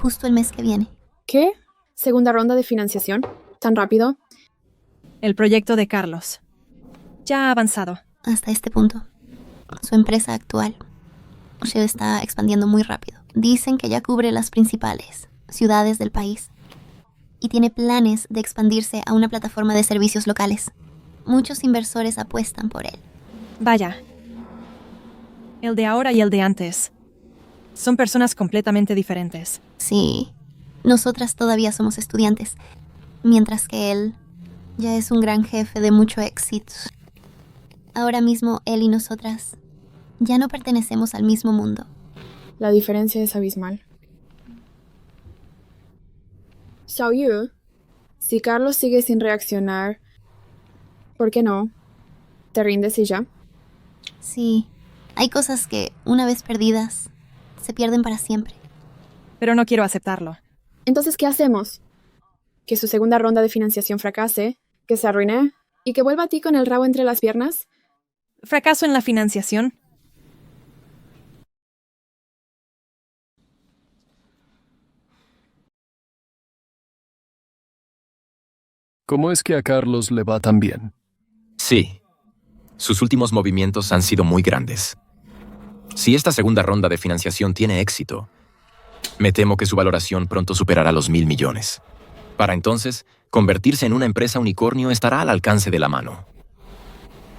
Justo el mes que viene. ¿Qué? ¿Segunda ronda de financiación? ¿Tan rápido? El proyecto de Carlos. Ya ha avanzado. Hasta este punto. Su empresa actual se está expandiendo muy rápido. Dicen que ya cubre las principales ciudades del país y tiene planes de expandirse a una plataforma de servicios locales. Muchos inversores apuestan por él. Vaya. El de ahora y el de antes. Son personas completamente diferentes. Sí, nosotras todavía somos estudiantes, mientras que él ya es un gran jefe de mucho éxito. Ahora mismo él y nosotras ya no pertenecemos al mismo mundo. La diferencia es abismal. Xiaoyu, si Carlos sigue sin reaccionar, ¿por qué no? ¿Te rindes y ya? Sí, hay cosas que, una vez perdidas, se pierden para siempre. Pero no quiero aceptarlo. Entonces, ¿qué hacemos? ¿Que su segunda ronda de financiación fracase? ¿Que se arruine? ¿Y que vuelva a ti con el rabo entre las piernas? ¿Fracaso en la financiación? ¿Cómo es que a Carlos le va tan bien? Sí. Sus últimos movimientos han sido muy grandes. Si esta segunda ronda de financiación tiene éxito, me temo que su valoración pronto superará los 1.000 millones. Para entonces, convertirse en una empresa unicornio estará al alcance de la mano.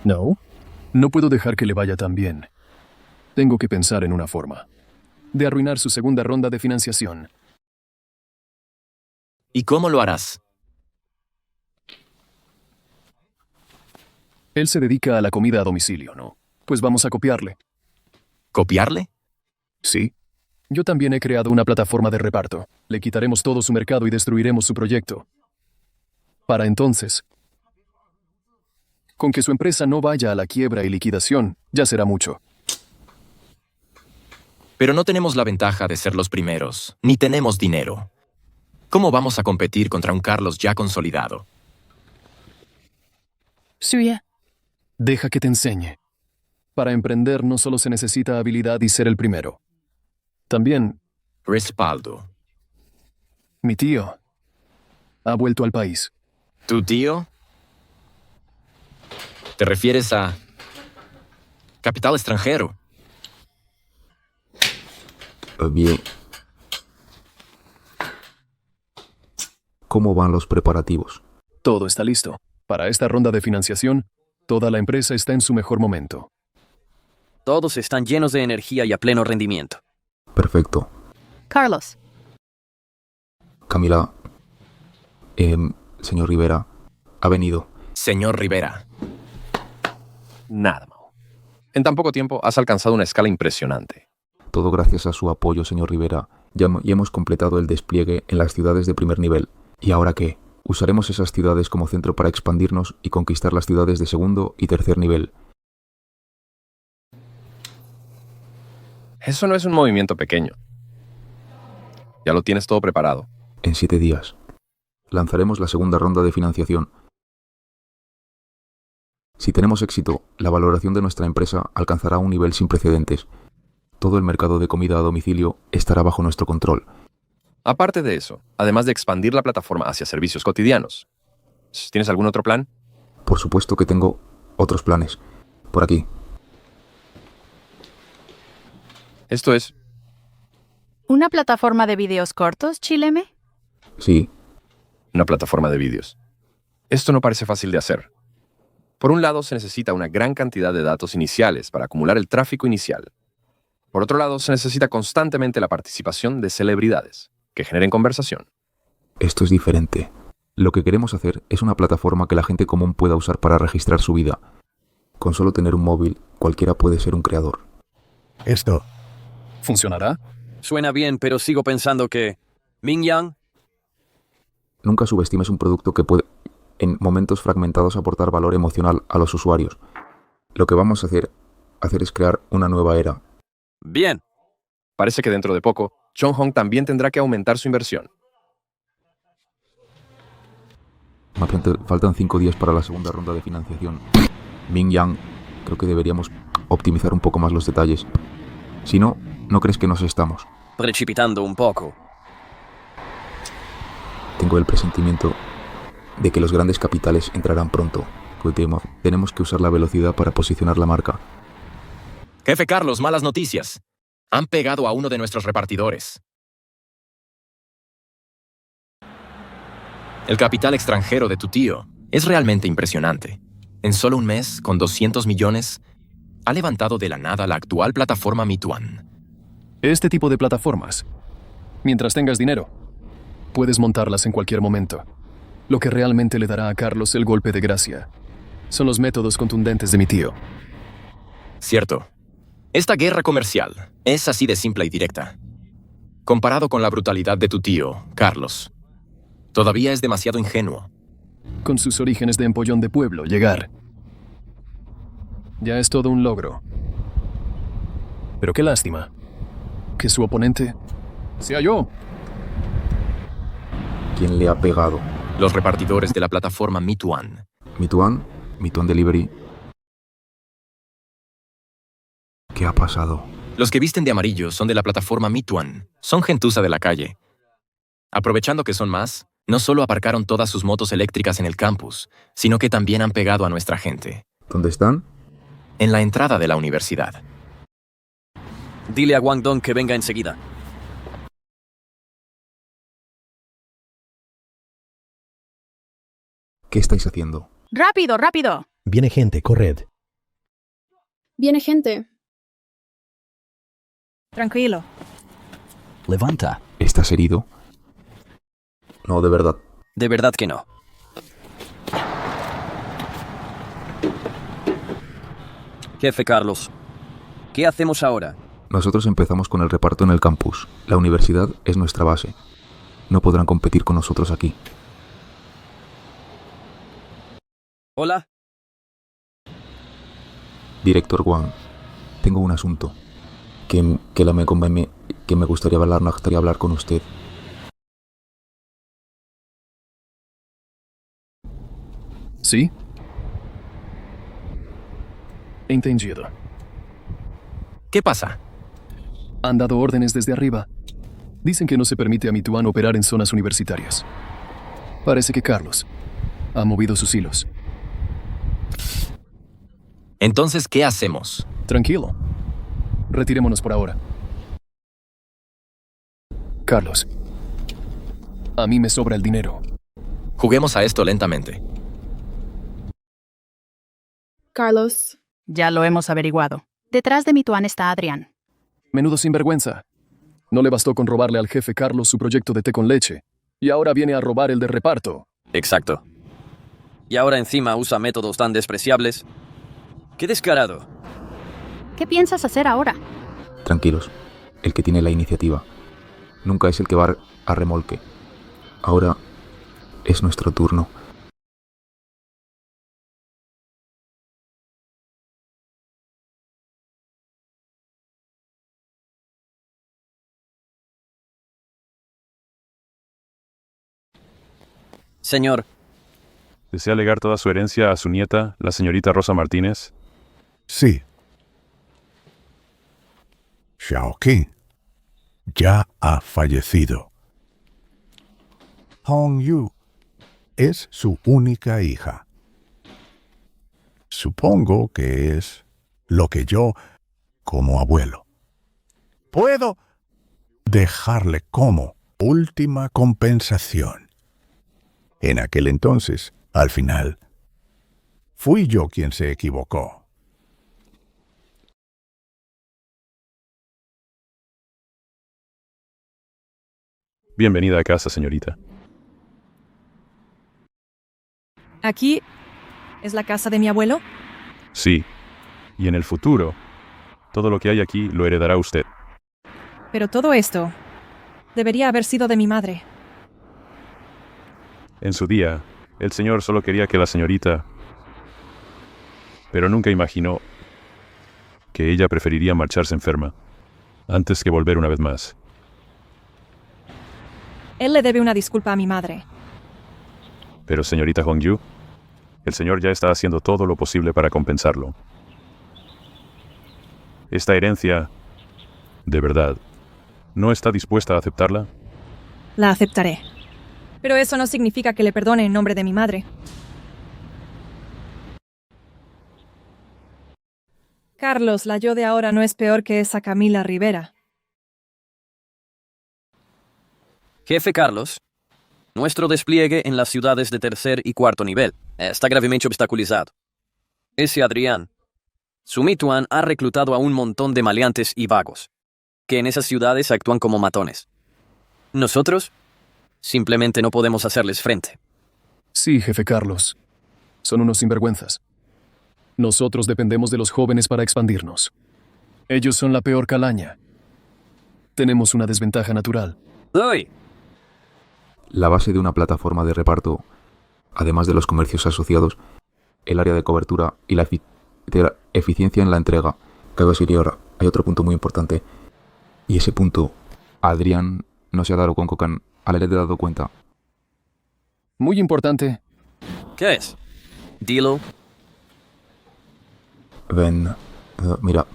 No puedo dejar que le vaya tan bien. Tengo que pensar en una forma de arruinar su segunda ronda de financiación. ¿Y cómo lo harás? Él se dedica a la comida a domicilio, ¿no? Pues vamos a copiarle. ¿Copiarle? Sí. Yo también he creado una plataforma de reparto. Le quitaremos todo su mercado y destruiremos su proyecto. Para entonces, con que su empresa no vaya a la quiebra y liquidación, ya será mucho. Pero no tenemos la ventaja de ser los primeros, ni tenemos dinero. ¿Cómo vamos a competir contra un Carlos ya consolidado? Suya. Deja que te enseñe. Para emprender no solo se necesita habilidad y ser el primero. También respaldo. Mi tío ha vuelto al país. ¿Tu tío? ¿Te refieres a capital extranjero? Bien. ¿Cómo van los preparativos? Todo está listo. Para esta ronda de financiación, toda la empresa está en su mejor momento. Todos están llenos de energía y a pleno rendimiento. Perfecto. Carlos. Camila. Señor Rivera, ha venido. Señor Rivera. Nada, Mao. En tan poco tiempo has alcanzado una escala impresionante. Todo gracias a su apoyo, señor Rivera. Ya hemos completado el despliegue en las ciudades de primer nivel. ¿Y ahora qué? Usaremos esas ciudades como centro para expandirnos y conquistar las ciudades de segundo y tercer nivel. Eso no es un movimiento pequeño. Ya lo tienes todo preparado. En 7 días. Lanzaremos la segunda ronda de financiación. Si tenemos éxito, la valoración de nuestra empresa alcanzará un nivel sin precedentes. Todo el mercado de comida a domicilio estará bajo nuestro control. Aparte de eso, además de expandir la plataforma hacia servicios cotidianos, ¿tienes algún otro plan? Por supuesto que tengo otros planes. Por aquí. Esto es... ¿Una plataforma de vídeos cortos, Chileme? Sí. Una plataforma de vídeos. Esto no parece fácil de hacer. Por un lado, se necesita una gran cantidad de datos iniciales para acumular el tráfico inicial. Por otro lado, se necesita constantemente la participación de celebridades, que generen conversación. Esto es diferente. Lo que queremos hacer es una plataforma que la gente común pueda usar para registrar su vida. Con solo tener un móvil, cualquiera puede ser un creador. ¿Esto funcionará? Suena bien, pero sigo pensando que... Mingyang. Nunca subestimes un producto que puede, en momentos fragmentados, aportar valor emocional a los usuarios. Lo que vamos a hacer es crear una nueva era. Bien. Parece que dentro de poco, Chonghong también tendrá que aumentar su inversión. Faltan 5 días para la segunda ronda de financiación. Mingyang, creo que deberíamos optimizar un poco más los detalles. Si no, ¿no crees que nos estamos precipitando un poco? Tengo el presentimiento de que los grandes capitales entrarán pronto. Tenemos que usar la velocidad para posicionar la marca. Jefe Carlos, malas noticias. Han pegado a uno de nuestros repartidores. El capital extranjero de tu tío es realmente impresionante. En solo un mes, con 200 millones, ha levantado de la nada la actual plataforma Meituan. Este tipo de plataformas, mientras tengas dinero, puedes montarlas en cualquier momento. Lo que realmente le dará a Carlos el golpe de gracia son los métodos contundentes de mi tío. Cierto. Esta guerra comercial es así de simple y directa. Comparado con la brutalidad de tu tío, Carlos, todavía es demasiado ingenuo. Con sus orígenes de empollón de pueblo, llegar ya es todo un logro. Pero qué lástima que su oponente sea yo. ¿Quién le ha pegado? Los repartidores de la plataforma Meituan. ¿Meituan? ¿Meituan Delivery? ¿Qué ha pasado? Los que visten de amarillo son de la plataforma Meituan. Son gentuza de la calle. Aprovechando que son más, no solo aparcaron todas sus motos eléctricas en el campus, sino que también han pegado a nuestra gente. ¿Dónde están? En la entrada de la universidad. Dile a Guangdong que venga enseguida. ¿Qué estáis haciendo? ¡Rápido, rápido! Viene gente, corred. Viene gente. Tranquilo. Levanta. ¿Estás herido? No, de verdad. De verdad que no. Jefe Carlos, ¿qué hacemos ahora? Nosotros empezamos con el reparto en el campus. La universidad es nuestra base. No podrán competir con nosotros aquí. Hola. Director Wang, tengo un asunto que me gustaría hablar con usted. ¿Sí? Entendido. ¿Qué pasa? Han dado órdenes desde arriba. Dicen que no se permite a Meituan operar en zonas universitarias. Parece que Carlos ha movido sus hilos. Entonces, ¿qué hacemos? Tranquilo. Retirémonos por ahora. Carlos, a mí me sobra el dinero. Juguemos a esto lentamente. Carlos. Ya lo hemos averiguado. Detrás de Meituan está Adrián. Menudo sinvergüenza. No le bastó con robarle al jefe Carlos su proyecto de té con leche. Y ahora viene a robar el de reparto. Exacto. Y ahora encima usa métodos tan despreciables. ¡Qué descarado! ¿Qué piensas hacer ahora? Tranquilos. El que tiene la iniciativa nunca es el que va a remolque. Ahora es nuestro turno. Señor. ¿Desea legar toda su herencia a su nieta, la señorita Rosa Martínez? Sí. Xiaoqing ya ha fallecido. Hong Yu es su única hija. Supongo que es lo que yo, como abuelo, puedo dejarle como última compensación. En aquel entonces, al final, fui yo quien se equivocó. Bienvenida a casa, señorita. ¿Aquí es la casa de mi abuelo? Sí. Y en el futuro, todo lo que hay aquí lo heredará usted. Pero todo esto debería haber sido de mi madre. En su día, el señor solo quería que la señorita... Pero nunca imaginó que ella preferiría marcharse enferma antes que volver una vez más. Él le debe una disculpa a mi madre. Pero señorita Hongyu, el señor ya está haciendo todo lo posible para compensarlo. Esta herencia, de verdad, ¿no está dispuesta a aceptarla? La aceptaré. Pero eso no significa que le perdone en nombre de mi madre. Carlos, la yo de ahora no es peor que esa Camila Rivera. Jefe Carlos, nuestro despliegue en las ciudades de tercer y cuarto nivel está gravemente obstaculizado. Ese Adrián. Sumituan ha reclutado a un montón de maleantes y vagos, que en esas ciudades actúan como matones. Nosotros simplemente no podemos hacerles frente. Sí, jefe Carlos. Son unos sinvergüenzas. Nosotros dependemos de los jóvenes para expandirnos. Ellos son la peor calaña. Tenemos una desventaja natural. ¡Uy! La base de una plataforma de reparto, además de los comercios asociados, el área de cobertura y la eficiencia en la entrega. Cabe decir ahora, hay otro punto muy importante. Y ese punto, Adrián no se ha dado con Kokan al haberle dado cuenta. Muy importante. ¿Qué es? Dilo. Ven, mira.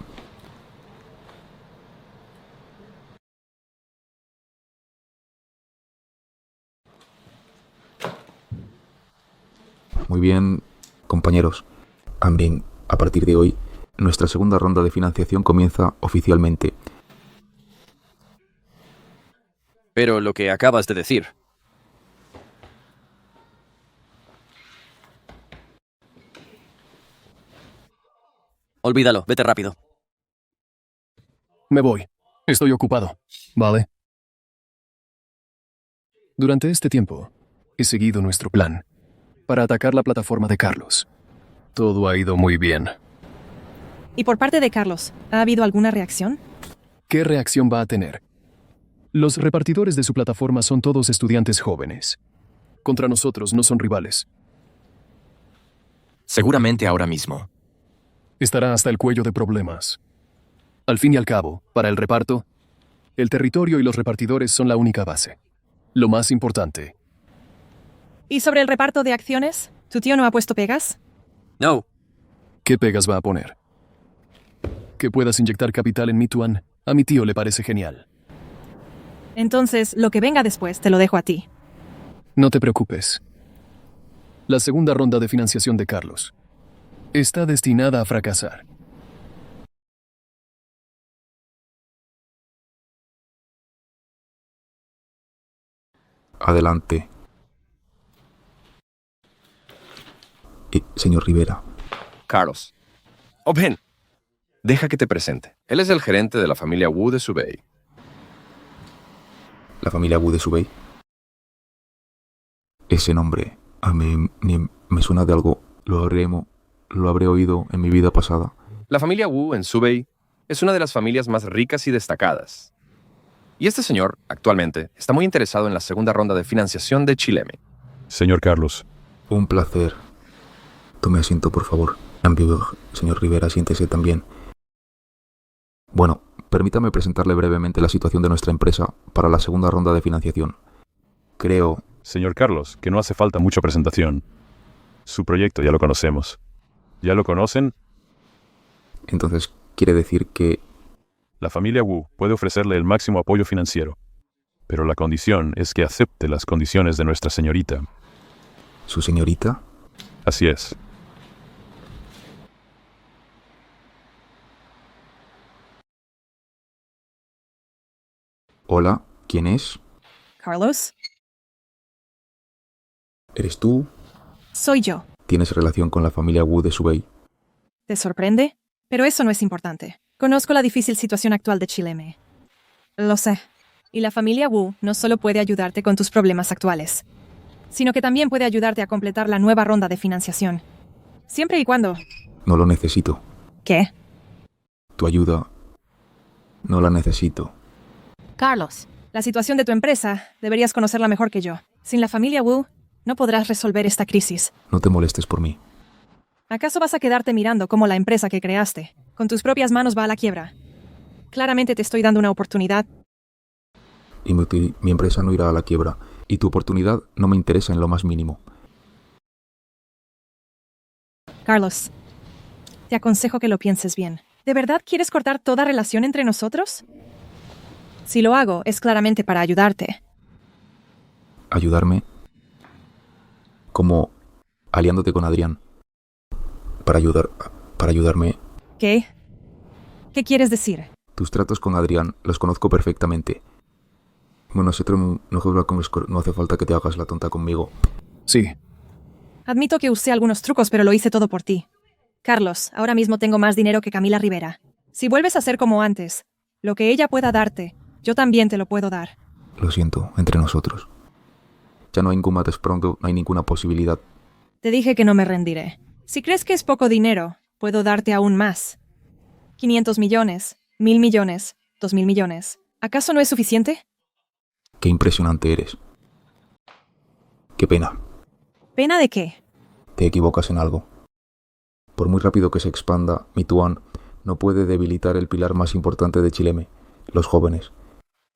Muy bien, compañeros. Amrin, a partir de hoy, nuestra segunda ronda de financiación comienza oficialmente. Pero lo que acabas de decir. Olvídalo, vete rápido. Me voy. Estoy ocupado. ¿Vale? Durante este tiempo, he seguido nuestro plan para atacar la plataforma de Carlos. Todo ha ido muy bien. Y por parte de Carlos, ¿ha habido alguna reacción? ¿Qué reacción va a tener? Los repartidores de su plataforma son todos estudiantes jóvenes. Contra nosotros no son rivales. Seguramente ahora mismo. Estará hasta el cuello de problemas. Al fin y al cabo, para el reparto, el territorio y los repartidores son la única base. Lo más importante. ¿Y sobre el reparto de acciones? ¿Tu tío no ha puesto pegas? No. ¿Qué pegas va a poner? Que puedas inyectar capital en Mituan, a mi tío le parece genial. Entonces, lo que venga después te lo dejo a ti. No te preocupes. La segunda ronda de financiación de Carlos está destinada a fracasar. Adelante. Señor Rivera. Carlos. Oh, ven. Deja que te presente. Él es el gerente de la familia Wu de Subei. ¿La familia Wu de Subei? Ese nombre a mí me suena de algo. Lo habré oído en mi vida pasada. La familia Wu en Subei es una de las familias más ricas y destacadas. Y este señor, actualmente, está muy interesado en la segunda ronda de financiación de Chileme. Señor Carlos. Un placer. Tome asiento, por favor. Señor Rivera, siéntese también. Bueno, permítame presentarle brevemente la situación de nuestra empresa para la segunda ronda de financiación. Creo... Señor Carlos, que no hace falta mucha presentación. Su proyecto ya lo conocemos. ¿Ya lo conocen? Entonces, ¿quiere decir que...? La familia Wu puede ofrecerle el máximo apoyo financiero, pero la condición es que acepte las condiciones de nuestra señorita. ¿Su señorita? Así es. Hola, ¿quién es? ¿Carlos? ¿Eres tú? Soy yo. ¿Tienes relación con la familia Wu de Subei? ¿Te sorprende? Pero eso no es importante. Conozco la difícil situación actual de Chileme. Lo sé. Y la familia Wu no solo puede ayudarte con tus problemas actuales, sino que también puede ayudarte a completar la nueva ronda de financiación. Siempre y cuando... No lo necesito. ¿Qué? Tu ayuda... No la necesito. Carlos. La situación de tu empresa deberías conocerla mejor que yo. Sin la familia Wu, no podrás resolver esta crisis. No te molestes por mí. ¿Acaso vas a quedarte mirando cómo la empresa que creaste, con tus propias manos, va a la quiebra? Claramente te estoy dando una oportunidad. Y mi empresa no irá a la quiebra. Y tu oportunidad no me interesa en lo más mínimo. Carlos, te aconsejo que lo pienses bien. ¿De verdad quieres cortar toda relación entre nosotros? Si lo hago, es claramente para ayudarte. ¿Ayudarme? Como aliándote con Adrián. Para ayudarme. ¿Qué? ¿Qué quieres decir? Tus tratos con Adrián los conozco perfectamente. Bueno, no hace falta que te hagas la tonta conmigo. Sí. Admito que usé algunos trucos, pero lo hice todo por ti. Carlos, ahora mismo tengo más dinero que Camila Rivera. Si vuelves a ser como antes, lo que ella pueda darte, yo también te lo puedo dar. Lo siento, entre nosotros. Ya no hay ningún más pronto, no hay ninguna posibilidad. Te dije que no me rendiré. Si crees que es poco dinero, puedo darte aún más. 500 millones, 1.000 millones, 2.000 millones. ¿Acaso no es suficiente? Qué impresionante eres. Qué pena. ¿Pena de qué? Te equivocas en algo. Por muy rápido que se expanda, Mituan no puede debilitar el pilar más importante de Chileme, los jóvenes.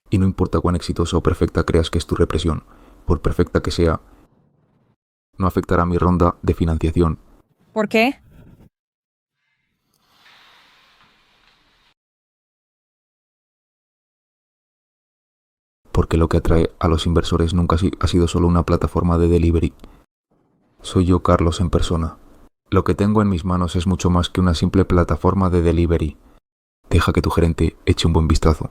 Y no importa cuán exitosa o perfecta creas que es tu represión, por perfecta que sea, no afectará mi ronda de financiación. ¿Por qué? Porque lo que atrae a los inversores nunca ha sido solo una plataforma de delivery. Soy yo, Carlos, en persona. Lo que tengo en mis manos es mucho más que una simple plataforma de delivery. Deja que tu gerente eche un buen vistazo.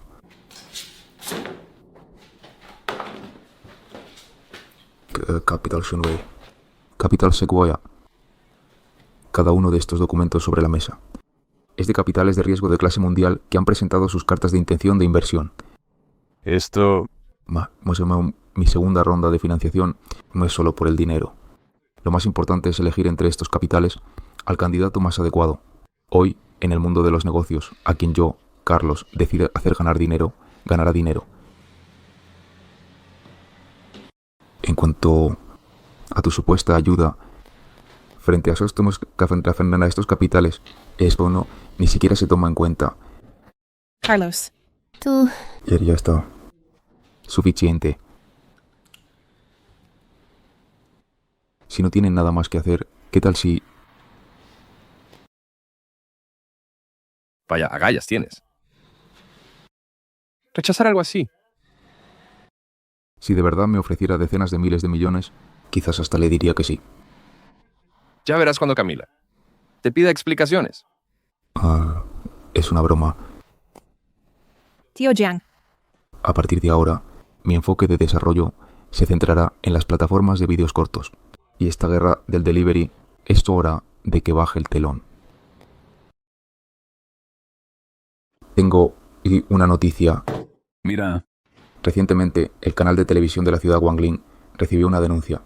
Capital Shunwei. Capital Sequoia. Cada uno de estos documentos sobre la mesa. Es de capitales de riesgo de clase mundial que han presentado sus cartas de intención de inversión. Esto... Mi segunda ronda de financiación no es solo por el dinero. Lo más importante es elegir entre estos capitales al candidato más adecuado. Hoy, en el mundo de los negocios, a quien yo, Carlos, decide hacer ganar dinero, ganará dinero. En cuanto a tu supuesta ayuda frente a estos capitales, esto no ni siquiera se toma en cuenta. Carlos. Tú... Ya está. Suficiente. Si no tienen nada más que hacer, ¿qué tal si...? Vaya, agallas tienes. Rechazar algo así. Si de verdad me ofreciera decenas de miles de millones, quizás hasta le diría que sí. Ya verás cuando Camila te pida explicaciones. Es una broma. Tío Jiang. A partir de ahora, mi enfoque de desarrollo se centrará en las plataformas de vídeos cortos. Y esta guerra del delivery es hora de que baje el telón. Tengo una noticia. Mira. Recientemente, el canal de televisión de la ciudad Guangling recibió una denuncia.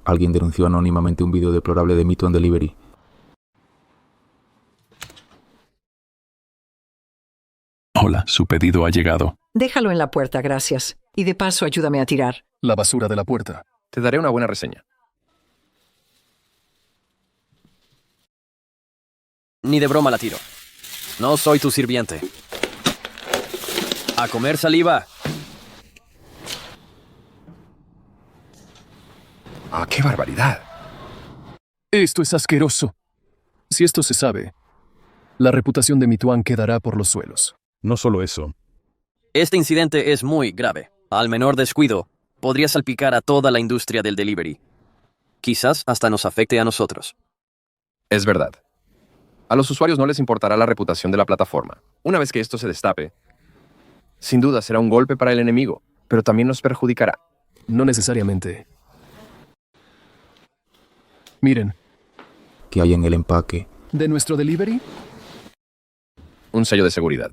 Alguien denunció anónimamente un vídeo deplorable de Mituan Delivery. Hola, su pedido ha llegado. Déjalo en la puerta, gracias. Y de paso, ayúdame a tirar. La basura de la puerta. Te daré una buena reseña. Ni de broma la tiro. No soy tu sirviente. A comer saliva. ¡Ah, qué barbaridad! Esto es asqueroso. Si esto se sabe, la reputación de Mituan quedará por los suelos. No solo eso. Este incidente es muy grave. Al menor descuido, podría salpicar a toda la industria del delivery. Quizás hasta nos afecte a nosotros. Es verdad. A los usuarios no les importará la reputación de la plataforma. Una vez que esto se destape, sin duda será un golpe para el enemigo, pero también nos perjudicará. No necesariamente. Miren. ¿Qué hay en el empaque? ¿De nuestro delivery? Un sello de seguridad.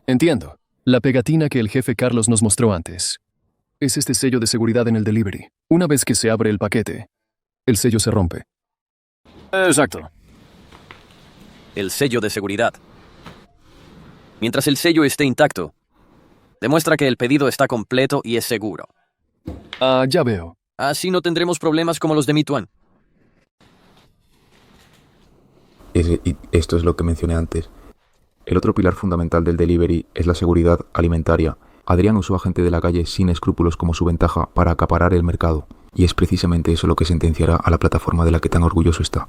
Entiendo. La pegatina que el jefe Carlos nos mostró antes. Es este sello de seguridad en el delivery. Una vez que se abre el paquete, el sello se rompe. Exacto. El sello de seguridad. Mientras el sello esté intacto, demuestra que el pedido está completo y es seguro. Ya veo. Así no tendremos problemas como los de Mituan. Esto es lo que mencioné antes. El otro pilar fundamental del delivery es la seguridad alimentaria. Adrián usó a gente de la calle sin escrúpulos como su ventaja para acaparar el mercado. Y es precisamente eso lo que sentenciará a la plataforma de la que tan orgulloso está.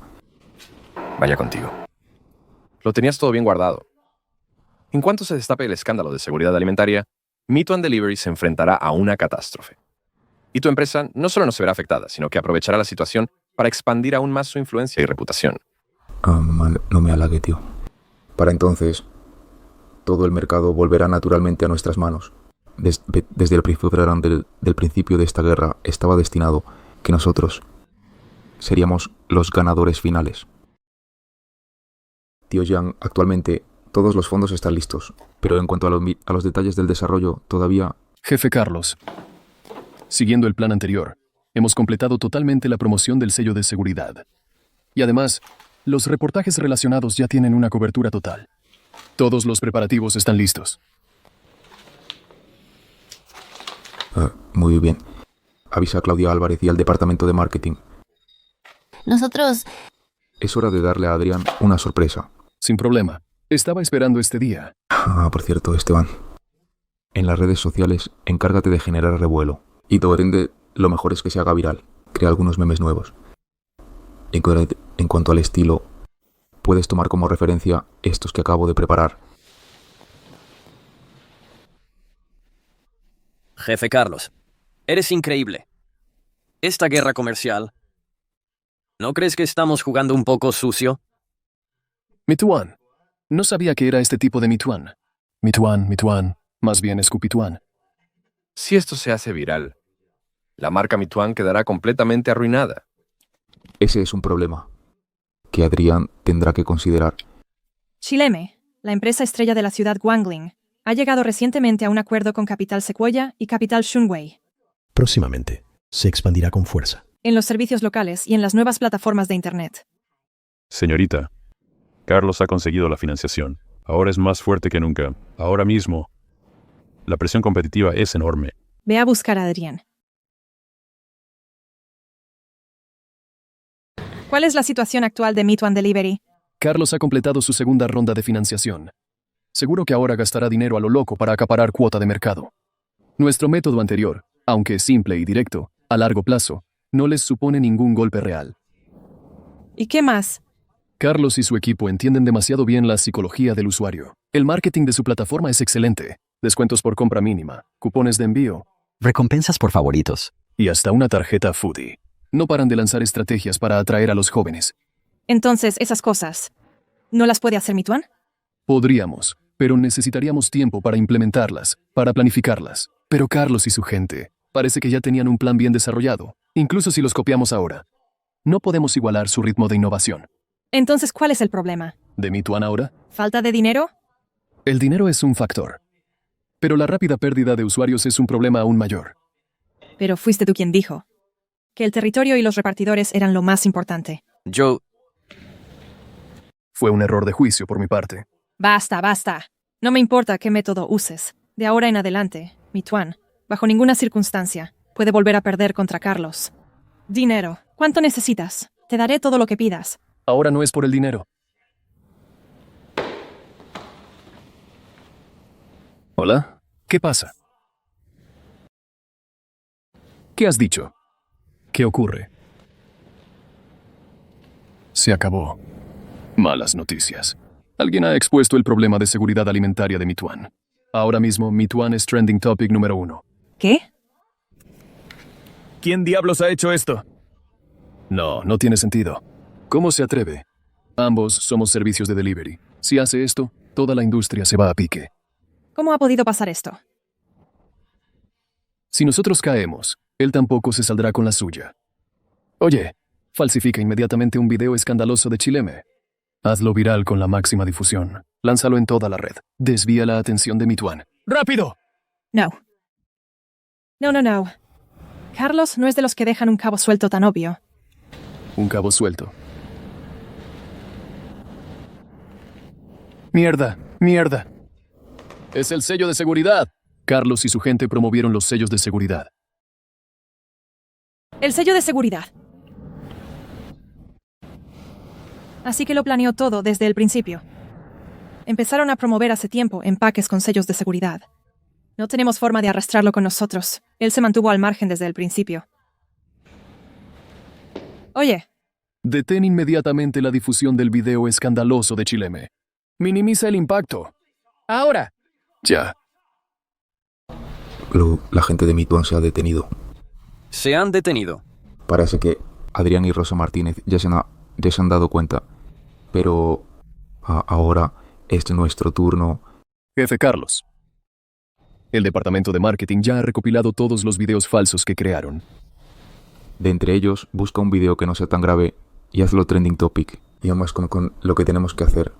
Vaya contigo. Lo tenías todo bien guardado. En cuanto se destape el escándalo de seguridad alimentaria, Mituan Delivery se enfrentará a una catástrofe. Y tu empresa no solo no se verá afectada, sino que aprovechará la situación para expandir aún más su influencia y reputación. No me halague, tío. Para entonces, todo el mercado volverá naturalmente a nuestras manos. Desde el principio de esta guerra estaba destinado que nosotros seríamos los ganadores finales. Tío Yang, actualmente todos los fondos están listos, pero en cuanto a los detalles del desarrollo, todavía... Jefe Carlos, siguiendo el plan anterior, hemos completado totalmente la promoción del sello de seguridad. Y además, los reportajes relacionados ya tienen una cobertura total. Todos los preparativos están listos. Muy bien. Avisa a Claudia Álvarez y al departamento de marketing. Nosotros... Es hora de darle a Adrián una sorpresa. Sin problema. Estaba esperando este día. Por cierto, Esteban. En las redes sociales, encárgate de generar revuelo. Y por ende, lo mejor es que se haga viral. Crea algunos memes nuevos. En cuanto al estilo, puedes tomar como referencia estos que acabo de preparar. Jefe Carlos, eres increíble. Esta guerra comercial, ¿no crees que estamos jugando un poco sucio? Mituan. No sabía que era este tipo de Mituan. Mituan. Más bien Scupituan. Si esto se hace viral, la marca Mituan quedará completamente arruinada. Ese es un problema que Adrián tendrá que considerar. Chileme, la empresa estrella de la ciudad Guangling, ha llegado recientemente a un acuerdo con Capital Sequoia y Capital Shunwei. Próximamente, se expandirá con fuerza. En los servicios locales y en las nuevas plataformas de Internet. Señorita, Carlos ha conseguido la financiación. Ahora es más fuerte que nunca. Ahora mismo, la presión competitiva es enorme. Ve a buscar a Adrián. ¿Cuál es la situación actual de Mituan Delivery? Carlos ha completado su segunda ronda de financiación. Seguro que ahora gastará dinero a lo loco para acaparar cuota de mercado. Nuestro método anterior, aunque simple y directo, a largo plazo, no les supone ningún golpe real. ¿Y qué más? Carlos y su equipo entienden demasiado bien la psicología del usuario. El marketing de su plataforma es excelente. Descuentos por compra mínima, cupones de envío. Recompensas por favoritos. Y hasta una tarjeta Foodie. No paran de lanzar estrategias para atraer a los jóvenes. Entonces, esas cosas, ¿no las puede hacer Mituan? Podríamos, pero necesitaríamos tiempo para implementarlas, para planificarlas. Pero Carlos y su gente, parece que ya tenían un plan bien desarrollado, incluso si los copiamos ahora. No podemos igualar su ritmo de innovación. Entonces, ¿cuál es el problema? ¿De Mituan ahora? ¿Falta de dinero? El dinero es un factor. Pero la rápida pérdida de usuarios es un problema aún mayor. Pero fuiste tú quien dijo que el territorio y los repartidores eran lo más importante. Fue un error de juicio por mi parte. Basta. No me importa qué método uses. De ahora en adelante, Mituan, bajo ninguna circunstancia, puede volver a perder contra Carlos. Dinero. ¿Cuánto necesitas? Te daré todo lo que pidas. Ahora no es por el dinero. ¿Hola? ¿Qué pasa? ¿Qué has dicho? ¿Qué ocurre? Se acabó. Malas noticias. Alguien ha expuesto el problema de seguridad alimentaria de Mituan. Ahora mismo, Mituan es trending topic número 1. ¿Qué? ¿Quién diablos ha hecho esto? No tiene sentido. ¿Cómo se atreve? Ambos somos servicios de delivery. Si hace esto, toda la industria se va a pique. ¿Cómo ha podido pasar esto? Si nosotros caemos, él tampoco se saldrá con la suya. Oye, falsifica inmediatamente un video escandaloso de Chileme. Hazlo viral con la máxima difusión. Lánzalo en toda la red. Desvía la atención de Mituan. ¡Rápido! No. Carlos no es de los que dejan un cabo suelto tan obvio. Un cabo suelto. ¡Mierda! Es el sello de seguridad. Carlos y su gente promovieron los sellos de seguridad. El sello de seguridad. Así que lo planeó todo desde el principio. Empezaron a promover hace tiempo empaques con sellos de seguridad. No tenemos forma de arrastrarlo con nosotros. Él se mantuvo al margen desde el principio. Oye. Detén inmediatamente la difusión del video escandaloso de Chileme. Minimiza el impacto. ¡Ahora! Ya. La gente de Mituan se ha detenido. ¿Se han detenido? Parece que Adrián y Rosa Martínez ya se han dado cuenta. Pero ahora es nuestro turno. Jefe Carlos. El departamento de marketing ya ha recopilado todos los videos falsos que crearon. De entre ellos, busca un video que no sea tan grave y hazlo trending topic. Y además con lo que tenemos que hacer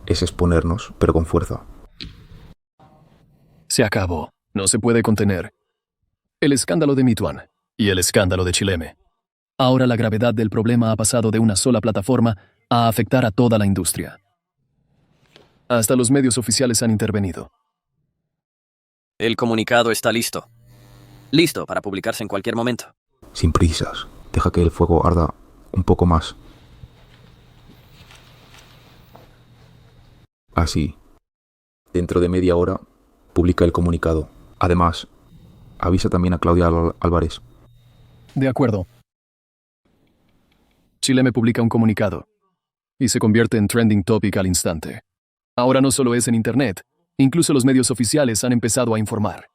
es exponernos, pero con fuerza. Se acabó. No se puede contener. El escándalo de Meituan y el escándalo de Chileme. Ahora la gravedad del problema ha pasado de una sola plataforma a afectar a toda la industria. Hasta los medios oficiales han intervenido. El comunicado está listo. Listo para publicarse en cualquier momento. Sin prisas. Deja que el fuego arda un poco más. Así. Dentro de media hora, publica el comunicado. Además, avisa también a Claudia Álvarez. De acuerdo. Chileme publica un comunicado y se convierte en trending topic al instante. Ahora no solo es en Internet, incluso los medios oficiales han empezado a informar.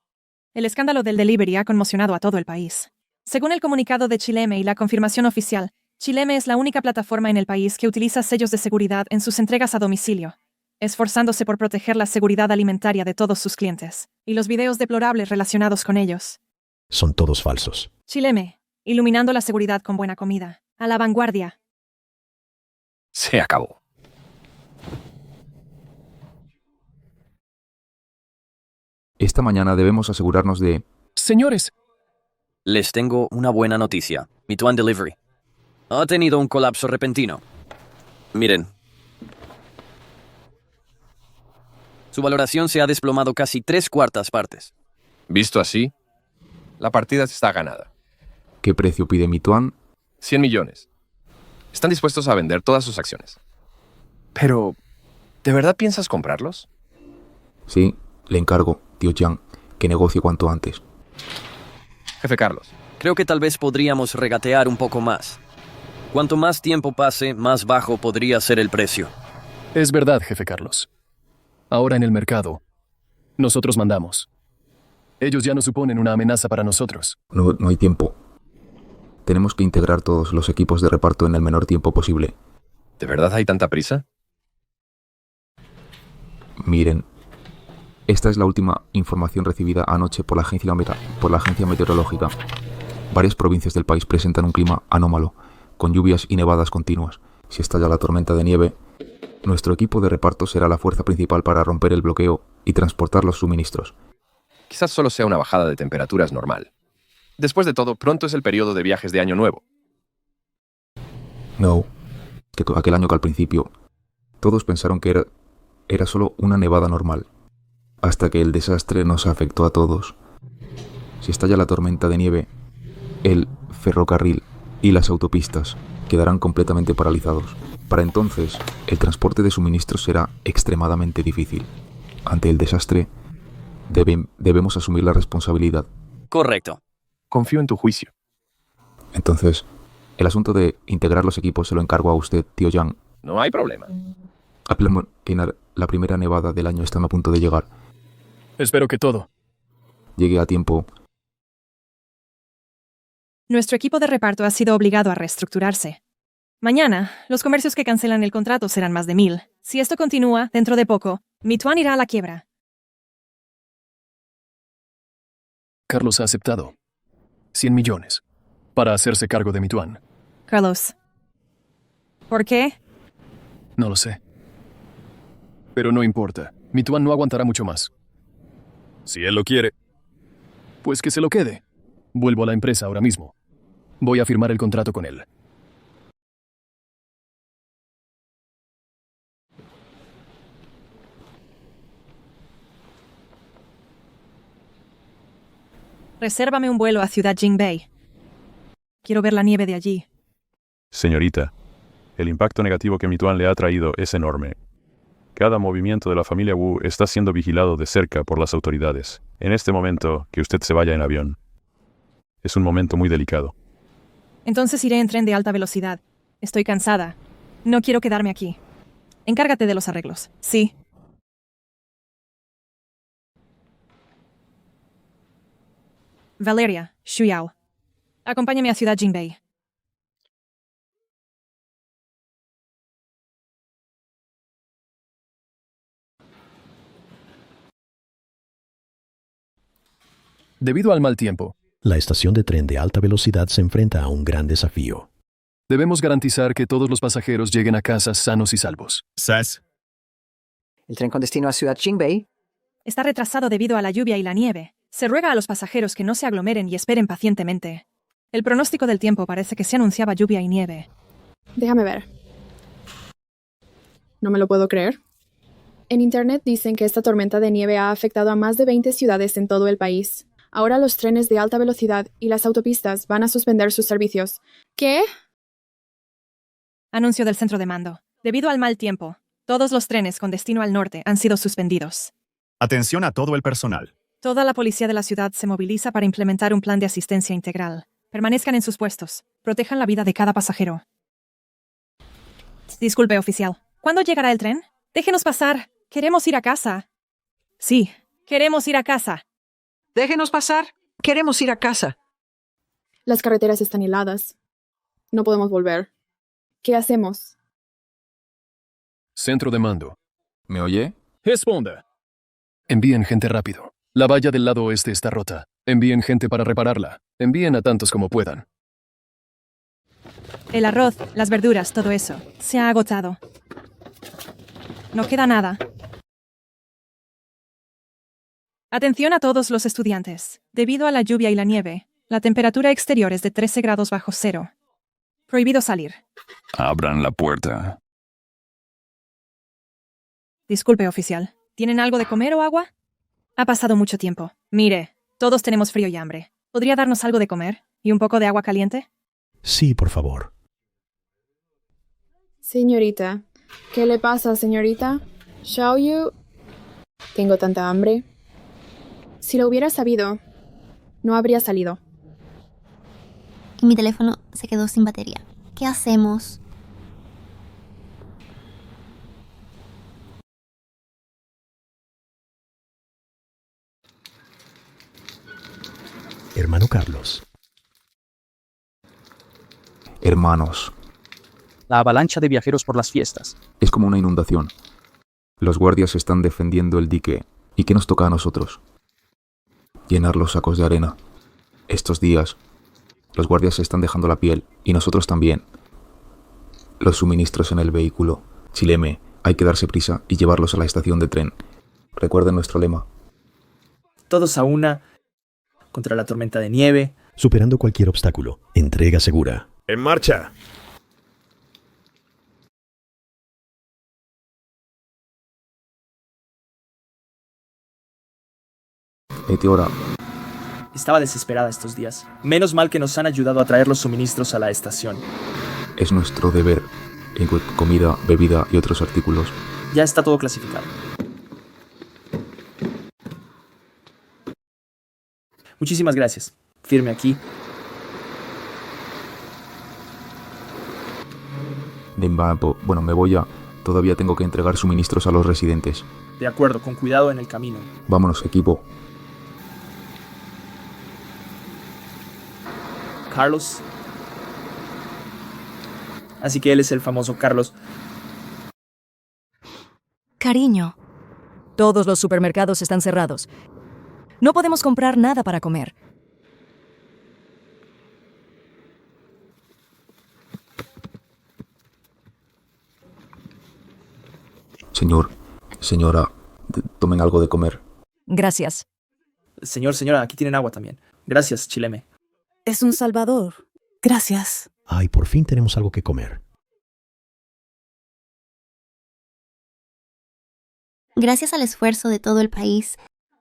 El escándalo del delivery ha conmocionado a todo el país. Según el comunicado de Chileme y la confirmación oficial, Chileme es la única plataforma en el país que utiliza sellos de seguridad en sus entregas a domicilio, esforzándose por proteger la seguridad alimentaria de todos sus clientes, y los videos deplorables relacionados con ellos. Son todos falsos. Chileme, iluminando la seguridad con buena comida. A la vanguardia. Se acabó. Esta mañana debemos asegurarnos de... Señores. Les tengo una buena noticia. Meituan Delivery ha tenido un colapso repentino. Miren. Su valoración se ha desplomado casi 3/4 partes. Visto así, la partida está ganada. ¿Qué precio pide Meituan? 100 millones. Están dispuestos a vender todas sus acciones. Pero, ¿de verdad piensas comprarlos? Sí, le encargo, tío Jiang, que negocie cuanto antes. Jefe Carlos. Creo que tal vez podríamos regatear un poco más. Cuanto más tiempo pase, más bajo podría ser el precio. Es verdad, jefe Carlos. Ahora en el mercado, nosotros mandamos. Ellos ya no suponen una amenaza para nosotros. No hay tiempo. Tenemos que integrar todos los equipos de reparto en el menor tiempo posible. ¿De verdad hay tanta prisa? Miren, esta es la última información recibida anoche por la agencia meteorológica. Varias provincias del país presentan un clima anómalo, con lluvias y nevadas continuas. Si estalla la tormenta de nieve, nuestro equipo de reparto será la fuerza principal para romper el bloqueo y transportar los suministros. Quizás solo sea una bajada de temperaturas normal. Después de todo, pronto es el periodo de viajes de Año Nuevo. No, que aquel año que al principio todos pensaron que era solo una nevada normal, hasta que el desastre nos afectó a todos. Si estalla la tormenta de nieve, el ferrocarril y las autopistas quedarán completamente paralizados. Para entonces, el transporte de suministros será extremadamente difícil. Ante el desastre, debemos asumir la responsabilidad. Correcto. Confío en tu juicio. Entonces, el asunto de integrar los equipos se lo encargo a usted, tío Jiang. No hay problema. La primera nevada del año está a punto de llegar. Espero que todo llegue a tiempo. Nuestro equipo de reparto ha sido obligado a reestructurarse. Mañana, los comercios que cancelan el contrato serán más de 1000. Si esto continúa, dentro de poco, Meituan irá a la quiebra. Carlos ha aceptado 100 millones para hacerse cargo de Meituan. Carlos. ¿Por qué? No lo sé. Pero no importa. Meituan no aguantará mucho más. Si él lo quiere, pues que se lo quede. Vuelvo a la empresa ahora mismo. Voy a firmar el contrato con él. Resérvame un vuelo a Ciudad Jinbei. Quiero ver la nieve de allí. Señorita, el impacto negativo que Meituan le ha traído es enorme. Cada movimiento de la familia Wu está siendo vigilado de cerca por las autoridades. En este momento, que usted se vaya en avión. Es un momento muy delicado. Entonces iré en tren de alta velocidad. Estoy cansada. No quiero quedarme aquí. Encárgate de los arreglos. Sí. Valeria, Shuyao. Acompáñame a Ciudad Jinbei. Debido al mal tiempo, la estación de tren de alta velocidad se enfrenta a un gran desafío. Debemos garantizar que todos los pasajeros lleguen a casa sanos y salvos. SAS. El tren con destino a Ciudad Qingbei Está retrasado debido a la lluvia y la nieve. Se ruega a los pasajeros que no se aglomeren y esperen pacientemente. El pronóstico del tiempo parece que se anunciaba lluvia y nieve. Déjame ver. No me lo puedo creer. En Internet dicen que esta tormenta de nieve ha afectado a más de 20 ciudades en todo el país. Ahora los trenes de alta velocidad y las autopistas van a suspender sus servicios. ¿Qué? Anuncio del centro de mando. Debido al mal tiempo, todos los trenes con destino al norte han sido suspendidos. Atención a todo el personal. Toda la policía de la ciudad se moviliza para implementar un plan de asistencia integral. Permanezcan en sus puestos. Protejan la vida de cada pasajero. Disculpe, oficial. ¿Cuándo llegará el tren? Déjenos pasar. Queremos ir a casa. Sí, queremos ir a casa. Déjenos pasar. Queremos ir a casa. Las carreteras están heladas. No podemos volver. ¿Qué hacemos? Centro de mando. ¿Me oye? Responda. Envíen gente rápido. La valla del lado oeste está rota. Envíen gente para repararla. Envíen a tantos como puedan. El arroz, las verduras, todo eso. Se ha agotado. No queda nada. Atención a todos los estudiantes. Debido a la lluvia y la nieve, la temperatura exterior es de 13 grados bajo cero. Prohibido salir. Abran la puerta. Disculpe, oficial. ¿Tienen algo de comer o agua? Ha pasado mucho tiempo. Mire, todos tenemos frío y hambre. ¿Podría darnos algo de comer? ¿Y un poco de agua caliente? Sí, por favor. Señorita. ¿Qué le pasa, señorita? Xiaoyu. Tengo tanta hambre. Si lo hubiera sabido, no habría salido. Y mi teléfono se quedó sin batería. ¿Qué hacemos? Hermano Carlos. Hermanos. La avalancha de viajeros por las fiestas. Es como una inundación. Los guardias están defendiendo el dique. ¿Y qué nos toca a nosotros? Llenar los sacos de arena. Estos días, los guardias se están dejando la piel, y nosotros también. Los suministros en el vehículo. Chileme, hay que darse prisa y llevarlos a la estación de tren. Recuerden nuestro lema. Todos a una, contra la tormenta de nieve. Superando cualquier obstáculo. Entrega segura. ¡En marcha! Meteora. Estaba desesperada estos días. Menos mal que nos han ayudado a traer los suministros a la estación. Es nuestro deber. Incluir comida, bebida y otros artículos. Ya está todo clasificado. Muchísimas gracias. Firme aquí. Bueno, me voy ya. Todavía tengo que entregar suministros a los residentes. De acuerdo, con cuidado en el camino. Vámonos, equipo. Carlos. Así que él es el famoso Carlos. Cariño, todos los supermercados están cerrados. No podemos comprar nada para comer. Señora, tomen algo de comer. Gracias. Señora, aquí tienen agua también. Gracias, Chileme. Es un salvador. Gracias. Ay, por fin tenemos algo que comer. Gracias al esfuerzo de todo el país,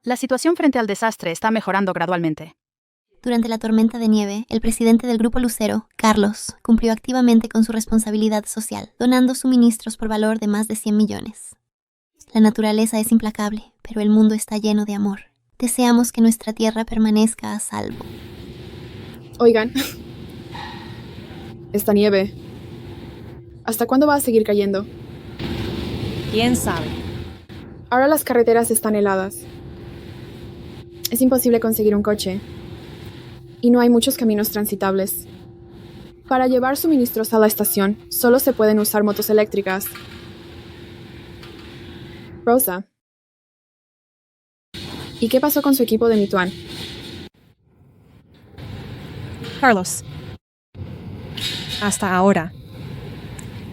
la situación frente al desastre está mejorando gradualmente. Durante la tormenta de nieve, el presidente del Grupo Lucero, Carlos, cumplió activamente con su responsabilidad social, donando suministros por valor de más de 100 millones. La naturaleza es implacable, pero el mundo está lleno de amor. Deseamos que nuestra tierra permanezca a salvo. Oigan, esta nieve, ¿hasta cuándo va a seguir cayendo? ¿Quién sabe? Ahora las carreteras están heladas. Es imposible conseguir un coche. Y no hay muchos caminos transitables. Para llevar suministros a la estación, solo se pueden usar motos eléctricas. Rosa. ¿Y qué pasó con su equipo de Meituan? Carlos. Hasta ahora.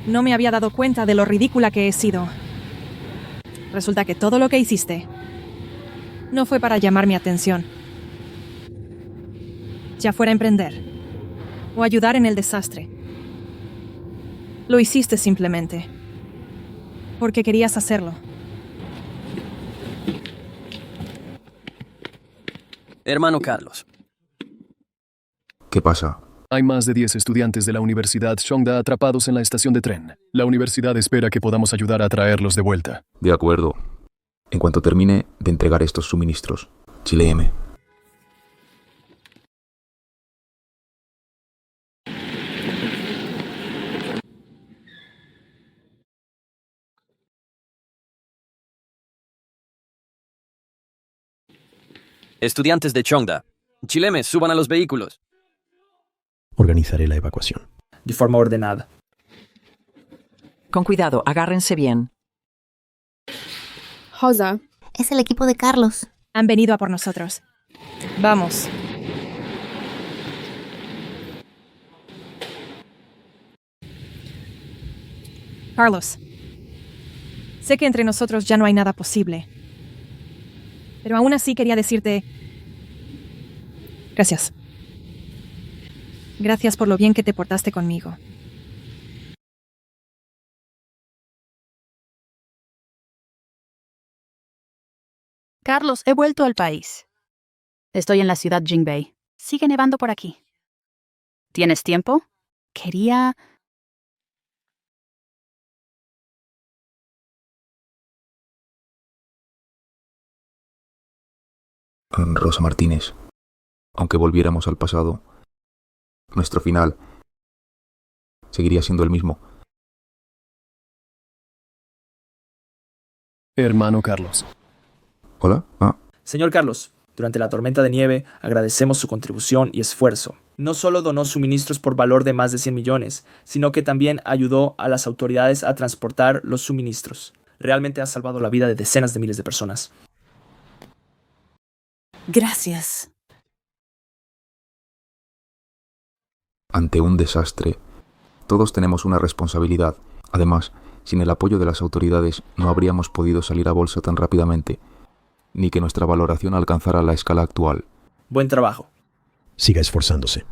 No me había dado cuenta de lo ridícula que he sido. Resulta que todo lo que hiciste no fue para llamar mi atención. Ya fuera emprender o ayudar en el desastre. Lo hiciste simplemente porque querías hacerlo. Hermano Carlos. ¿Qué pasa? Hay más de 10 estudiantes de la Universidad Shongda atrapados en la estación de tren. La universidad espera que podamos ayudar a traerlos de vuelta. De acuerdo. En cuanto termine de entregar estos suministros, chiléeme. Estudiantes de Chongda. Chilemes, suban a los vehículos. Organizaré la evacuación. De forma ordenada. Con cuidado, agárrense bien. Hosa. Es el equipo de Carlos. Han venido a por nosotros. Vamos. Carlos. Sé que entre nosotros ya no hay nada posible. Pero aún así quería decirte... Gracias. Gracias por lo bien que te portaste conmigo. Carlos, he vuelto al país. Estoy en la ciudad Jingbei. Sigue nevando por aquí. ¿Tienes tiempo? Quería... Rosa Martínez, aunque volviéramos al pasado, nuestro final seguiría siendo el mismo. Hermano Carlos. ¿Hola? Señor Carlos, durante la tormenta de nieve agradecemos su contribución y esfuerzo. No solo donó suministros por valor de más de 100 millones, sino que también ayudó a las autoridades a transportar los suministros. Realmente ha salvado la vida de decenas de miles de personas. Gracias. Ante un desastre, todos tenemos una responsabilidad. Además, sin el apoyo de las autoridades no habríamos podido salir a bolsa tan rápidamente, ni que nuestra valoración alcanzara la escala actual. Buen trabajo. Siga esforzándose.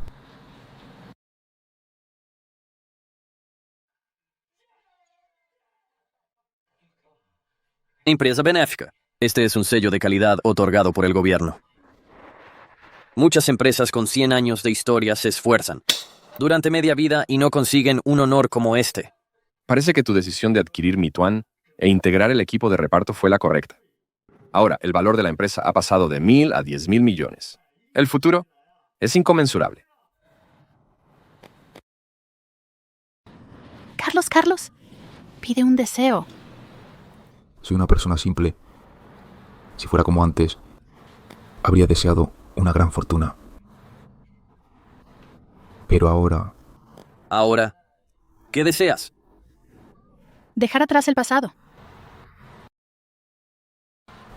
Empresa benéfica. Este es un sello de calidad otorgado por el gobierno. Muchas empresas con 100 años de historia se esfuerzan durante media vida y no consiguen un honor como este. Parece que tu decisión de adquirir Meituan e integrar el equipo de reparto fue la correcta. Ahora, el valor de la empresa ha pasado de 1.000 a 10.000 millones. El futuro es inconmensurable. Carlos, pide un deseo. Soy una persona simple. Si fuera como antes, habría deseado una gran fortuna. Pero ahora... Ahora, ¿qué deseas? Dejar atrás el pasado.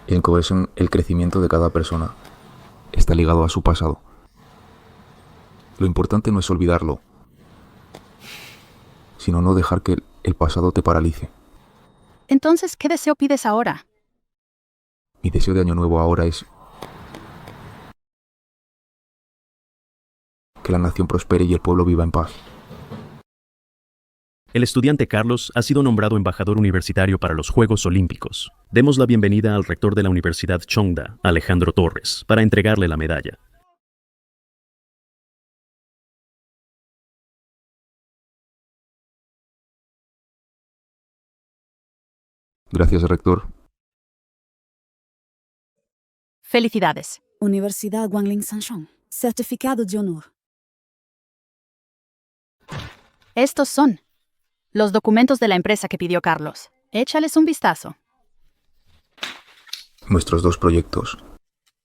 En Cohesion, el crecimiento de cada persona está ligado a su pasado. Lo importante no es olvidarlo, sino no dejar que el pasado te paralice. Entonces, ¿qué deseo pides ahora? Mi deseo de año nuevo ahora es que la nación prospere y el pueblo viva en paz. El estudiante Carlos ha sido nombrado embajador universitario para los Juegos Olímpicos. Demos la bienvenida al rector de la Universidad Chongda, Alejandro Torres, para entregarle la medalla. Gracias, rector. Felicidades. Universidad Guangling Sanshong. Certificado de honor. Estos son los documentos de la empresa que pidió Carlos. Échales un vistazo. Nuestros dos proyectos,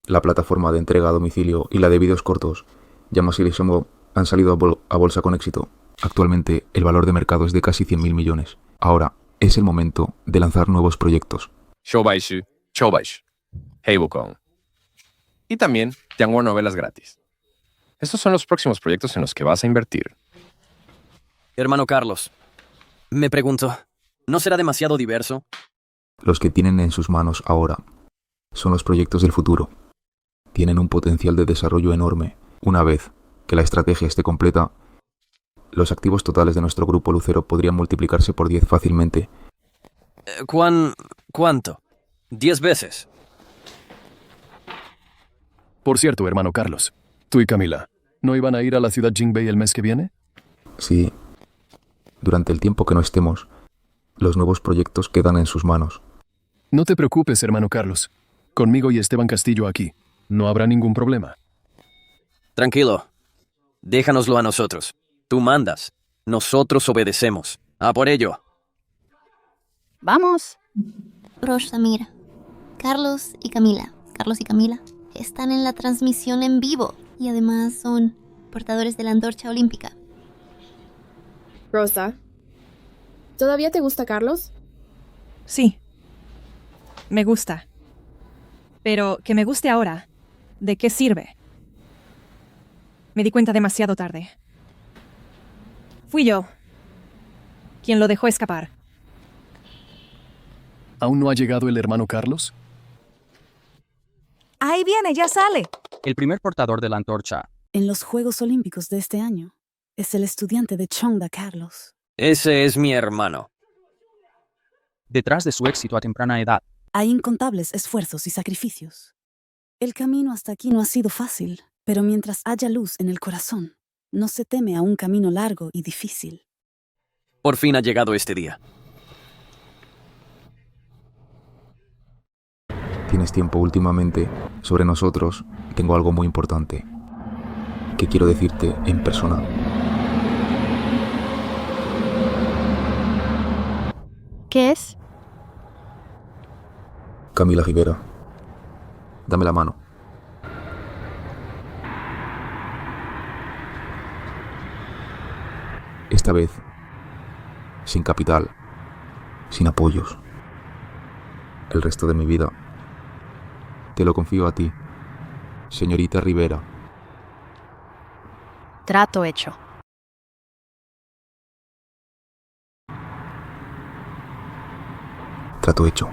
la plataforma de entrega a domicilio y la de vídeos cortos, Llamas y Lisomo, han salido a bolsa con éxito. Actualmente, el valor de mercado es de casi 100.000 millones. Ahora, es el momento de lanzar nuevos proyectos. Shoubaishu, Choubaishu, Heibukong. Y también Tianguo Novelas gratis. Estos son los próximos proyectos en los que vas a invertir. Hermano Carlos, me pregunto, ¿no será demasiado diverso? Los que tienen en sus manos ahora son los proyectos del futuro. Tienen un potencial de desarrollo enorme. Una vez que la estrategia esté completa, los activos totales de nuestro grupo Lucero podrían multiplicarse por 10 fácilmente. ¿Cuánto? ¿10 veces? Por cierto, hermano Carlos, tú y Camila, ¿no iban a ir a la ciudad Jinbei el mes que viene? Sí. Durante el tiempo que no estemos, los nuevos proyectos quedan en sus manos. No te preocupes, hermano Carlos. Conmigo y Esteban Castillo aquí. No habrá ningún problema. Tranquilo. Déjanoslo a nosotros. Tú mandas. Nosotros obedecemos. ¡A por ello! ¡Vamos! Rosa, mira. Carlos y Camila están en la transmisión en vivo y además son portadores de la antorcha olímpica. Rosa, ¿todavía te gusta Carlos? Sí. Me gusta. Pero que me guste ahora, ¿de qué sirve? Me di cuenta demasiado tarde. Fui yo quien lo dejó escapar. ¿Aún no ha llegado el hermano Carlos? Ahí viene, ya sale. El primer portador de la antorcha. En los Juegos Olímpicos de este año, es el estudiante de Chongda, Carlos. Ese es mi hermano. Detrás de su éxito a temprana edad, Hay incontables esfuerzos y sacrificios. El camino hasta aquí no ha sido fácil, pero mientras haya luz en el corazón, no se teme a un camino largo y difícil. Por fin ha llegado este día. Tienes tiempo últimamente. Sobre nosotros tengo algo muy importante que quiero decirte en persona. ¿Qué es? Camila Rivera, dame la mano. Esta vez, sin capital, sin apoyos. El resto de mi vida te lo confío a ti, señorita Rivera. Trato hecho. Trato hecho.